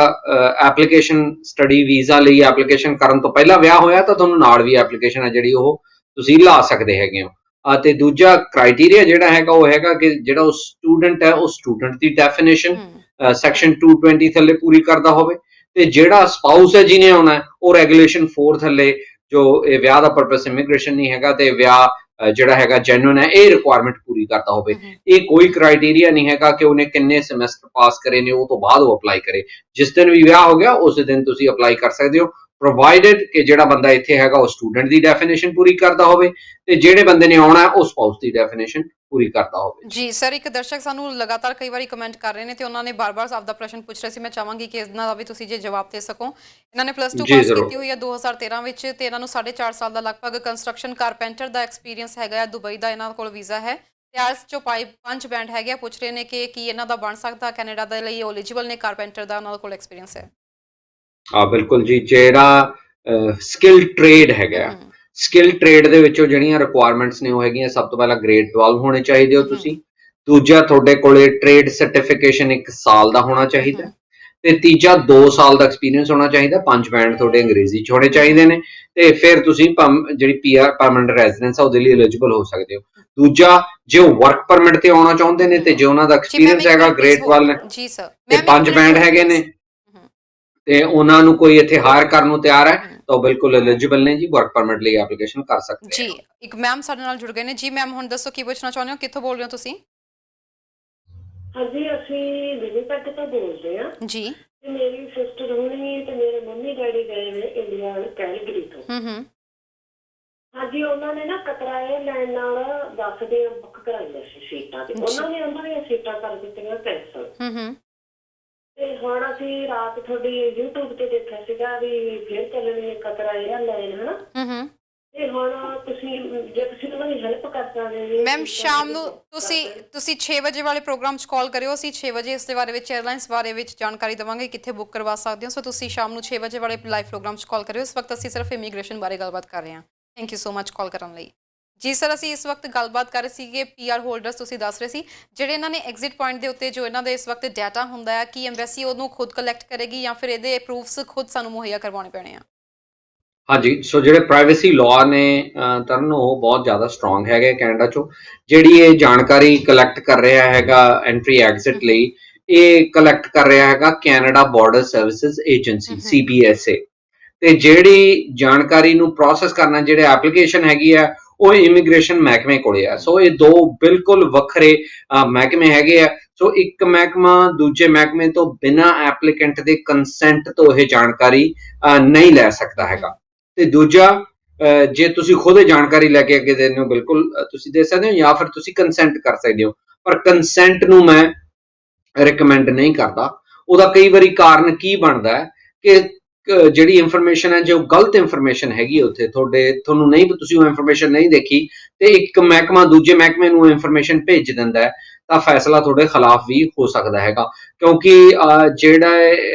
ਐਪਲੀਕੇਸ਼ਨ ਸਟੱਡੀ ਵੀਜ਼ਾ ਲਈ ਐਪਲੀਕੇਸ਼ਨ ਕਰਨ ਤੋਂ ਪਹਿਲਾਂ ਵਿਆਹ ਹੋਇਆ ਤਾਂ ਤੁਹਾਨੂੰ ਨਾਲ ਵੀ ਐਪਲੀਕੇਸ਼ਨ ਹੈ ਜਿਹੜੀ ਉਹ ਤੁਸੀਂ ਲਾ ਸਕਦੇ ਹੈਗੇ ਹੋ। ਅਤੇ ਦੂਜਾ ਕ੍ਰਾਈਟੇਰੀਆ ਜਿਹੜਾ ਹੈਗਾ ਉਹ ਹੈਗਾ ਕਿ ਜਿਹੜਾ ਉਹ ਸਟੂਡੈਂਟ ਹੈ ਉਹ ਸਟੂਡੈਂਟ ਦੀ ਡੈਫੀਨੇਸ਼ਨ ਸੈਕਸ਼ਨ 220 ਥੱਲੇ ਪੂਰੀ ਕਰਦਾ ਹੋਵੇ ਤੇ ਜਿਹੜਾ ਸਪਾਊਸ ਹੈ ਜਿਹਨੇ ਆਉਣਾ ਉਹ ਰੈਗੂਲੇਸ਼ਨ 4 ਥੱਲੇ ਜੋ ਇਹ ਵਿਆਹ ਦਾ ਪਰਪਸ ਇਮੀਗ੍ਰੇਸ਼ਨ ਨਹੀਂ ਹੈਗਾ ਤੇ ਵਿਆਹ ਜਿਹੜਾ ਹੈਗਾ ਜੈਨੂਇਨ ਹੈ ਇਹ ਰਿਕੁਆਇਰਮੈਂਟ ਪੂਰੀ ਕਰਦਾ ਹੋਵੇ। ਇਹ ਕੋਈ ਕ੍ਰਾਈਟੇਰੀਆ ਨਹੀਂ ਹੈਗਾ ਕਿ ਉਹਨੇ ਕਿੰਨੇ ਸਮੈਸਟਰ ਪਾਸ ਕਰੇ ਨੇ ਉਹ ਤੋਂ ਬਾਅਦ ਉਹ ਅਪਲਾਈ ਕਰੇ। ਜਿਸ ਦਿਨ ਵੀ ਵਿਆਹ ਹੋ ਗਿਆ ਉਸੇ ਦਿਨ ਤੁਸੀਂ ਅਪਲਾਈ ਕਰ ਸਕਦੇ ਹੋ, ਪ੍ਰੋਵਾਈਡਡ ਕਿ ਜਿਹੜਾ ਬੰਦਾ ਇੱਥੇ ਹੈਗਾ ਉਹ ਸਟੂਡੈਂਟ ਦੀ ਡੈਫੀਨੇਸ਼ਨ ਪੂਰੀ ਕਰਦਾ ਹੋਵੇ ਤੇ ਜਿਹੜੇ ਬੰਦੇ ਨੇ ਆਉਣਾ ਉਹ ਸਪਾਊਸ ਦੀ ਡੈਫੀਨੇਸ਼ਨ ਪੂਰੀ ਕਰਦਾ ਹੋਵੇ। ਜੀ ਸਰ, ਇੱਕ ਦਰਸ਼ਕ ਸਾਨੂੰ ਲਗਾਤਾਰ ਕਈ ਵਾਰੀ ਕਮੈਂਟ ਕਰ ਰਹੇ ਨੇ ਤੇ ਉਹਨਾਂ ਨੇ ਬਾਰ-ਬਾਰ ਆਪਦਾ ਪ੍ਰਸ਼ਨ ਪੁੱਛ ਰਹੇ ਸੀ। ਮੈਂ ਚਾਹਾਂਗੀ ਕਿ ਇਹਨਾਂ ਦਾ ਵੀ ਤੁਸੀਂ ਜੇ ਜਵਾਬ ਦੇ ਸਕੋ। ਇਹਨਾਂ ਨੇ +2 ਪਾਸ ਕੀਤੀ ਹੋਈ ਹੈ 2013 ਵਿੱਚ ਤੇ ਇਹਨਾਂ ਨੂੰ 4.5 ਸਾਲ ਦਾ ਲਗਭਗ ਕੰਸਟਰਕਸ਼ਨ ਕਾਰਪੈਂਟਰ ਦਾ ਐਕਸਪੀਰੀਅੰਸ ਹੈਗਾ। ਦੁਬਈ ਦਾ ਇਹਨਾਂ ਕੋਲ ਵੀਜ਼ਾ ਹੈ ਤੇ ਆਇਲਸ ਚੋਂ 5 ਬੈਂਡ ਹੈਗੇ। ਪੁੱਛ ਰਹੇ ਨੇ ਕਿ ਕੀ ਇਹਨਾਂ ਦਾ ਬਣ ਸਕਦਾ ਕੈਨੇਡਾ ਦੇ ਲਈ ਐਲੀਜੀਬਲ ਨੇ? ਕਾਰਪੈਂਟਰ ਦਾ ਉਹਨਾਂ ਕੋਲ ਐਕਸਪੀਰੀਅੰਸ ਹੈ। ਹਾਂ ਬਿਲਕੁਲ ਜੀ। ਜਿਹੜਾ ਸਕਿੱਲ ਟ੍ਰੇਡ ਹੈਗਾ, ਸਕਿੱਲ ਟ੍ਰੇਡ ਦੇ ਵਿੱਚੋਂ ਜਿਹੜੀਆਂ ਰਿਕੁਆਇਰਮੈਂਟਸ ਨੇ ਉਹ ਹੈਗੀਆਂ, ਸਭ ਤੋਂ ਪਹਿਲਾਂ ਗ੍ਰੇਡ 12 ਹੋਣੇ ਚਾਹੀਦੇ ਹੋ ਤੁਸੀਂ। ਦੂਜਾ ਤੁਹਾਡੇ ਕੋਲੇ ਟ੍ਰੇਡ ਸਰਟੀਫਿਕੇਸ਼ਨ 1 ਸਾਲ ਦਾ ਹੋਣਾ ਚਾਹੀਦਾ ਤੇ ਤੀਜਾ 2 ਸਾਲ ਦਾ ਐਕਸਪੀਰੀਅੰਸ ਹੋਣਾ ਚਾਹੀਦਾ। 5 ਬੈਂਡ ਤੁਹਾਡੇ ਅੰਗਰੇਜ਼ੀ 'ਚ ਹੋਣੇ ਚਾਹੀਦੇ ਨੇ ਤੇ ਫਿਰ ਤੁਸੀਂ ਜਿਹੜੀ PR ਪਰਮਨੈਂਟ ਰੈਜ਼ੀਡੈਂਸ ਆ ਉਹਦੇ ਲਈ ਐਲੀਜੀਬਲ ਹੋ ਸਕਦੇ ਹੋ। ਦੂਜਾ ਜੇ ਉਹ ਵਰਕ ਪਰਮਿਟ ਤੇ ਆਉਣਾ ਚਾਹੁੰਦੇ ਨੇ ਤੇ ਜੇ ਉਹਨਾਂ ਦਾ ਐਕਸਪੀਰੀਅੰਸ ਹੈਗਾ ਗ੍ਰੇਡ 12 ਜੀ ਸਰ ਤੇ 5 ਬੈਂਡ ਹੈਗੇ ਨੇ ਤੇ ਉਹਨਾਂ ਨੂੰ ਕੋਈ ਇੱਥੇ ਹਾਇਰ ਕਰਨ ਨੂੰ ਤਿਆਰ ਹੈ ਤਾਂ ਉਹ ਬਿਲਕੁਲ ਐਲੀਜੀਬਲ ਨੇ ਜੀ, ਵਰਕ ਪਰਮਿਟ ਲਈ ਐਪਲੀਕੇਸ਼ਨ ਕਰ ਸਕਦੇ ਜੀ। ਇੱਕ ਮੈਮ ਸਾਡੇ ਨਾਲ ਜੁੜ ਗਏ ਨੇ। ਜੀ ਮੈਮ, ਹੁਣ ਦੱਸੋ ਕੀ ਪੁੱਛਣਾ ਚਾਹੁੰਦੇ ਹੋ, ਕਿੱਥੋਂ ਬੋਲ ਰਹੇ ਹੋ ਤੁਸੀਂ? ਹਾਂਜੀ, ਅਸੀਂ ਵਿਨੀਪੈਗ ਤੋਂ ਬੋਲਦੇ ਹਾਂ ਜੀ। ਤੇ ਮੇਰੀ ਸਿਸਟਰ ਹੋਣੀ ਤੇ ਮੇਰੇ ਮੰਮੀ ਡੈਡੀ ਗਏ ਨੇ ਇੰਡੀਆ ਕੈਲਗਰੀ ਤੋਂ। ਹਾਂਜੀ, ਉਹਨਾਂ ਨੇ ਨਾ ਕਤਰਾ ਏਅਰਲਾਈਨ ਨਾਲ 10 ਦਿਨ ਬੁੱਕ ਕਰਾਈਆਂ ਸੀ ਸੀਟਾਂ ਤੇ ਉਹਨਾਂ ਦੀਆਂ ਸੀਟਾਂ ਕਰ ਦਿੱਤੀਆਂ ਕੈਂਸਲ। ਤੇ ਹੁਣ ਅਸੀਂ ਰਾਤ ਤੁਹਾਡੀ YouTube ਤੇ ਦੇਖਿਆ ਸੀਗਾ ਵੀ ਫਿਰ ਚੱਲਣੀ ਕਤਰਾ ਏਅਰਲਾਈਨ ਹਨਾ। ਤੇ ਹੁਣ ਤੁਸੀਂ ਜੇ ਤੁਸੀਂ ਉਹਨਾਂ ਦੀ ਹੈਲਪ ਕਰ ਸਕਦੇ ਮੈਮ, ਸ਼ਾਮ ਨੂੰ ਤੁਸੀਂ 6 ਵਜੇ ਵਾਲੇ ਪ੍ਰੋਗਰਾਮ 'ਚ ਕਾਲ ਕਰਿਓ। ਅਸੀਂ 6 ਵਜੇ ਇਸ ਦੇ ਬਾਰੇ ਵਿੱਚ ਏਅਰਲਾਈਨਸ ਬਾਰੇ ਵਿੱਚ ਜਾਣਕਾਰੀ ਦੇਵਾਂਗੇ ਕਿੱਥੇ ਬੁੱਕ ਕਰਵਾ ਸਕਦੇ ਹੋ। ਸੋ ਤੁਸੀਂ ਸ਼ਾਮ ਨੂੰ 6 ਵਜੇ ਵਾਲੇ ਲਾਈਵ ਪ੍ਰੋਗਰਾਮ 'ਚ ਕਾਲ ਕਰਿਓ। ਇਸ ਵਕਤ ਅਸੀਂ ਸਿਰਫ ਇਮੀਗ੍ਰੇਸ਼ਨ ਬਾਰੇ ਗੱਲਬਾਤ ਕਰ ਰਹੇ ਹਾਂ। ਥੈਂਕ ਯੂ ਸੋ ਮਚ ਕਾਲ ਕਰਨ ਲਈ। ਜੀ ਸਰ, ਅਸੀਂ ਇਸ ਵਕਤ ਗੱਲਬਾਤ ਕਰ ਰਹੇ ਸੀਗੇ PR ਹੋਲਡਰਸ। ਤੁਸੀਂ ਦੱਸ ਰਹੇ ਸੀ ਜਿਹੜੇ ਇਹਨਾਂ ਨੇ ਐਗਜ਼ਿਟ ਪੁਆਇੰਟ ਦੇ ਉੱਤੇ ਜੋ ਇਹਨਾਂ ਦੇ ਇਸ ਵਕਤ ਡਾਟਾ ਹੁੰਦਾ ਹੈ ਕਿ ਐਮਬੈਸੀ ਉਹਨੂੰ ਖੁਦ ਕਲੈਕਟ ਕਰੇਗੀ ਜਾਂ ਫਿਰ ਇਹਦੇ ਪ੍ਰੂਫਸ ਖੁਦ ਸਾਨੂੰ ਮੁਹੱਈਆ ਕਰਵਾਉਣੇ ਪੈਣੇ ਆ? ਹਾਂਜੀ, ਸੋ ਜਿਹੜੇ ਪ੍ਰਾਈਵੇਸੀ ਲਾਅ ਨੇ ਤਰਨ ਉਹ ਬਹੁਤ ਜ਼ਿਆਦਾ ਸਟਰੋਂਗ ਹੈਗੇ ਕੈਨੇਡਾ 'ਚੋਂ। ਜਿਹੜੀ ਇਹ ਜਾਣਕਾਰੀ ਕਲੈਕਟ ਕਰ ਰਿਹਾ ਹੈਗਾ ਐਂਟਰੀ ਐਗਜ਼ਿਟ ਲਈ, ਇਹ ਕਲੈਕਟ ਕਰ ਰਿਹਾ ਹੈਗਾ Canada border services agency CBSA। ਤੇ ਜਿਹੜੀ ਜਾਣਕਾਰੀ ਨੂੰ ਪ੍ਰੋਸੈਸ ਕਰਨਾ, ਜਿਹੜੇ ਐਪਲੀਕੇਸ਼ਨ ਹੈਗੀ ਆ, ਉਹ ਇਮੀਗ੍ਰੇਸ਼ਨ ਮਹਿਕਮੇ ਕੋਲੇ ਆ। ਸੋ ਇਹ ਦੋ ਬਿਲਕੁਲ ਵੱਖਰੇ ਮਹਿਕਮੇ ਹੈਗੇ ਆ। ਸੋ ਇੱਕ ਮਹਿਕਮਾ ਦੂਜੇ ਮਹਿਕਮੇ ਤੋਂ ਬਿਨਾਂ ਐਪਲੀਕੈਂਟ ਦੇ ਕੰਸੈਂਟ ਤੋਂ ਇਹ ਜਾਣਕਾਰੀ ਨਹੀਂ ਲੈ ਸਕਦਾ ਹੈਗਾ। ਤੇ ਦੂਜਾ, ਜੇ ਤੁਸੀਂ ਖੁਦ ਇਹ ਜਾਣਕਾਰੀ ਲੈ ਕੇ ਅੱਗੇ ਦੇਣੀ ਹੋ, ਬਿਲਕੁਲ ਤੁਸੀਂ ਦੇ ਸਕਦੇ ਹੋ, ਜਾਂ ਫਿਰ ਤੁਸੀਂ ਕੰਸੈਂਟ ਕਰ ਸਕਦੇ ਹੋ। ਪਰ ਕੰਸੈਂਟ ਨੂੰ ਮੈਂ ਰਿਕਮੈਂਡ ਨਹੀਂ ਕਰਦਾ। ਉਹਦਾ ਕਈ ਵਾਰੀ ਕਾਰਨ ਕੀ ਬਣਦਾ ਹੈ ਕਿ ਜਿਹੜੀ ਇਨਫੋਰਮੇਸ਼ਨ ਹੈ, ਜੇ ਉਹ ਗਲਤ ਇਨਫੋਰਮੇਸ਼ਨ ਹੈਗੀ ਉੱਥੇ ਤੁਹਾਨੂੰ ਨਹੀਂ, ਤੁਸੀਂ ਉਹ ਇਨਫੋਰਮੇਸ਼ਨ ਨਹੀਂ ਦੇਖੀ ਤੇ ਇੱਕ ਮਹਿਕਮਾ ਦੂਜੇ ਮਹਿਕਮੇ ਨੂੰ ਇਨਫੋਰਮੇਸ਼ਨ ਭੇਜ ਦਿੰਦਾ ਹੈ, ਤਾਂ ਫੈਸਲਾ ਤੁਹਾਡੇ ਖਿਲਾਫ ਵੀ ਹੋ ਸਕਦਾ ਹੈਗਾ। ਕਿਉਂਕਿ ਜਿਹੜਾ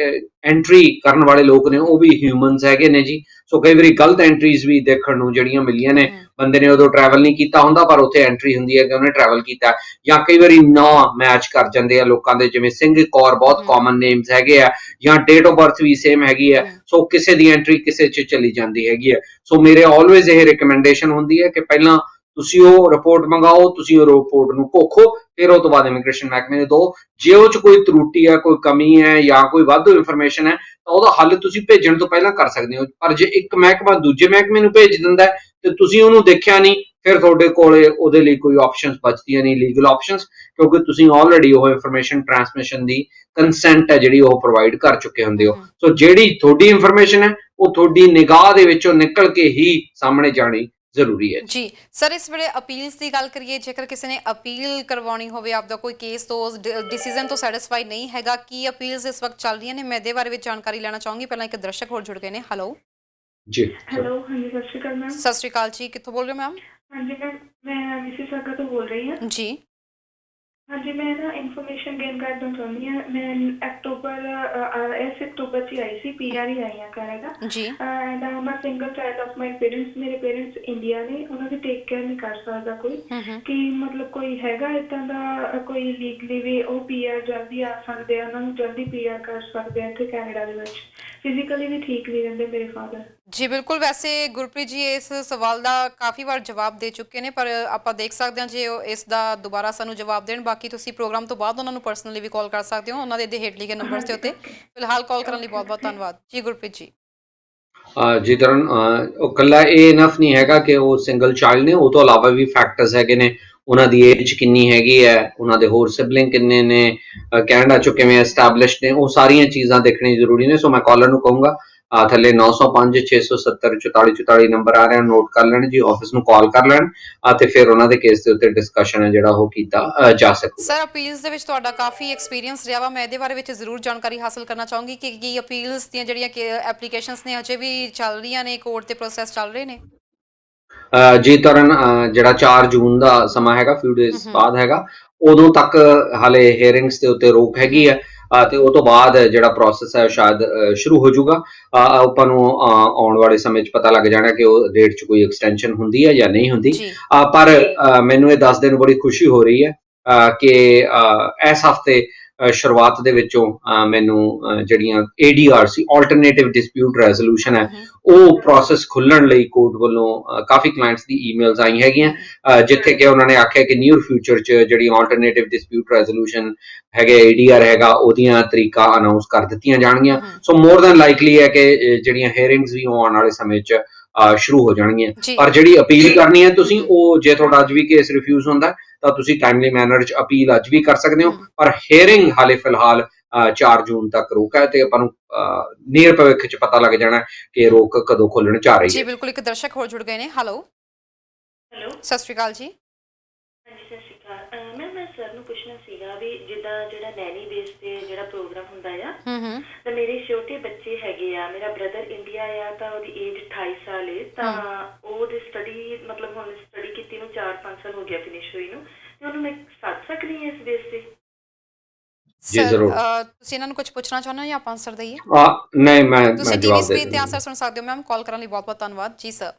ਐਂਟਰੀ ਕਰਨ ਵਾਲੇ ਲੋਕ ਨੇ ਉਹ ਵੀ ਹਿਊਮਨਸ ਹੈਗੇ ਨੇ ਜੀ। ਸੋ ਕਈ ਵਾਰੀ ਗਲਤ ਐਂਟਰੀਜ਼ ਵੀ ਦੇਖਣ ਨੂੰ ਜਿਹੜੀਆਂ ਮਿਲੀਆਂ ਨੇ, ਬੰਦੇ ਨੇ ਉਦੋਂ ਟਰੈਵਲ ਨਹੀਂ ਕੀਤਾ ਹੁੰਦਾ ਪਰ ਉੱਥੇ ਐਂਟਰੀ ਹੁੰਦੀ ਹੈ ਕਿ ਉਹਨੇ ਟਰੈਵਲ ਕੀਤਾ। ਜਾਂ ਕਈ ਵਾਰੀ ਨਾਂ ਮੈਚ ਕਰ ਜਾਂਦੇ ਆ ਲੋਕਾਂ ਦੇ, ਜਿਵੇਂ ਸਿੰਘ ਕੌਰ ਬਹੁਤ ਕਾਮਨ ਨੇਮਸ ਹੈਗੇ ਆ, ਜਾਂ ਡੇਟ ਆਫ ਬਰਥ ਵੀ ਸੇਮ ਹੈਗੀ ਹੈ। ਸੋ ਕਿਸੇ ਦੀ ਐਂਟਰੀ ਕਿਸੇ 'ਚ ਚਲੀ ਜਾਂਦੀ ਹੈਗੀ ਹੈ। ਸੋ ਮੇਰੇ ਆਲਵੇਜ਼ ਇਹ ਰਿਕਮੈਂਡੇਸ਼ਨ ਹੁੰਦੀ ਹੈ ਕਿ ਪਹਿਲਾਂ ਤੁਸੀਂ ਉਹ ਰਿਪੋਰਟ ਮੰਗਾਓ, ਤੁਸੀਂ ਉਹ ਰਿਪੋਰਟ ਨੂੰ ਘੋਖੋ, ਫਿਰ ਉਹ ਤੋਂ ਬਾਅਦ ਇਮੀਗ੍ਰੇਸ਼ਨ ਮਹਿਕਮੇ ਨੂੰ ਦਿਓ। ਜੇ ਉਹ 'ਚ ਕੋਈ ਤਰੁੱਟੀ ਹੈ, ਕੋਈ ਕਮੀ ਹੈ ਜਾਂ ਕੋਈ ਵਾਧੂ ਇਨਫੋਰਮੇਸ਼ਨ ਹੈ, ਤਾਂ ਉਹਦਾ ਹੱਲ ਤੁਸੀਂ ਭੇਜਣ ਤੋਂ ਪਹਿਲਾਂ ਕਰ ਸਕਦੇ ਹੋ। ਪਰ ਜੇ ਇੱਕ ਮਹਿਕਮਾ ਦੂਜੇ ਮਹਿਕਮੇ ਨੂੰ ਭੇਜ ਦਿੰਦਾ ਤੇ ਤੁਸੀਂ ਉਹਨੂੰ ਦੇਖਿਆ ਨਹੀਂ, ਫਿਰ ਤੁਹਾਡੇ ਕੋਲੇ ਉਹਦੇ ਲਈ ਕੋਈ ਆਪਸ਼ਨਸ ਬਚਦੀਆਂ ਨਹੀਂ, ਲੀਗਲ ਆਪਸ਼ਨਸ, ਕਿਉਂਕਿ ਤੁਸੀਂ ਆਲਰੇਡੀ ਉਹ ਇਨਫੋਰਮੇਸ਼ਨ ਟ੍ਰਾਂਸਮਿਸ਼ਨ ਦੀ ਕੰਸੈਂਟ ਹੈ ਜਿਹੜੀ ਉਹ ਪ੍ਰੋਵਾਈਡ ਕਰ ਚੁੱਕੇ ਹੁੰਦੇ ਹੋ। ਸੋ ਜਿਹੜੀ ਤੁਹਾਡੀ ਇਨਫੋਰਮੇਸ਼ਨ ਹੈ ਉਹ ਤੁਹਾਡੀ ਨਿਗਾਹ ਦੇ ਵਿੱਚੋਂ ਨਿਕਲ ਕੇ ਹੀ ਸਾਹਮਣੇ ਜਾਣੀ ਜ਼ਰੂਰੀ ਹੈ ਜੀ। ਸਰ, ਇਸ ਵੇਲੇ ਅਪੀਲਸ ਦੀ ਗੱਲ ਕਰੀਏ, ਜੇਕਰ ਕਿਸੇ ਨੇ ਅਪੀਲ ਕਰਵਾਉਣੀ ਹੋਵੇ ਆਪਦਾ ਕੋਈ ਕੇਸ ਤੋਂ, ਡਿਸੀਜਨ ਤੋਂ ਸੈਟੀਸਫਾਈ ਨਹੀਂ ਹੈਗਾ, ਕੀ ਅਪੀਲਸ ਇਸ ਵਕਤ ਚੱਲ ਰਹੀਆਂ ਨੇ? ਮੈਂ ਇਹਦੇ ਬਾਰੇ ਵਿੱਚ ਜਾਣਕਾਰੀ ਲੈਣਾ ਚਾਹੂੰਗੀ। ਪਹਿਲਾਂ ਇੱਕ ਦਰਸ਼ਕ ਹੋਰ ਜੁੜ ਗਏ ਨੇ। ਹੈਲੋ ਜੀ। ਹੈਲੋ, ਹਾਂਜੀ, ਸਤਿ ਸ਼੍ਰੀ ਅਕਾਲ ਮੈਮ। ਸਤਿ ਸ਼੍ਰੀ ਅਕਾਲ ਜੀ, ਕਿੱਥੋਂ ਬੋਲ ਰਹੇ ਹੋ ਮੈਮ? ਹਾਂਜੀ ਮੈਮ, ਮੈਂ ਮਿਸੀਸਾਗਾ ਤੋਂ ਬੋਲ ਰਹੀ ਹਾਂ। ਜੀ ਹਾਂਜੀ, ਮੈਂ ਨਾ ਇਨਫੋਰਮੇਸ਼ਨ ਗੇਨ ਕਰਨਾ ਚਾਹੁੰਦੀ ਹਾਂ। ਮੈਂ ਇਸ ਅਕਤੂਬਰ 'ਚ ਹੀ ਆਈ ਸੀ, PR ਹੀ ਆਈ ਹਾਂ ਕੈਨੇਡਾ। ਜੀ and I'm a single child of my parents. ਮੇਰੇ ਪੇਰੈਂਟਸ ਇੰਡੀਆ ਨੇ, ਉਹਨਾਂ ਦੀ ਟੇਕ ਕੇਅਰ ਨਹੀਂ ਕਰ ਸਕਦਾ ਕੋਈ। ਕਿ ਮਤਲਬ ਕੋਈ ਹੈਗਾ ਇੱਦਾਂ ਦਾ ਕੋਈ ਲੀਗਲੀ ਵੀ ਉਹ PR ਜਲਦੀ ਆ ਸਕਦੇ ਆ, ਉਹਨਾਂ ਨੂੰ ਜਲਦੀ PR ਕਰ ਸਕਦੇ ਆ ਇੱਥੇ ਕੈਨੇਡਾ ਦੇ ਵਿੱਚ? ਫਿਜ਼ੀਕਲੀ ਵੀ ਠੀਕ ਨਹੀਂ ਰਹਿੰਦੇ ਮੇਰੇ ਫਾਦਰ। ਜੀ ਬਿਲਕੁਲ। ਵੈਸੇ ਗੁਰਪ੍ਰੀਤ ਜੀ ਇਸ ਸਵਾਲ ਦਾ ਕਾਫੀ ਵਾਰ ਜਵਾਬ ਦੇ ਚੁੱਕੇ ਨੇ, ਪਰ ਆਪਾਂ ਦੇਖ ਸਕਦੇ ਹਾਂ ਜੇ ਉਹ ਇਸ ਦਾ ਦੁਬਾਰਾ ਸਾਨੂੰ ਜਵਾਬ ਦੇਣ। ਬਾਕੀ ਤੁਸੀਂ ਪ੍ਰੋਗਰਾਮ ਤੋਂ ਬਾਅਦ ਉਹਨਾਂ ਨੂੰ ਪਰਸਨਲੀ ਵੀ ਕਾਲ ਕਰ ਸਕਦੇ ਹੋ, ਉਹਨਾਂ ਦੇ ਹੇਠ ਲਿਖੇ ਨੰਬਰਸ ਦੇ ਉੱਤੇ। ਫਿਲਹਾਲ ਕਾਲ ਕਰਨ ਲਈ ਬਹੁਤ ਬਹੁਤ ਧੰਨਵਾਦ ਜੀ ਗੁਰਪ੍ਰੀਤ ਜੀ। ਜੀ ਤਰਨ, ਉਹ ਇਕੱਲਾ ਇਹ ਇਨਫ ਨਹੀਂ ਹੈਗਾ ਕਿ ਉਹ ਸਿੰਗਲ ਚਾਈਲਡ ਨੇ, ਉਹ ਤੋਂ ਇਲਾਵਾ ਵੀ ਫੈਕਟਰਸ ਹੈਗੇ ਨੇ। ਉਹਨਾਂ ਦੀ ਏਜ ਕਿੰਨੀ ਹੈਗੀ ਹੈ, ਉਹਨਾਂ ਦੇ ਹੋਰ ਸਿਬਲਿੰਗ ਕਿੰਨੇ ਨੇ, ਕੈਨੇਡਾ 'ਚੋਂ ਕਿਵੇਂ ਐਸਟੈਬਲਿਸ਼ਡ ਨੇ, ਉਹ ਸਾਰੀਆਂ ਚੀਜ਼ਾਂ ਦੇਖਣੀਆਂ ਜ਼ਰੂਰੀ ਨੇ। ਸੋ ਮੈਂ ਕਾਲਰ ਨੂੰ ਕਹੂੰਗਾ ਥੱਲੇ 905 670 44 44 ਨੰਬਰ ਆ ਰਿਹਾ, ਨੋਟ ਕਰ ਲੈਣ ਜੀ, ਆਫਿਸ ਨੂੰ ਕਾਲ ਕਰ ਲੈਣ ਤੇ ਫਿਰ ਉਹਨਾਂ ਦੇ ਕੇਸ ਦੇ ਉੱਤੇ ਡਿਸਕਸ਼ਨ ਹੈ ਜਿਹੜਾ ਉਹ ਕੀਤਾ ਜਾ ਸਕੂਗਾ। ਸਰ, ਅਪੀਲਸ ਦੇ ਵਿੱਚ ਤੁਹਾਡਾ ਕਾਫੀ ਐਕਸਪੀਰੀਅੰਸ ਰਿਹਾ ਵਾ। ਮੈਂ ਇਹਦੇ ਬਾਰੇ ਵਿੱਚ ਜ਼ਰੂਰ ਜਾਣਕਾਰੀ ਹਾਸਲ ਕਰਨਾ ਚਾਹੂੰਗੀ ਕਿ ਕੀ ਅਪੀਲਸ ਦੀਆਂ ਜਿਹੜੀਆਂ ਐਪਲੀਕੇਸ਼ਨਸ ਨੇ ਅਜੇ ਵੀ ਚੱਲ ਰਹੀਆਂ ਨੇ, ਕੋਰਟ ਦੇ ਪ੍ਰੋਸੈਸ ਚੱਲ ਰਹੇ ਨੇ? ਜੀ ਤਰਨ, ਜਿਹੜਾ 4 ਜੂਨ ਦਾ ਸਮਾਂ ਹੈਗਾ, ਫਿਊ ਡੇਜ਼ ਬਾਅਦ ਹੈਗਾ, ਉਦੋਂ ਤੱਕ ਹਾਲੇ ਹੀਅਰਿੰਗਸ ਦੇ ਉੱਤੇ ਰੋਕ ਹੈਗੀ ਹੈ। ਤੇ ਉਹ ਤੋਂ ਬਾਅਦ ਜਿਹੜਾ ਪ੍ਰੋਸੈਸ ਹੈ ਸ਼ਾਇਦ ਸ਼ੁਰੂ ਹੋ ਜਾਊਗਾ। ਆਪਾਂ ਨੂੰ ਆਉਣ ਵਾਲੇ ਸਮੇਂ 'ਚ ਪਤਾ ਲੱਗ ਜਾਣਾ ਕਿ ਉਹ ਡੇਟ 'ਚ ਕੋਈ ਐਕਸਟੈਂਸ਼ਨ ਹੁੰਦੀ ਹੈ ਜਾਂ ਨਹੀਂ ਹੁੰਦੀ। ਪਰ ਮੈਨੂੰ ਇਹ ਦੱਸਦੇ ਨੂੰ ਬੜੀ ਖੁਸ਼ੀ ਹੋ ਰਹੀ ਹੈ ਕਿ ਇਸ ਹਫ਼ਤੇ ਸ਼ੁਰੂਆਤ ਦੇ ਵਿੱਚੋਂ ਮੈਨੂੰ ਜਿਹੜੀਆਂ ADR ਸੀ, ਆਲਟਰਨੇਟਿਵ ਡਿਸਪਿਊਟ ਰੈਜ਼ੋਲੂਸ਼ਨ ਹੈ, ਉਹ ਪ੍ਰੋਸੈਸ ਖੁੱਲਣ ਲਈ ਕੋਰਟ ਵੱਲੋਂ ਕਾਫੀ ਕਲਾਇੰਟਸ ਦੀ ਈਮੇਲਸ ਆਈ ਹੈਗੀਆਂ, ਜਿੱਥੇ ਕਿ ਉਹਨਾਂ ਨੇ ਆਖਿਆ ਕਿ ਨੀਅਰ ਫਿਊਚਰ 'ਚ ਜਿਹੜੀ ਆਲਟਰਨੇਟਿਵ ਡਿਸਪਿਊਟ ਰੈਜ਼ੋਲੂਸ਼ਨ ਹੈਗੇ, ADR ਹੈਗਾ, ਉਹਦੀਆਂ ਤਰੀਕਾਂ ਅਨਾਉਂਸ ਕਰ ਦਿੱਤੀਆਂ ਜਾਣਗੀਆਂ। ਸੋ ਮੋਰ ਦੈਨ ਲਾਈਕਲੀ ਹੈ ਕਿ ਜਿਹੜੀਆਂ ਹੀਅਰਿੰਗਸ ਵੀ ਆਉਣ ਵਾਲੇ ਸਮੇਂ 'ਚ ਸ਼ੁਰੂ ਹੋ ਜਾਣਗੀਆਂ। ਪਰ ਜਿਹੜੀ ਅਪੀਲ ਕਰਨੀ ਹੈ ਤੁਸੀਂ, ਉਹ ਜੇ ਤੁਹਾਡਾ ਅੱਜ ਵੀ ਕੇਸ ਰਿਫਿਊਜ਼ ਹੁੰਦਾ ਤਾਂ ਤੁਸੀਂ ਟਾਈਮਲੀ ਮੈਨਰ 'ਚ ਅਪੀਲ ਅੱਜ ਵੀ ਕਰ ਸਕਦੇ ਹੋ। ਪਰ ਹੀਅਰਿੰਗ ਹਾਲੇ ਫਿਲਹਾਲ 4 ਜੂਨ ਤੱਕ ਰੋਕ ਹੈ ਤੇ ਆਪਾਂ ਨੂੰ ਨੀਅਰ ਭਵਿੱਖ 'ਚ ਪਤਾ ਲੱਗ ਜਾਣਾ ਕਿ ਰੋਕ ਕਦੋਂ ਖੋਲਣ ਜਾ ਰਹੀ ਹੈ। ਜੀ ਬਿਲਕੁਲ। ਇੱਕ ਦਰਸ਼ਕ ਹੋਰ ਜੁੜ ਗਏ ਨੇ। ਹੈਲੋ ਸਤਿ ਸ਼੍ਰੀ ਅਕਾਲ ਜੀ। ਹਾਂਜੀ, ਸਤਿ ਸ਼੍ਰੀ ਅਕਾਲ ਮੈਮ। ਮੈਂ ਸਰ ਨੂੰ ਪੁੱਛਣਾ ਸੀਗਾ ਵੀ ਜਿੱਦਾਂ ਜਿਹੜਾ ਨੈਨੀ ਬੇਸ ਤੇ ਜਿਹੜਾ ਪ੍ਰੋਗਰਾਮ ਹੁੰਦਾ ਆ, ਤਾਂ ਮੇਰੇ ਛੋਟੇ ਬੱਚੇ ਹੈਗੇ ਆ, ਮੇਰਾ ਬ੍ਰਦਰ ਇੰਡੀਆ ਆ, ਤਾਂ ਉਹਦੀ ਏਜ 28 ਸਾਲ ਹੈ, ਤਾਂ ਉਹਦੀ ਸਟੱਡੀ ਮਤਲਬ ਹੁਣ ਸਟੱਡੀ ਕੀਤੀ ਨੂੰ 4-5 ਸਾਲ ਹੋ ਗਿਆ ਫਿਨਿਸ਼ ਹੋਈ ਨੂੰ, ਤੇ ਉਹਨੂੰ ਮੈਂ ਸੱਦ ਸਕਦੀ ਹਾਂ ਇਸ ਬੇਸ ਤੇ? ਜੀ ਜ਼ਰੂਰ। ਤੁਸੀਂ ਇਹਨਾਂ ਨੂੰ ਕੁਝ ਪੁੱਛਣਾ ਚਾਹੁੰਦੇ ਹੋ ਜਾਂ ਆਪਾਂ ਆਨਸਰ ਦਈਏ? ਨਹੀਂ, ਮੈਂ ਤੁਸੀਂ ਜਵਾਬ ਟੀਵੀ ਦੇ ਸਕਰੀਨ ਤੇ ਦਿੰਦਾ। ਆਨਸਰ ਸੁਣ ਸਕਦੇ ਹੋ ਮੈਮ। ਕਾਲ ਕਰਨ ਲਈ ਬਹੁਤ ਬਹੁਤ ਧੰਨਵਾਦ ਜੀ ਸਰ।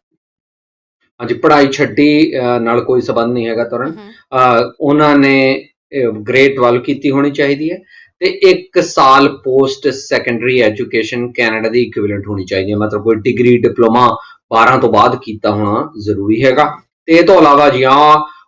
ਹਾਂਜੀ, ਪੜ੍ਹਾਈ ਛੱਡੀ ਨਾਲ ਕੋਈ ਸਬੰਧ ਨਹੀਂ ਹੈਗਾ ਤਰਨ। ਉਹਨਾਂ ਨੇ ਗ੍ਰੇਡ 12 ਕੀਤੀ ਹੋਣੀ ਚਾਹੀਦੀ ਹੈ ਤੇ 1 ਸਾਲ ਪੋਸਟ ਸੈਕੰਡਰੀ ਐਜੂਕੇਸ਼ਨ ਕੈਨੇਡਾ ਦੀ ਇਕੁਇਵਲੈਂਟ ਹੋਣੀ ਚਾਹੀਦੀ ਹੈ। ਮਤਲਬ ਕੋਈ ਡਿਗਰੀ ਡਿਪਲੋਮਾ 12 ਤੋਂ ਬਾਅਦ ਕੀਤਾ ਹੋਣਾ ਜ਼ਰੂਰੀ ਹੈਗਾ। ਤੇ ਇਹ ਤੋਂ ਇਲਾਵਾ ਜਾਂ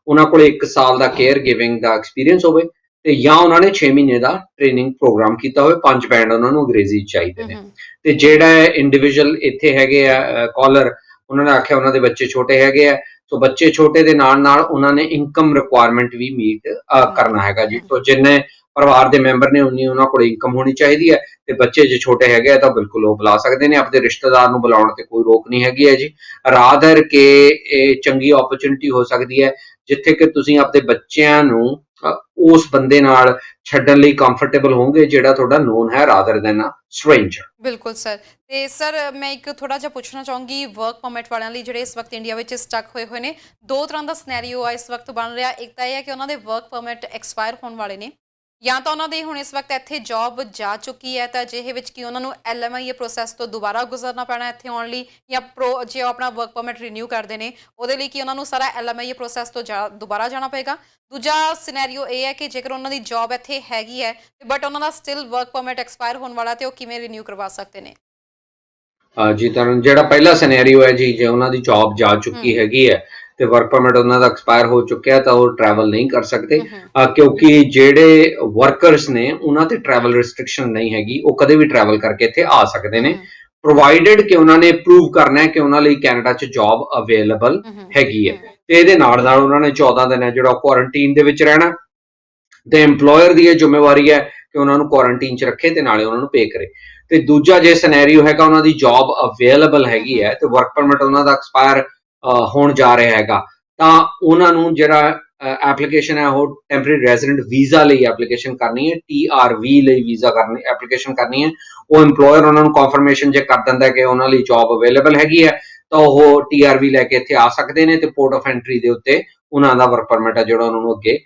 ਉਹਨਾਂ ਕੋਲ 1 ਸਾਲ ਦਾ ਕੇਅਰ ਗਿਵਿੰਗ ਦਾ ਐਕਸਪੀਰੀਅੰਸ ਹੋਵੇ ਤੇ ਜਾਂ ਉਹਨਾਂ ਨੇ 6 ਮਹੀਨੇ ਦਾ ਟ੍ਰੇਨਿੰਗ ਪ੍ਰੋਗਰਾਮ ਕੀਤਾ ਹੋਵੇ, 5 ਬੈਂਡ ਉਹਨਾਂ ਨੂੰ ਅੰਗਰੇਜ਼ੀ 'ਚ ਚਾਹੀਦੇ ਨੇ। ਤੇ ਜਿਹੜਾ ਇੰਡੀਵਿਜੂਅਲ ਇੱਥੇ ਹੈਗੇ ਆ ਕਾਲਰ, ਉਹਨਾਂ ਨੇ ਆਖਿਆ ਉਹਨਾਂ ਦੇ ਬੱਚੇ ਛੋਟੇ ਹੈਗੇ ਆ, ਸੋ ਬੱਚੇ ਛੋਟੇ ਦੇ ਨਾਲ ਨਾਲ ਉਹਨਾਂ ਨੇ ਇਨਕਮ ਰਿਕੁਆਇਰਮੈਂਟ ਵੀ ਮੀਟ ਕਰਨਾ ਹੈਗਾ ਜੀ। ਤੋਂ ਜਿੰਨੇ ਪਰਿਵਾਰ ਦੇ ਮੈਂਬਰ ਨੇ ਉਨੀ ਉਹਨਾਂ ਕੋਲ ਇਨਕਮ ਹੋਣੀ ਚਾਹੀਦੀ ਹੈ, ਤੇ ਬੱਚੇ ਜੇ ਛੋਟੇ ਹੈਗੇ ਆ ਤਾਂ ਬਿਲਕੁਲ ਉਹ ਬੁਲਾ ਸਕਦੇ ਨੇ, ਆਪਣੇ ਰਿਸ਼ਤੇਦਾਰ ਨੂੰ ਬੁਲਾਉਣ ਤੇ ਕੋਈ ਰੋਕ ਨਹੀਂ ਹੈਗੀ ਹੈ ਜੀ। ਰਾਦਰ ਕੇ ਇਹ ਚੰਗੀ ਓਪਰਚੁਨਿਟੀ ਹੋ ਸਕਦੀ ਹੈ ਜਿੱਥੇ ਕਿ ਤੁਸੀਂ ਆਪਣੇ ਬੱਚਿਆਂ ਨੂੰ ਉਸ ਬੰਦੇ ਨਾਲ ਛੱਡਣ ਲਈ ਕੰਫਰਟੇਬਲ ਹੋਵੋਗੇ ਜਿਹੜਾ ਤੁਹਾਡਾ ਨੋਨ ਹੈ, ਰਾਦਰ ਦੈਨ ਅ ਸਟ੍ਰੇਂਜਰ। ਬਿਲਕੁਲ ਸਰ। ਤੇ ਸਰ ਮੈਂ ਇੱਕ ਥੋੜਾ ਜਿਹਾ ਪੁੱਛਣਾ ਚਾਹੂੰਗੀ ਵਰਕ ਪਰਮਿਟ ਵਾਲਿਆਂ ਲਈ ਜਿਹੜੇ ਇਸ ਵਕਤ ਇੰਡੀਆ ਵਿੱਚ ਸਟਕ ਹੋਏ ਨੇ, ਦੋ ਤਰ੍ਹਾਂ ਦਾ ਸਿਨੈਰੀਓ ਆ ਇਸ ਵਕਤ ਬਣ ਰਿਹਾ। ਇੱਕ ਤਾਂ ਇਹ ਹੈ ਕਿ ਉਹਨਾਂ ਦੇ ਵਰਕ ਪਰਮਿਟ ਐਕਸਪਾਇਰ ਹੋਣ ਵਾਲੇ ਨੇ, ਜਾਂ ਤਾਂ ਉਹਨਾਂ ਦੀ ਹੁਣ ਇਸ ਵਕਤ ਇੱਥੇ ਜੌਬ ਜਾ ਚੁੱਕੀ ਹੈ, ਤਾਂ ਅਜਿਹੇ ਵਿੱਚ ਕਿ ਉਹਨਾਂ ਨੂੰ LMIA ਪ੍ਰੋਸੈਸ ਤੋਂ ਦੁਬਾਰਾ ਗੁਜ਼ਰਨਾ ਪੈਣਾ ਇੱਥੇ ਆਉਣ ਲਈ, ਜਾਂ ਜੇ ਉਹ ਆਪਣਾ ਵਰਕ ਪਰਮਿਟ ਰੀਨਿਊ ਕਰਦੇ ਨੇ ਉਹਦੇ ਲਈ ਕਿ ਉਹਨਾਂ ਨੂੰ ਸਾਰਾ LMIA ਪ੍ਰੋਸੈਸ ਤੋਂ ਦੁਬਾਰਾ ਜਾਣਾ ਪਏਗਾ। ਦੂਜਾ ਸਿਨੈਰੀਓ ਇਹ ਹੈ ਕਿ ਜੇਕਰ ਉਹਨਾਂ ਦੀ ਜੌਬ ਇੱਥੇ ਹੈਗੀ ਹੈ ਬਟ ਉਹਨਾਂ ਦਾ ਸਟਿਲ ਵਰਕ ਪਰਮਿਟ ਐਕਸਪਾਇਰ ਹੋਣ ਵਾਲਾ, ਤੇ ਉਹ ਕਿਵੇਂ ਰੀਨਿਊ ਕਰਵਾ ਸਕਦੇ ਨੇ? ਜੀ ਤਰਨ, ਜਿਹੜਾ ਪਹਿਲਾ ਸਿਨੈਰੀਓ ਹੈ ਜੀ, ਜੇ ਉਹਨਾਂ ਦੀ ਜੌਬ ਜਾ ਚੁੱਕੀ ਹੈਗੀ ਹੈ ਤੇ ਵਰਕ ਪਰਮਿਟ ਉਹਨਾਂ ਦਾ ਐਕਸਪਾਇਰ ਹੋ ਚੁੱਕਿਆ ਤਾਂ ਉਹ ਟਰੈਵਲ ਨਹੀਂ ਕਰ ਸਕਦੇ, ਕਿਉਂਕਿ ਜਿਹੜੇ ਵਰਕਰਸ ਨੇ ਉਹਨਾਂ ਤੇ ਟਰੈਵਲ ਰਿਸਟ੍ਰਿਕਸ਼ਨ ਨਹੀਂ ਹੈਗੀ, ਉਹ ਕਦੇ ਵੀ ਟਰੈਵਲ ਕਰਕੇ ਇੱਥੇ ਆ ਸਕਦੇ ਨੇ, ਪ੍ਰੋਵਾਈਡਡ ਕਿ ਉਹਨਾਂ ਨੇ ਪ੍ਰੂਵ ਕਰਨਾ ਹੈ ਕਿ ਉਹਨਾਂ ਲਈ ਕੈਨੇਡਾ 'ਚ ਜੌਬ ਅਵੇਲੇਬਲ ਹੈਗੀ ਹੈ। ਤੇ ਇਹਦੇ ਨਾਲ ਨਾਲ ਉਹਨਾਂ ਨੇ 14 ਦਿਨ ਹੈ ਜਿਹੜਾ ਕੁਆਰੰਟੀਨ ਦੇ ਵਿੱਚ ਰਹਿਣਾ, ਤੇ EMPLOYER ਦੀ ਇਹ ਜ਼ਿੰਮੇਵਾਰੀ ਹੈ ਕਿ ਉਹਨਾਂ ਨੂੰ ਕੁਆਰੰਟੀਨ 'ਚ ਰੱਖੇ ਤੇ ਨਾਲੇ ਉਹਨਾਂ ਨੂੰ ਪੇ ਕਰੇ। ਤੇ ਦੂਜਾ ਜੇ ਸਿਨੈਰੀਓ ਹੈਗਾ ਉਹਨਾਂ ਦੀ ਜੌਬ ਅਵੇਲੇਬਲ ਹੈਗੀ ਹੈ ਤੇ ਵਰਕ ਪਰਮਿਟ ਉਹਨਾਂ ਦਾ ਐਕਸਪਾਇਰ ਹੋਣ ਜਾ ਰਿਹਾ ਹੈਗਾ, ਤਾਂ ਉਹਨਾਂ ਨੂੰ ਜਿਹੜਾ ਐਪਲੀਕੇਸ਼ਨ ਹੈ ਉਹ ਟੈਂਪਰੇਰੀ ਰੈਜ਼ੀਡੈਂਟ ਵੀਜ਼ਾ ਲਈ ਐਪਲੀਕੇਸ਼ਨ ਕਰਨੀ ਹੈ, TRV ਲਈ ਵੀਜ਼ਾ ਕਰਨੀ ਐਪਲੀਕੇਸ਼ਨ ਕਰਨੀ ਹੈ। ਉਹ EMPLOYER ਉਹਨਾਂ ਨੂੰ ਕਨਫਰਮੇਸ਼ਨ ਜੇ ਕਰ ਦਿੰਦਾ ਕਿ ਉਹਨਾਂ ਲਈ ਜੌਬ ਅਵੇਲੇਬਲ ਹੈਗੀ ਹੈ ਤਾਂ ਉਹ TRV ਲੈ ਕੇ ਇੱਥੇ ਆ ਸਕਦੇ ਨੇ, ਤੇ ਪੋਰਟ ਆਫ ਐਂਟਰੀ ਦੇ ਉੱਤੇ ਉਹਨਾਂ ਦਾ ਵਰਕ ਪਰਮਿਟ ਹੈ ਜਿਹੜਾ ਉਹਨਾਂ ਨੂੰ ਅੱਗੇ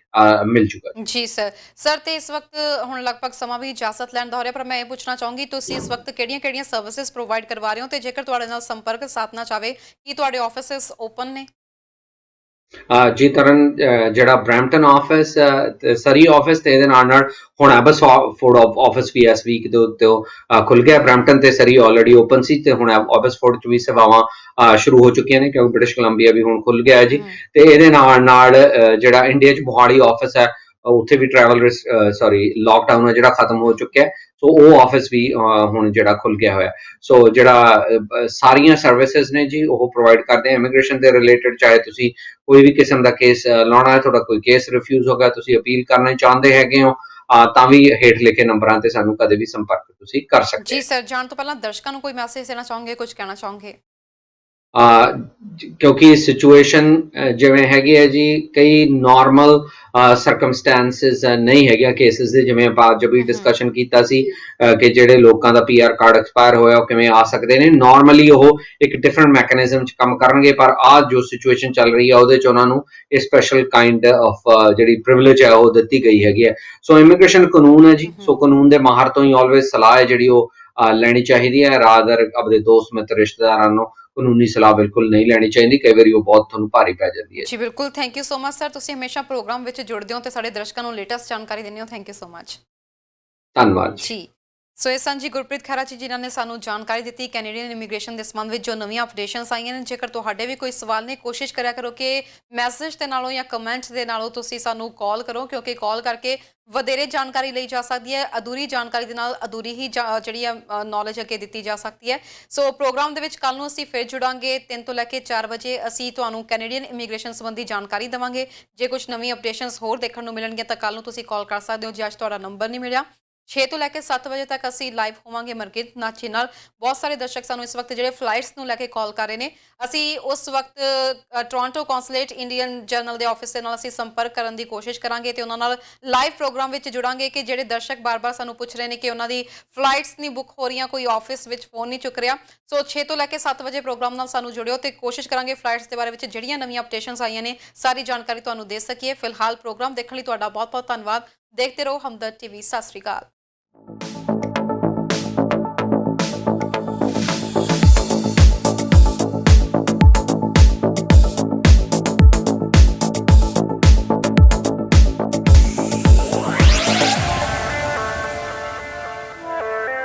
ਮਿਲ ਜੂਗਾ ਜੀ ਸਰ। ਸਰ ਤੇ ਇਸ ਵਕਤ ਹੁਣ ਲਗਭਗ ਸਮਾਂ ਵੀ ਇਜਾਜ਼ਤ ਲੈਣ ਦਾ ਹੋ ਰਿਹਾ, ਪਰ ਮੈਂ ਇਹ ਪੁੱਛਣਾ ਚਾਹੂੰਗੀ ਤੁਸੀਂ ਇਸ ਵਕਤ ਕਿਹੜੀਆਂ-ਕਿਹੜੀਆਂ ਸਰਵਿਸਿਜ਼ ਪ੍ਰੋਵਾਈਡ ਕਰਵਾ ਰਹੇ ਹੋ, ਤੇ ਜੇਕਰ ਤੁਹਾਡੇ ਨਾਲ ਸੰਪਰਕ ਸਾਧਨਾ ਚਾਹਵੇ ਕੀ ਤੁਹਾਡੇ ਆਫਿਸਿਸ ਓਪਨ ਨੇ? ਜੀ ਤਰਨ, ਜਿਹੜਾ ਬਰੈਂਪਟਨ ਆਫਿਸ, ਸਰੀ ਆਫਿਸ ਤੇ ਇਹਦੇ ਨਾਲ ਨਾਲ ਹੁਣ ਐਬਸਫੋਰਡ ਆਫਿਸ ਵੀ ਇਸ ਵੀਕ ਦੇ ਉੱਤੇ ਖੁੱਲ ਗਿਆ। ਬਰੈਂਪਟਨ ਤੇ ਸਰੀ ਆਲਰੇਡੀ ਓਪਨ ਸੀ ਤੇ ਹੁਣ ਐਬਸਫੋਰਡ 'ਚ ਵੀ ਸੇਵਾਵਾਂ ਸ਼ੁਰੂ ਹੋ ਚੁੱਕੀਆਂ ਨੇ, ਕਿਉਂਕਿ ਬ੍ਰਿਟਿਸ਼ ਕੋਲੰਬੀਆ ਵੀ ਹੁਣ ਖੁੱਲ ਗਿਆ ਹੈ ਜੀ। ਤੇ ਇਹਦੇ ਨਾਲ ਨਾਲ ਜਿਹੜਾ ਇੰਡੀਆ 'ਚ ਮੋਹਾਲੀ ਆਫਿਸ ਹੈ ਉੱਥੇ ਵੀ ਲਾਕਡਾਊਨ ਹੈ ਜਿਹੜਾ ਖਤਮ ਹੋ ਚੁੱਕਿਆ, ਸੋ ਉਹ ਆਫਿਸ ਵੀ ਹੁਣ ਜਿਹੜਾ ਖੁੱਲ ਗਿਆ ਹੋਇਆ। ਸੋ ਜਿਹੜਾ ਸਾਰੀਆਂ ਸਰਵਿਸਿਜ਼ ਨੇ ਜੀ ਉਹ ਪ੍ਰੋਵਾਈਡ ਕਰਦੇ ਆ ਇਮੀਗ੍ਰੇਸ਼ਨ ਦੇ ਰਿਲੇਟਡ, ਚਾਹੇ ਤੁਸੀਂ ਕੋਈ ਵੀ ਕਿਸਮ ਦਾ ਕੇਸ ਲਾਉਣਾ ਹੈ, ਤੁਹਾਡਾ ਕੋਈ ਕੇਸ ਰਿਫਿਊਜ਼ ਹੋ ਗਿਆ, ਤੁਸੀਂ ਅਪੀਲ ਕਰਨਾ ਚਾਹੁੰਦੇ ਹੈਗੇ ਹੋ, ਤਾਂ ਵੀ ਹੇਠ ਲਿਖੇ ਨੰਬਰਾਂ ਤੇ ਸਾਨੂੰ ਕਦੇ ਵੀ ਸੰਪਰਕ ਤੁਸੀਂ ਕਰ ਸਕਦੇ ਜੀ ਸਰ। ਜਾਣ ਤੋਂ ਪਹਿਲਾਂ ਦਰਸ਼ਕਾਂ ਨੂੰ ਕੋਈ ਮੈਸੇਜ ਦੇਣਾ ਚਾਹੋਗੇ, ਕੁਝ ਕਹਿਣਾ ਚਾਹੋਗੇ? ਕਿਉਂਕਿ ਸਿਚੁਏਸ਼ਨ ਜਿਵੇਂ ਹੈਗੀ ਹੈ ਜੀ, ਕਈ ਨਾਰਮਲ ਸਰਕਮਸਟੈਂਸਿਸ ਨਹੀਂ ਹੈਗੀਆਂ ਕੇਸਿਸ ਦੇ, ਜਿਵੇਂ ਆਪਾਂ ਅੱਜ ਵੀ ਡਿਸਕਸ਼ਨ ਕੀਤਾ ਸੀ ਕਿ ਜਿਹੜੇ ਲੋਕਾਂ ਦਾ PR ਕਾਰਡ ਐਕਸਪਾਇਰ ਹੋਇਆ ਉਹ ਕਿਵੇਂ ਆ ਸਕਦੇ ਨੇ। ਨਾਰਮਲੀ ਉਹ ਇੱਕ ਡਿਫਰੈਂਟ ਮੈਕੈਨਿਜ਼ਮ 'ਚ ਕੰਮ ਕਰਨਗੇ, ਪਰ ਜੋ ਸਿਚੁਏਸ਼ਨ ਚੱਲ ਰਹੀ ਹੈ ਉਹਦੇ 'ਚ ਉਹਨਾਂ ਨੂੰ ਇਹ ਸਪੈਸ਼ਲ ਕਾਈਂਡ ਆਫ ਜਿਹੜੀ ਪ੍ਰਿਵਿਲੇਜ ਹੈ ਉਹ ਦਿੱਤੀ ਗਈ ਹੈਗੀ ਹੈ। ਸੋ ਇਮੀਗ੍ਰੇਸ਼ਨ ਕਾਨੂੰਨ ਹੈ ਜੀ, ਸੋ ਕਾਨੂੰਨ ਦੇ ਮਾਹਰ ਤੋਂ ਹੀ ਆਲਵੇਜ਼ ਸਲਾਹ ਹੈ ਜਿਹੜੀ ਉਹ ਲੈਣੀ ਚਾਹੀਦੀ ਹੈ, ਰਾਦਰ ਆਪਣੇ ਦੋਸਤ ਮਿੱਤਰ ਰਿਸ਼ਤੇਦਾਰਾਂ ਨੂੰ ਕਾਨੂੰਨੀ ਸਲਾਹ ਬਿਲਕੁਲ ਨਹੀਂ ਲੈਣੀ ਚਾਹੀਦੀ, ਕਈ ਵਾਰੀ ਉਹ ਬਹੁਤ ਤੁਹਾਨੂੰ ਭਾਰੀ ਪੈ ਜਾਂਦੀ ਹੈ। ਜੀ ਬਿਲਕੁਲ। Thank you so much sir, ਤੁਸੀਂ ਹਮੇਸ਼ਾ ਪ੍ਰੋਗਰਾਮ ਵਿੱਚ ਜੁੜਦੇ ਹੋ ਤੇ ਸਾਡੇ ਦਰਸ਼ਕਾਂ ਨੂੰ ਲੇਟੈਸਟ ਜਾਣਕਾਰੀ ਦਿੰਦੇ ਹੋ। Thank you so much. ਧੰਨਵਾਦ ਜੀ। ਸੋ ਇਹ ਸਨ ਜੀ ਗੁਰਪ੍ਰੀਤ ਖਹਿਰਾ ਜੀ, ਜਿਨ੍ਹਾਂ ਨੇ ਸਾਨੂੰ ਜਾਣਕਾਰੀ ਦਿੱਤੀ ਕੈਨੇਡੀਅਨ ਇਮੀਗ੍ਰੇਸ਼ਨ ਦੇ ਸੰਬੰਧ ਵਿੱਚ ਜੋ ਨਵੀਆਂ ਅਪਡੇਸ਼ਨਸ ਆਈਆਂ ਨੇ। ਜੇਕਰ ਤੁਹਾਡੇ ਵੀ ਕੋਈ ਸਵਾਲ ਨੇ, ਕੋਸ਼ਿਸ਼ ਕਰਿਆ ਕਰੋ ਕਿ ਮੈਸੇਜ ਦੇ ਨਾਲੋਂ ਜਾਂ ਕਮੈਂਟ ਦੇ ਨਾਲੋਂ ਤੁਸੀਂ ਸਾਨੂੰ ਕਾਲ ਕਰੋ, ਕਿਉਂਕਿ ਕਾਲ ਕਰਕੇ ਵਧੇਰੇ ਜਾਣਕਾਰੀ ਲਈ ਜਾ ਸਕਦੀ ਹੈ। ਅਧੂਰੀ ਜਾਣਕਾਰੀ ਦੇ ਨਾਲ ਅਧੂਰੀ ਹੀ ਜਿਹੜੀ ਆ ਨੌਲੇਜ ਅੱਗੇ ਦਿੱਤੀ ਜਾ ਸਕਦੀ ਹੈ। ਸੋ ਪ੍ਰੋਗਰਾਮ ਦੇ ਵਿੱਚ ਕੱਲ੍ਹ ਨੂੰ ਅਸੀਂ ਫਿਰ ਜੁੜਾਂਗੇ 3 ਤੋਂ ਲੈ ਕੇ 4 ਵਜੇ। ਅਸੀਂ ਤੁਹਾਨੂੰ ਕੈਨੇਡੀਅਨ ਇਮੀਗ੍ਰੇਸ਼ਨ ਸੰਬੰਧੀ ਜਾਣਕਾਰੀ ਦੇਵਾਂਗੇ। ਜੇ ਕੁਝ ਨਵੀਂ ਅਪਡੇਸ਼ਨਸ ਹੋਰ ਦੇਖਣ ਨੂੰ ਮਿਲਣਗੀਆਂ ਤਾਂ ਕੱਲ੍ਹ ਨੂੰ ਤੁਸੀਂ ਕਾਲ ਕਰ ਸਕਦੇ ਹੋ। ਜੇ ਅੱਜ ਤੁਹਾਡਾ ਨੰਬਰ ਨਹੀਂ ਮਿਲਿਆ, 6 ਤੋਂ ਲੈ ਕੇ 7 ਵਜੇ ਤੱਕ ਅਸੀਂ ਲਾਈਵ ਹੋਵਾਂਗੇ ਮਰਕਿਤ ਨਾਚੀ ਨਾਲ। ਬਹੁਤ ਸਾਰੇ ਦਰਸ਼ਕ ਸਾਨੂੰ ਇਸ ਵਕਤ ਜਿਹੜੇ ਫਲਾਈਟਸ ਨੂੰ ਲੈ ਕੇ ਕਾਲ ਕਰ ਰਹੇ ਨੇ। ਅਸੀਂ ਉਸ ਵਕਤ ਟੋਰਾਂਟੋ ਕੌਂਸੂਲੇਟ ਇੰਡੀਅਨ ਜਰਨਲ ਦੇ ਆਫਿਸ ਦੇ ਨਾਲ ਅਸੀਂ ਸੰਪਰਕ ਕਰਨ ਦੀ ਕੋਸ਼ਿਸ਼ ਕਰਾਂਗੇ ਤੇ ਉਹਨਾਂ ਨਾਲ ਲਾਈਵ ਪ੍ਰੋਗਰਾਮ ਵਿੱਚ ਜੁੜਾਂਗੇ ਕਿ ਜਿਹੜੇ ਦਰਸ਼ਕ ਬਾਰ-ਬਾਰ ਸਾਨੂੰ ਪੁੱਛ ਰਹੇ ਨੇ ਕਿ ਉਹਨਾਂ ਦੀ ਫਲਾਈਟਸ ਨਹੀਂ ਬੁੱਕ ਹੋ ਰਹੀਆਂ, ਕੋਈ ਆਫਿਸ ਵਿੱਚ ਫੋਨ ਨਹੀਂ ਚੁੱਕ ਰਿਹਾ। ਸੋ 6 ਤੋਂ ਲੈ ਕੇ 7 ਵਜੇ ਪ੍ਰੋਗਰਾਮ ਨਾਲ ਸਾਨੂੰ ਜੁੜਿਓ ਤੇ ਕੋਸ਼ਿਸ਼ ਕਰਾਂਗੇ ਫਲਾਈਟਸ ਦੇ ਬਾਰੇ ਵਿੱਚ ਜਿਹੜੀਆਂ ਨਵੀਆਂ ਅਪਡੇਸ਼ਨਸ ਆਈਆਂ ਨੇ ਸਾਰੀ ਜਾਣਕਾਰੀ ਤੁਹਾਨੂੰ ਦੇ ਸਕੀਏ। ਫਿਲਹਾਲ ਪ੍ਰੋਗਰਾਮ ਦੇਖਣ ਲਈ ਤੁਹਾਡਾ ਬਹੁਤ-ਬਹੁਤ ਧੰਨਵਾਦ। ਦੇਖਦੇ ਰਹੋ ਹਮਦਰਦ TV। ਸਤਿ ਸ਼੍ਰੀ ਅਕਾਲ।